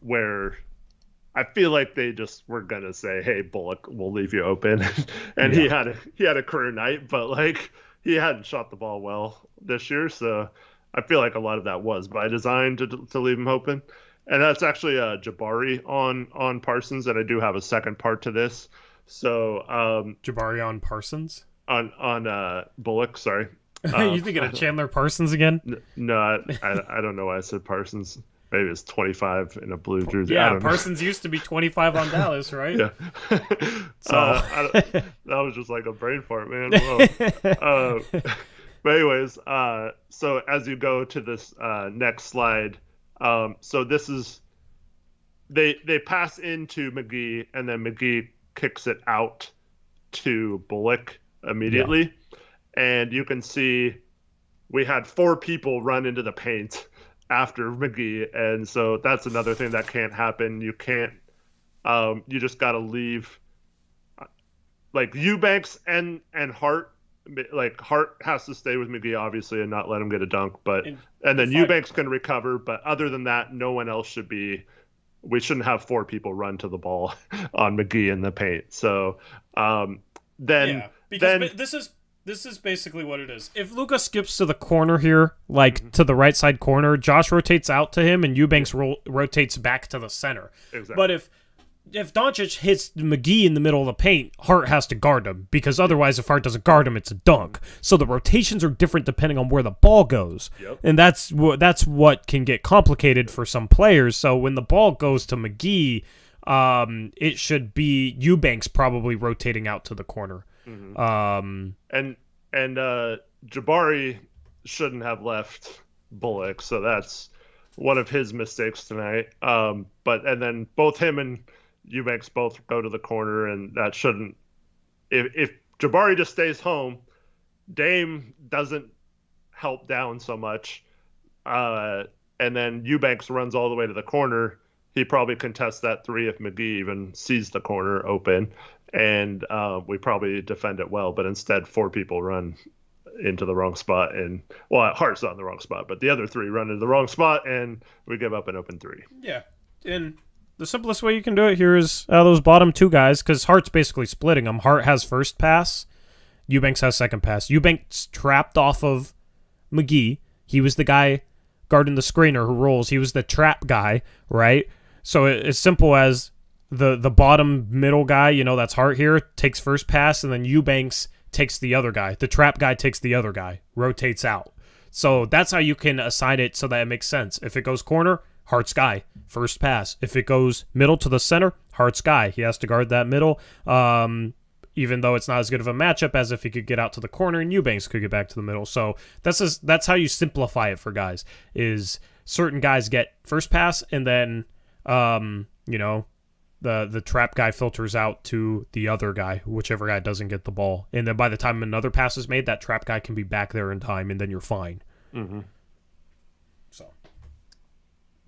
where I feel like they just were gonna say, "Hey, Bullock, we'll leave you open," and he had a career night, but like he hadn't shot the ball well this year, so I feel like a lot of that was by design to leave him open. And that's actually Jabari on Parsons, and I do have a second part to this. So Jabari on Parsons? On Bullock, sorry. You thinking of Chandler Parsons again? No, I don't know why I said Parsons. Maybe it's 25 in a blue jersey. Yeah, Parsons used to be 25 on Dallas, right? Yeah. So that was just like a brain fart, man. Whoa. But anyways, so as you go to this next slide, so this is they pass into McGee, and then McGee kicks it out to Bullock immediately. Yeah. And you can see we had 4 people run into the paint after McGee, and so that's another thing that can't happen. You can't you just got to leave like Eubanks and Hart. Like Hart has to stay with McGee obviously and not let him get a dunk, but and then Eubanks can recover, but other than that no one else should be. We shouldn't have 4 people run to the ball on McGee in the paint. So this is basically what it is. If Luka skips to the corner here, like to the right side corner, Josh rotates out to him and Eubanks rotates back to the center. Exactly. But if Doncic hits McGee in the middle of the paint, Hart has to guard him, because otherwise if Hart doesn't guard him, it's a dunk. So the rotations are different depending on where the ball goes. Yep. And that's what can get complicated for some players. So when the ball goes to McGee, it should be Eubanks probably rotating out to the corner. Mm-hmm. And Jabari shouldn't have left Bullock, so that's one of his mistakes tonight. But then both him and Eubanks both go to the corner, and that shouldn't. If Jabari just stays home, Dame doesn't help down so much, and then Eubanks runs all the way to the corner. He probably contests that 3 if McGee even sees the corner open, and we probably defend it well. But instead, 4 people run into the wrong spot, and Hart's not in the wrong spot, but the other 3 run into the wrong spot, and we give up an open 3. Yeah, and the simplest way you can do it here is those bottom 2 guys, because Hart's basically splitting them. Hart has first pass, Eubanks has second pass. Eubanks trapped off of McGee. He was the guy guarding the screener who rolls. He was the trap guy, right? So it's simple as the bottom middle guy, that's Hart here, takes first pass, and then Eubanks takes the other guy. The trap guy takes the other guy, rotates out. So that's how you can assign it so that it makes sense. If it goes corner, Hart's guy, first pass. If it goes middle to the center, Hart's guy. He has to guard that middle, even though it's not as good of a matchup as if he could get out to the corner and Eubanks could get back to the middle. So that's how you simplify it for guys, is certain guys get first pass, and then the trap guy filters out to the other guy, whichever guy doesn't get the ball. And then by the time another pass is made, that trap guy can be back there in time, and then you're fine. Mm-hmm. So.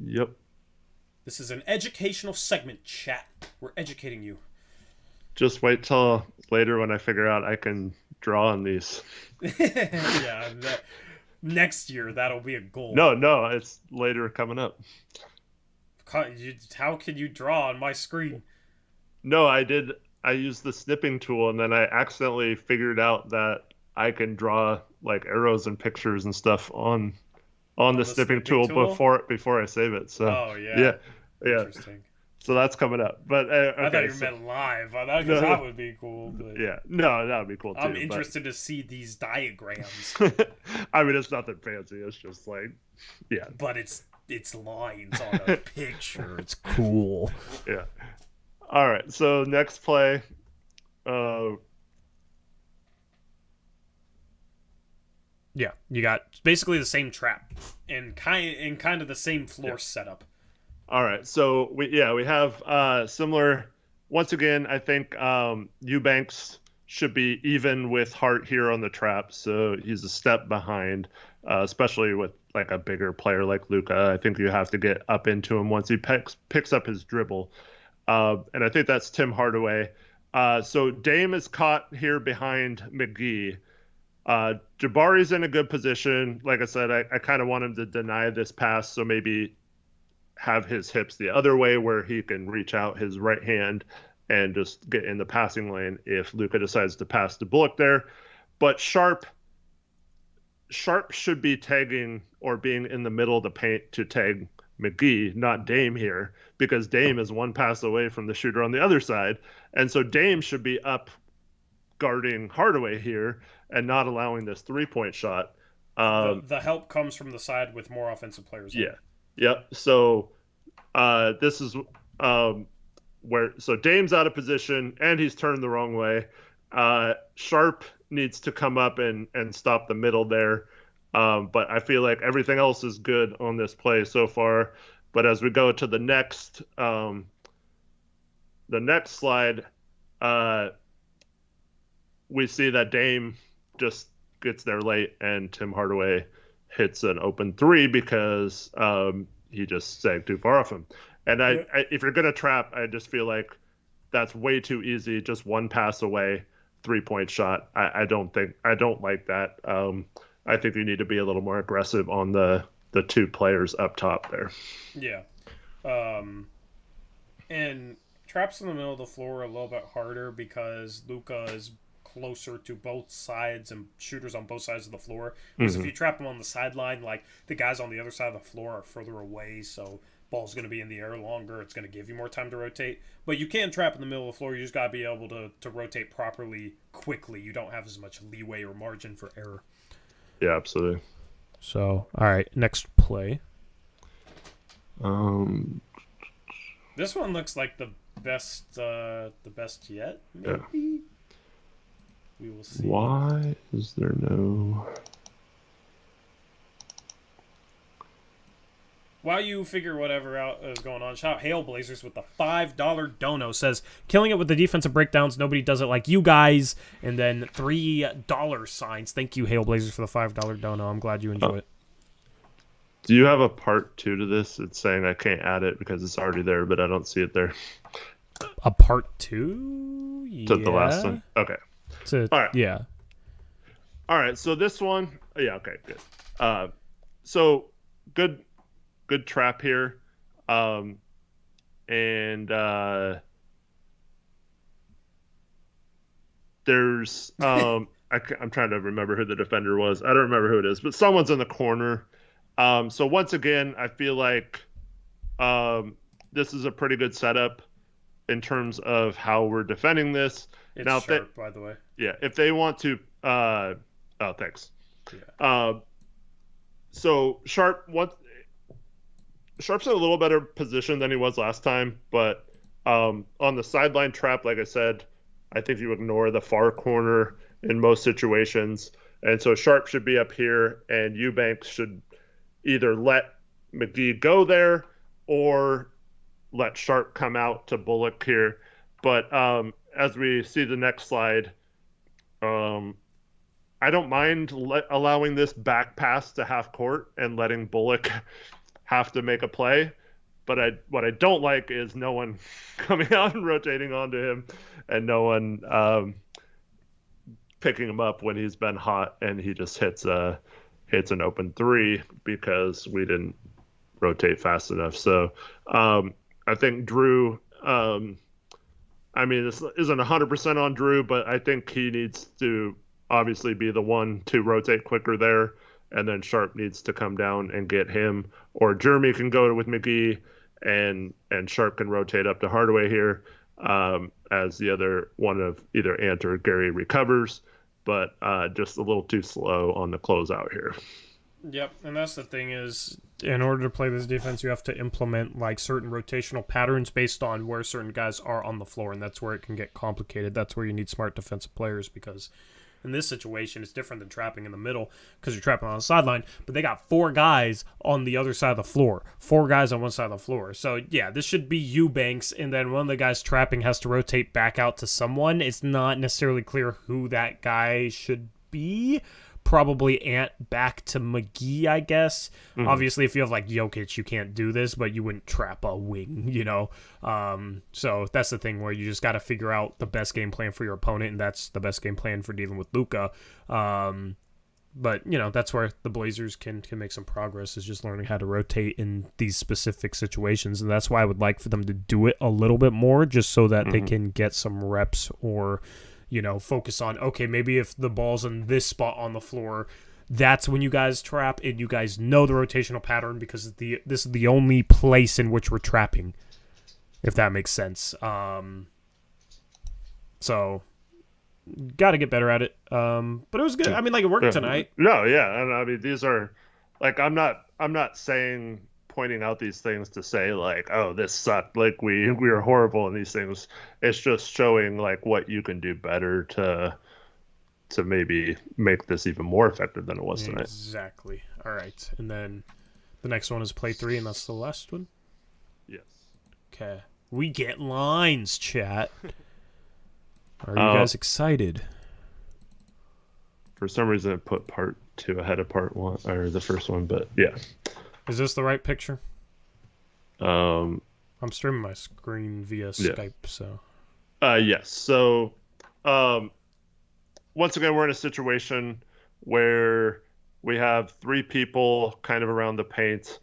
Yep. This is an educational segment, chat. We're educating you. Just wait till later when I figure out I can draw on these. Yeah. Next year, that'll be a goal. No, it's later coming up. How can you draw on my screen? No, I did. I used the snipping tool, and then I accidentally figured out that I can draw like arrows and pictures and stuff on the snipping tool before I save it. So yeah. Interesting. So that's coming up. But okay, I thought you meant live. I thought that would be cool. But yeah, no, that would be cool too. I'm interested to see these diagrams. I mean, it's nothing fancy. It's just like, yeah. But it's lines on a picture. It's cool. Yeah. All right. So next play. Yeah, you got basically the same trap and kind of the same floor setup. All right. So we have similar. Once again, I think Eubanks should be even with Hart here on the trap, so he's a step behind, especially with like a bigger player like Luka. I think you have to get up into him once he picks up his dribble. And I think that's Tim Hardaway. So Dame is caught here behind McGee. Jabari's in a good position. Like I said, I kind of want him to deny this pass, so maybe have his hips the other way where he can reach out his right hand and just get in the passing lane if Luka decides to pass to Bullock there. But Sharp Sharp should be tagging or being in the middle of the paint to tag McGee, not Dame here, because Dame is one pass away from the shooter on the other side. And so Dame should be up guarding Hardaway here and not allowing this 3-point shot. The help comes from the side with more offensive players. Yeah. Yep. So this is so Dame's out of position and he's turned the wrong way. Sharp needs to come up and stop the middle there. But I feel like everything else is good on this play so far. But as we go to the next slide, we see that Dame just gets there late and Tim Hardaway hits an open 3 because he just sagged too far off him. And if you're going to trap, I just feel like that's way too easy. Just one pass away, 3-point shot. I don't like that. I think you need to be a little more aggressive on the 2 players up top there. Yeah. And traps in the middle of the floor are a little bit harder because Luka is closer to both sides and shooters on both sides of the floor. Because if you trap them on the sideline, like the guys on the other side of the floor are further away, so ball's going to be in the air longer. It's going to give you more time to rotate. But you can trap in the middle of the floor. You just got to be able to rotate properly quickly. You don't have as much leeway or margin for error. Yeah, absolutely. So, all right, next play. This one looks like the best yet. Maybe. Yeah. We will see. Why is there no? While you figure whatever out is going on, shout out Hail Blazers with the $5 dono. Says, killing it with the defensive breakdowns. Nobody does it like you guys. And then $3 signs. Thank you, Hail Blazers, for the $5 dono. I'm glad you enjoy it. Do you have a part 2 to this? It's saying I can't add it because it's already there, but I don't see it there. A part 2? Yeah. To the last one? Okay. All right. Yeah. All right. So this one, yeah. Okay. Good. So good trap here, and there's I'm trying to remember who the defender was. I don't remember who it is, but someone's in the corner. So once again, I feel like this is a pretty good setup in terms of how we're defending this. It's now, sharp, by the way. Yeah, if they want to, thanks. Yeah. So Sharp's in a little better position than he was last time, but on the sideline trap, like I said, I think you ignore the far corner in most situations, and so Sharp should be up here, and Eubanks should either let McGee go there or let Sharp come out to Bullock here. But as we see the next slide, I don't mind allowing this back pass to half court and letting Bullock have to make a play. But what I don't like is no one coming out and rotating onto him and no one picking him up when he's been hot and he just hits an open 3 because we didn't rotate fast enough. So I think Drew, this isn't 100% on Drew, but I think he needs to obviously be the one to rotate quicker there, and then Sharp needs to come down and get him, or Jeremy can go with McGee, and Sharp can rotate up to Hardaway here as the other one of either Ant or Gary recovers, but just a little too slow on the closeout here. Yep, and that's the thing is, in order to play this defense, you have to implement like certain rotational patterns based on where certain guys are on the floor, and that's where it can get complicated. That's where you need smart defensive players, because in this situation, it's different than trapping in the middle because you're trapping on the sideline, but they got 4 guys on the other side of the floor, 4 guys on one side of the floor. So, yeah, this should be Eubanks, and then one of the guys trapping has to rotate back out to someone. It's not necessarily clear who that guy should be. Probably Ant back to McGee, I guess. Mm-hmm. Obviously, if you have like Jokic, you can't do this, but you wouldn't trap a wing, you know? So that's the thing where you just got to figure out the best game plan for your opponent, and that's the best game plan for dealing with Luka. But, you know, that's where the Blazers can make some progress, is just learning how to rotate in these specific situations. And that's why I would like for them to do it a little bit more, just so that they can get some reps, or, you know, focus on, okay, maybe if the ball's in this spot on the floor, that's when you guys trap, and you guys know the rotational pattern because this is the only place in which we're trapping, if that makes sense. So got to get better at it. But it was good. I mean, like, it worked tonight. No, yeah, and I mean, these are like, I'm not saying, pointing out these things to say like, oh, this sucked, like we are horrible in these things. It's just showing like what you can do better to maybe make this even more effective than it was tonight. Exactly. All right, and then the next one is play 3, and that's the last one. Yes. Okay, we get lines, chat. Are you guys excited? For some reason, I put part 2 ahead of part 1, or the first one, but yeah. Is this the right picture? I'm streaming my screen via Skype, so. Yes. So, once again, we're in a situation where we have 3 people kind of around the paint.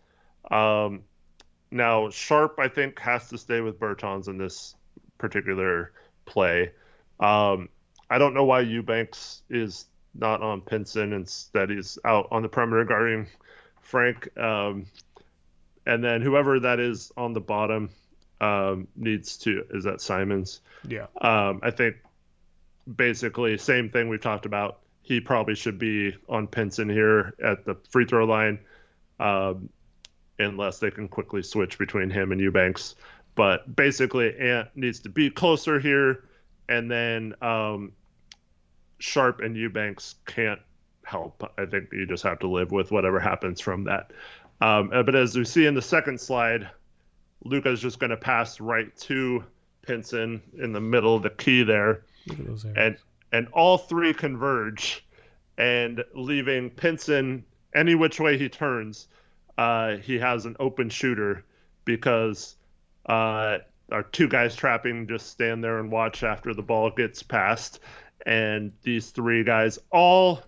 Now, Sharp, I think, has to stay with Bertans in this particular play. I don't know why Eubanks is not on Pinson. Instead, he's out on the perimeter guarding Frank. And then whoever that is on the bottom needs to, is that Simons? Yeah. I think basically same thing we've talked about. He probably should be on Pinson here at the free throw line, unless they can quickly switch between him and Eubanks. But basically, Ant needs to be closer here, and then Sharp and Eubanks can't help. I think you just have to live with whatever happens from that. But as we see in the second slide, Luka's just going to pass right to Pinson in the middle of the key there. Look at those and all 3 converge, and leaving Pinson any which way he turns, he has an open shooter, because our 2 guys trapping just stand there and watch after the ball gets passed. And these 3 guys, all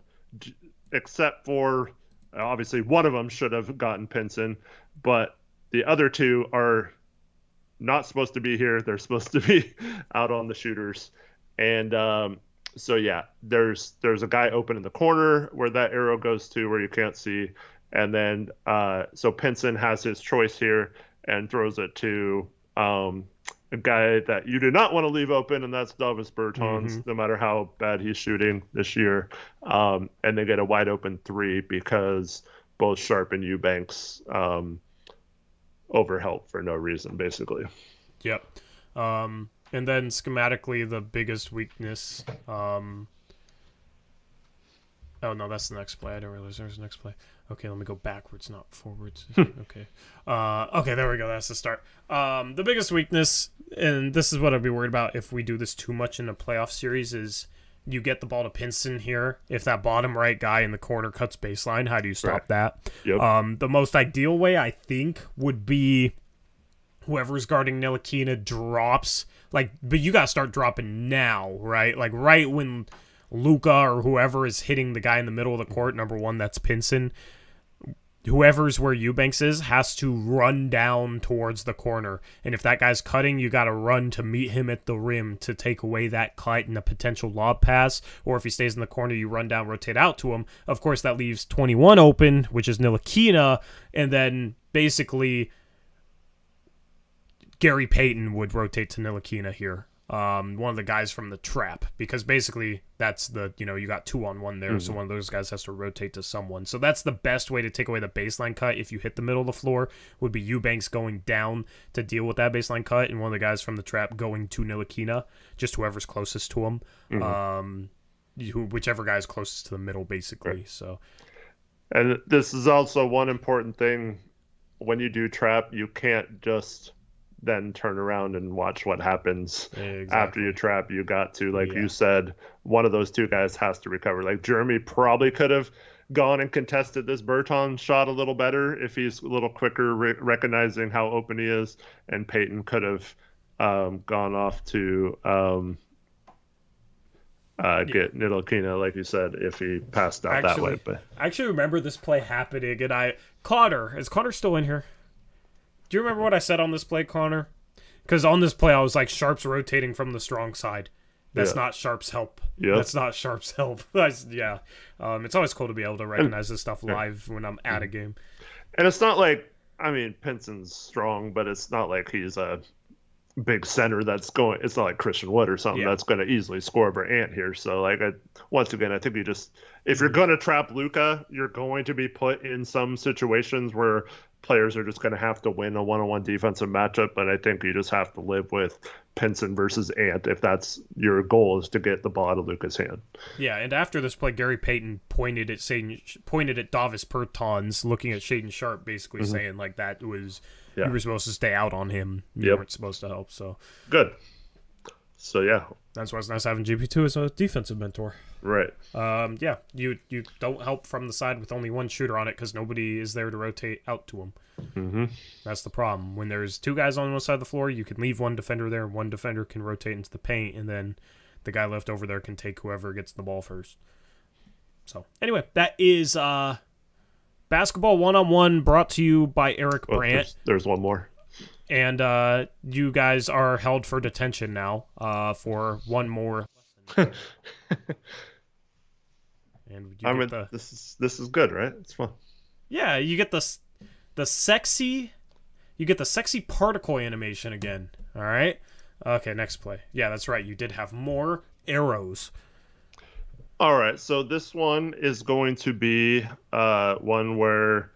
except for obviously one of them should have gotten Pinson, but the other 2 are not supposed to be here. They're supposed to be out on the shooters. And so yeah, there's a guy open in the corner where that arrow goes to, where you can't see. And then so Pinson has his choice here and throws it to a guy that you do not want to leave open, and that's Davis Bertans, no matter how bad he's shooting this year. And they get a wide open 3 because both Sharp and Eubanks overhelp for no reason, basically. Yep. And then schematically, the biggest weakness. Oh no, that's the next play. I didn't realize there was the next play. Okay, let me go backwards, not forwards. Okay. Okay, there we go. That's the start. The biggest weakness, and this is what I'd be worried about if we do this too much in a playoff series, is you get the ball to Pinson here. If that bottom right guy in the corner cuts baseline, how do you stop that? Yep. The most ideal way, I think, would be whoever's guarding Ntilikina drops. Like, but you got to start dropping now, right? Like, right when Luka or whoever is hitting the guy in the middle of the court, number 1, that's Pinson. Whoever's where Eubanks is has to run down towards the corner. And if that guy's cutting, you got to run to meet him at the rim to take away that cut and a potential lob pass. Or if he stays in the corner, you run down, rotate out to him. Of course, that leaves 21 open, which is Ntilikina. And then basically Gary Payton would rotate to Ntilikina here. One of the guys from the trap, because basically that's the, you got 2-on-1 there, so one of those guys has to rotate to someone. So that's the best way to take away the baseline cut if you hit the middle of the floor, would be Eubanks going down to deal with that baseline cut, and one of the guys from the trap going to Ntilikina, just whoever's closest to him. Whichever guy's closest to the middle, basically. Right. So, and this is also one important thing. When you do trap, you can't just then turn around and watch what happens after you trap. You got to, like you said, one of those 2 guys has to recover. Like Jeremy probably could have gone and contested this Bertans shot a little better if he's a little quicker recognizing how open he is, and Payton could have gone off to get Ntilikina, like you said, if he passed out that way. But I actually remember this play happening, and Connor, is Connor still in here? Do you remember what I said on this play, Connor? Because on this play, I was like, Sharp's rotating from the strong side. That's not Sharp's help. Yep. That's not Sharp's help. Yeah. It's always cool to be able to recognize this stuff live when I'm at a game. And it's not like, I mean, Pinson's strong, but it's not like he's a big center that's going. It's not like Christian Wood or something that's going to easily score over Ant here. So, like, once again, I think you just, if you're going to trap Luka, you're going to be put in some situations where players are just going to have to win a one-on-one defensive matchup. But I think you just have to live with Pinson versus Ant if that's your goal, is to get the ball out of Luka's hand. Yeah, and after this play, Gary Payton pointed at Davis Bertans, looking at Shaedon Sharp, basically saying like that was you were supposed to stay out on him. You weren't supposed to help. So good. So yeah, that's why it's nice having GP2 as a defensive mentor. Right. Yeah, you don't help from the side with only one shooter on it because nobody is there to rotate out to him. Mm-hmm. That's the problem. When there's two guys on one side of the floor, you can leave one defender there, one defender can rotate into the paint, and then the guy left over there can take whoever gets the ball first. So, anyway, that is Basketball 1-on-1 brought to you by Eric Brandt. There's one more. And you guys are held for detention now for one more lesson. And this is good, right? It's fun. Yeah, you get the sexy particle animation again. All right. Okay, next play. Yeah, that's right. You did have more arrows. All right, so this one is going to be one where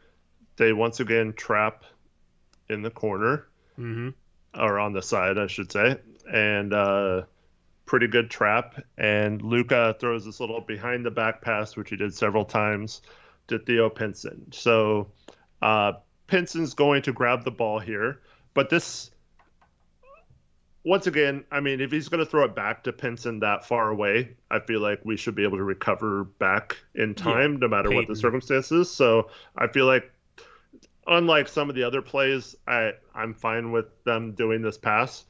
they once again trap in the corner, or on the side, I should say, and pretty good trap. And Luka throws this little behind the back pass, which he did several times, to Theo Pinson. So Pinson's going to grab the ball here, but this, once again, I mean, if he's going to throw it back to Pinson that far away, I feel like we should be able to recover back in time, no matter what the circumstances. So I feel like, unlike some of the other plays, I'm fine with them doing this pass.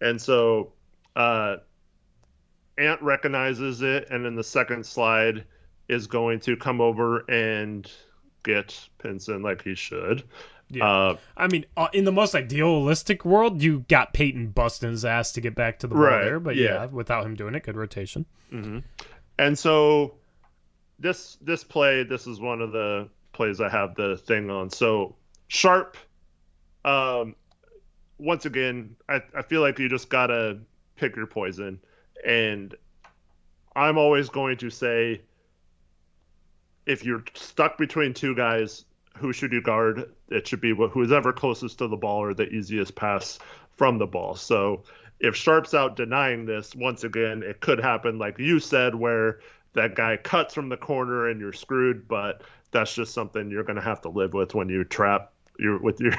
And so Ant recognizes it, and then the second slide is going to come over and get Pinson like he should. Yeah. I mean, in the most idealistic world, you got Payton busting his ass to get back to the ball there. But without him doing it, good rotation. Mm-hmm. And so this play, this is one of the plays I have the thing on. So Sharp, once again, I feel like you just got to pick your poison. And I'm always going to say, if you're stuck between two guys, who should you guard? It should be who's ever closest to the ball or the easiest pass from the ball. So if Sharp's out denying this, once again, it could happen, like you said, where that guy cuts from the corner and you're screwed. But that's just something you're going to have to live with when you trap with your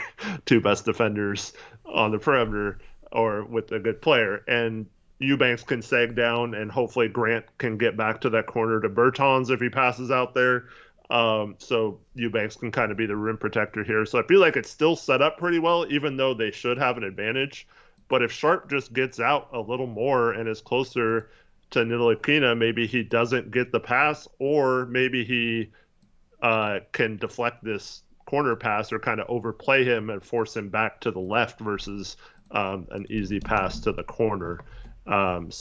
two best defenders on the perimeter or with a good player. And Eubanks can sag down, and hopefully Grant can get back to that corner to Bertans if he passes out there. So Eubanks can kind of be the rim protector here. So I feel like it's still set up pretty well, even though they should have an advantage. But if Sharp just gets out a little more and is closer to Ntilikina, maybe he doesn't get the pass, or maybe he can deflect this corner pass or kind of overplay him and force him back to the left versus an easy pass to the corner. And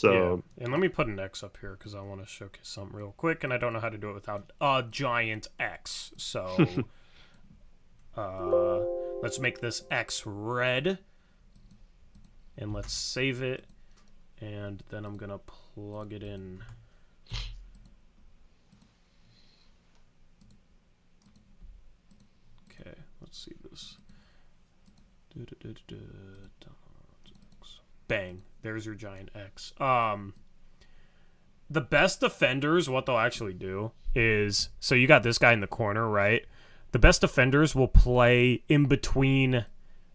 let me put an X up here because I want to showcase something real quick, and I don't know how to do it without a giant X. So let's make this X red, and let's save it, and then I'm gonna plug it in. Okay, let's see this. Bang. There's your giant X. The best defenders, what they'll actually do is, so you got this guy in the corner, right? The best defenders will play in between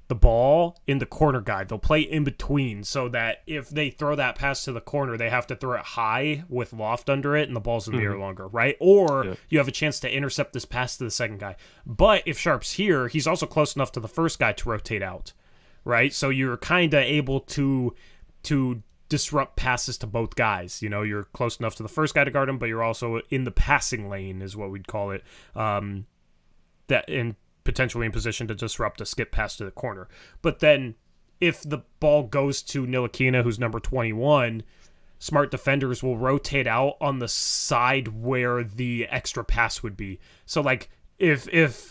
the ball in the corner guy. They'll play in between so that if they throw that pass to the corner, they have to throw it high with loft under it and the ball's in the air longer, right? Or you have a chance to intercept this pass to the second guy. But if Sharp's here, he's also close enough to the first guy to rotate out, right? So you're kind of able to disrupt passes to both guys. You know, you're close enough to the first guy to guard him, but you're also in the passing lane is what we'd call it. That in potentially in position to disrupt a skip pass to the corner. But then if the ball goes to Ntilikina, who's number 21, smart defenders will rotate out on the side where the extra pass would be. So, like, if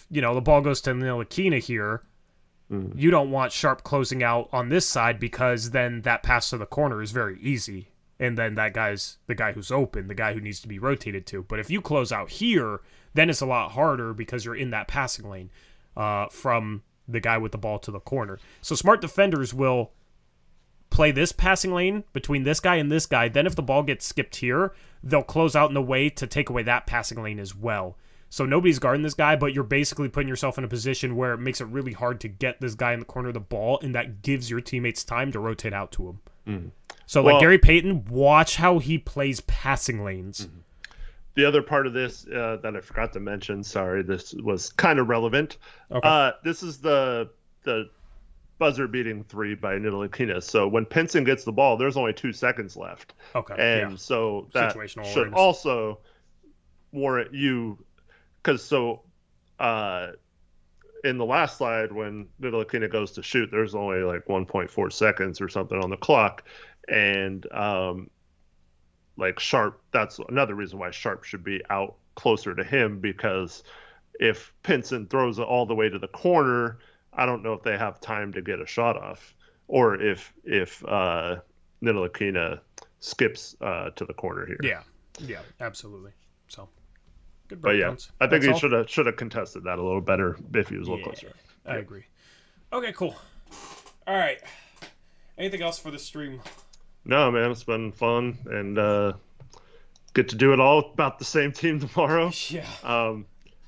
the ball goes to Ntilikina here, you don't want Sharp closing out on this side because then that pass to the corner is very easy. And then that guy's the guy who's open, the guy who needs to be rotated to. But if you close out here, then it's a lot harder because you're in that passing lane from the guy with the ball to the corner. So smart defenders will play this passing lane between this guy and this guy. Then if the ball gets skipped here, they'll close out in a way to take away that passing lane as well. So nobody's guarding this guy, but you're basically putting yourself in a position where it makes it really hard to get this guy in the corner of the ball, and that gives your teammates time to rotate out to him. So, like Gary Payton, watch how he plays passing lanes. The other part of this that I forgot to mention, sorry, this was kind of relevant. Okay. This is the buzzer-beating 3 by Ntilikina. So when Pinson gets the ball, there's only 2 seconds left. Okay. And so that Situational should awareness. also warrant you, because in the last slide, when Ntilikina goes to shoot, there's only like 1.4 seconds or something on the clock. And like Sharp, that's another reason why Sharp should be out closer to him, because if Pinson throws it all the way to the corner, I don't know if they have time to get a shot off, or if Ntilikina skips to the corner here. Yeah, absolutely. So, good but yeah, breakdowns. I think That's he all? should have contested that a little better if he was a little closer. I agree. Okay, cool. All right. Anything else for the stream? No, man, it's been fun, and get to do it all about the same team tomorrow. Yeah.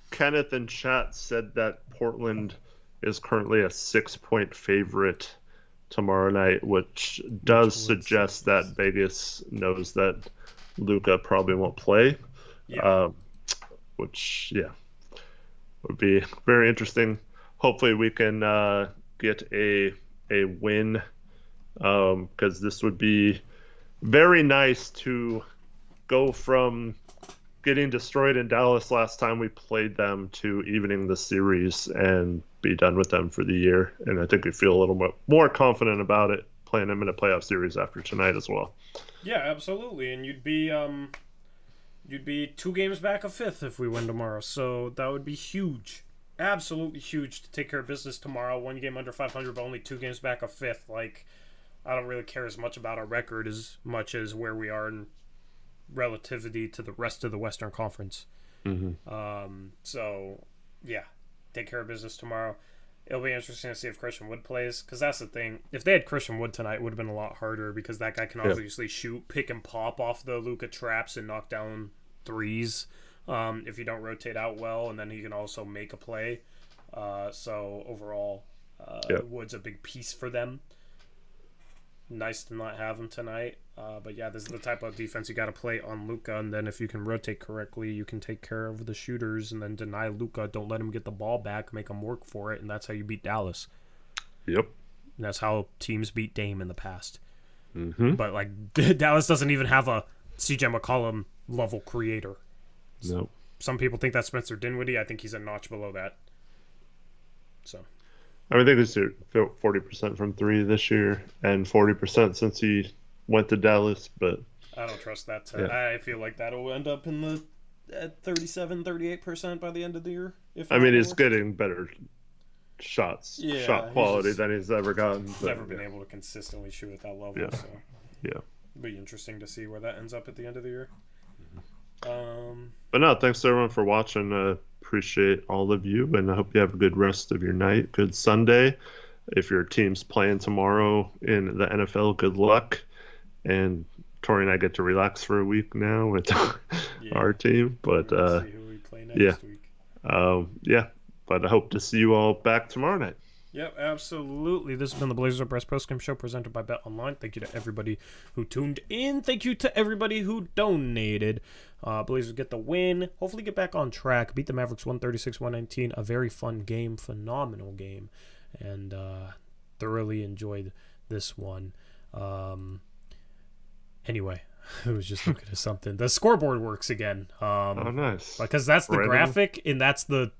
Kenneth in chat said that Portland is currently a 6-point favorite tomorrow night, which does suggest that Vegas knows that Luka probably won't play. Yeah. Which would be very interesting. Hopefully we can get a win, because this would be very nice to go from getting destroyed in Dallas last time we played them to evening the series and be done with them for the year. And I think we feel a little bit more confident about it playing them in a playoff series after tonight as well. Yeah, absolutely. And you'd be 2 games back of 5th if we win tomorrow. So that would be huge. Absolutely huge to take care of business tomorrow. 1 game under 500, but only 2 games back of 5th. Like, I don't really care as much about our record as much as where we are in relativity to the rest of the Western Conference. So, yeah, take care of business tomorrow. It'll be interesting to see if Christian Wood plays, because that's the thing. If they had Christian Wood tonight, it would have been a lot harder, because that guy can obviously shoot, pick and pop off the Luka traps and knock down threes if you don't rotate out well, and then he can also make a play. So overall, Wood's a big piece for them. Nice to not have him tonight. But yeah, this is the type of defense you got to play on Luka, and then if you can rotate correctly, you can take care of the shooters and then deny Luka. Don't let him get the ball back, make him work for it, and that's how you beat Dallas. Yep. And that's how teams beat Dame in the past. But like Dallas doesn't even have a CJ McCollum level creator. Nope. Some people think that's Spencer Dinwiddie. I think he's a notch below that. So. I think he's 40% from 3 this year and 40% since he went to Dallas, but I don't trust that. I feel like that'll end up in the at 38% by the end of the year. He's getting better shot quality than he's ever gotten. Never been able to consistently shoot at that level. Yeah. So. Yeah. It'll be interesting to see where that ends up at the end of the year. But no, thanks everyone for watching. Appreciate all of you, and I hope you have a good rest of your night. Good Sunday. If your team's playing tomorrow in the NFL, good luck. And Tori and I get to relax for a week now with our team. But see who we play next week. But I hope to see you all back tomorrow night. Yep, absolutely. This has been the Blazers Uprise Postgame Show presented by Bet Online. Thank you to everybody who tuned in. Thank you to everybody who donated. Blazers get the win. Hopefully get back on track. Beat the Mavericks 136-119. A very fun game. Phenomenal game. And thoroughly enjoyed this one. Anyway, I was just looking at something. The scoreboard works again. Oh, nice. Because that's the graphic, and that's the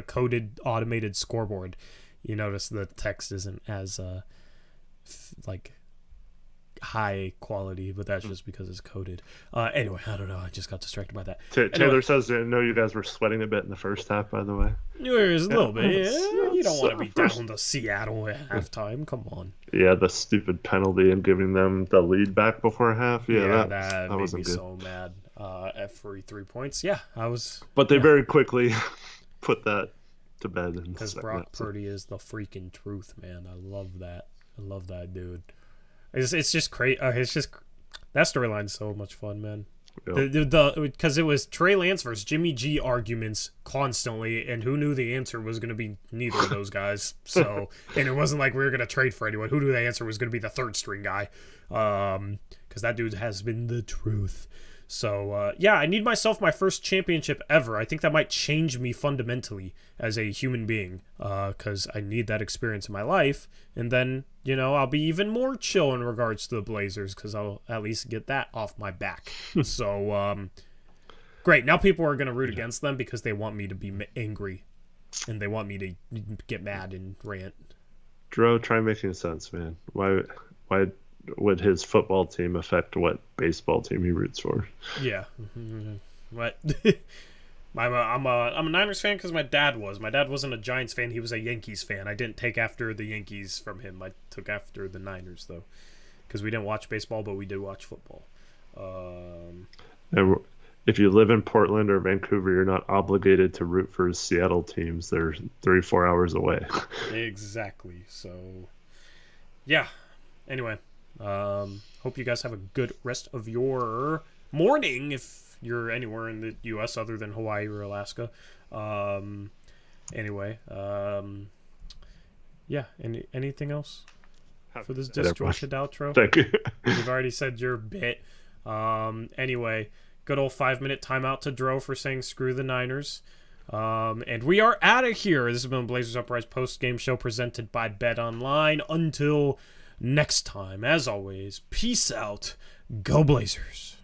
coded automated scoreboard. You notice the text isn't as high quality, but that's just because it's coded. Anyway, I don't know. I just got distracted by that. Taylor says I know you guys were sweating a bit in the first half, by the way. There's a little bit. Yeah, you don't want to be down to Seattle at halftime. Come on. Yeah, the stupid penalty and giving them the lead back before half. Yeah, that made wasn't me good. so mad. At 3 points. Yeah, I was. But they very quickly put that to bed. Because Brock Purdy is the freaking truth, man. I love that. I love that dude. It's just crazy. It's just that storyline's so much fun, man. Yep. Because it was Trey Lance versus Jimmy G arguments constantly, and who knew the answer was going to be neither of those guys. So, and it wasn't like we were going to trade for anyone. Who knew the answer was going to be the third string guy? Because that dude has been the truth. So, yeah, I need myself my first championship ever. I think that might change me fundamentally as a human being, because I need that experience in my life. And then, I'll be even more chill in regards to the Blazers, because I'll at least get that off my back. So, great. Now people are going to root against them because they want me to be angry, and they want me to get mad and rant. Dro, try making sense, man. Why would his football team affect what baseball team he roots for? Yeah. What? I'm a Niners fan because my dad was. My dad wasn't a Giants fan. He was a Yankees fan. I didn't take after the Yankees from him. I took after the Niners, though, because we didn't watch baseball, but we did watch football. And if you live in Portland or Vancouver, you're not obligated to root for Seattle teams. They're 3-4 hours away. Exactly. So, yeah. Anyway. Hope you guys have a good rest of your morning if you're anywhere in the U.S. other than Hawaii or Alaska. Anyway, yeah. Anything else for this disjointed outro? Thank you. You've already said your bit. Anyway, good old 5-minute timeout to Dro for saying screw the Niners. And we are out of here. This has been Blazers Uprise post-game show presented by Bet Online. Until next time, as always, peace out. Go Blazers.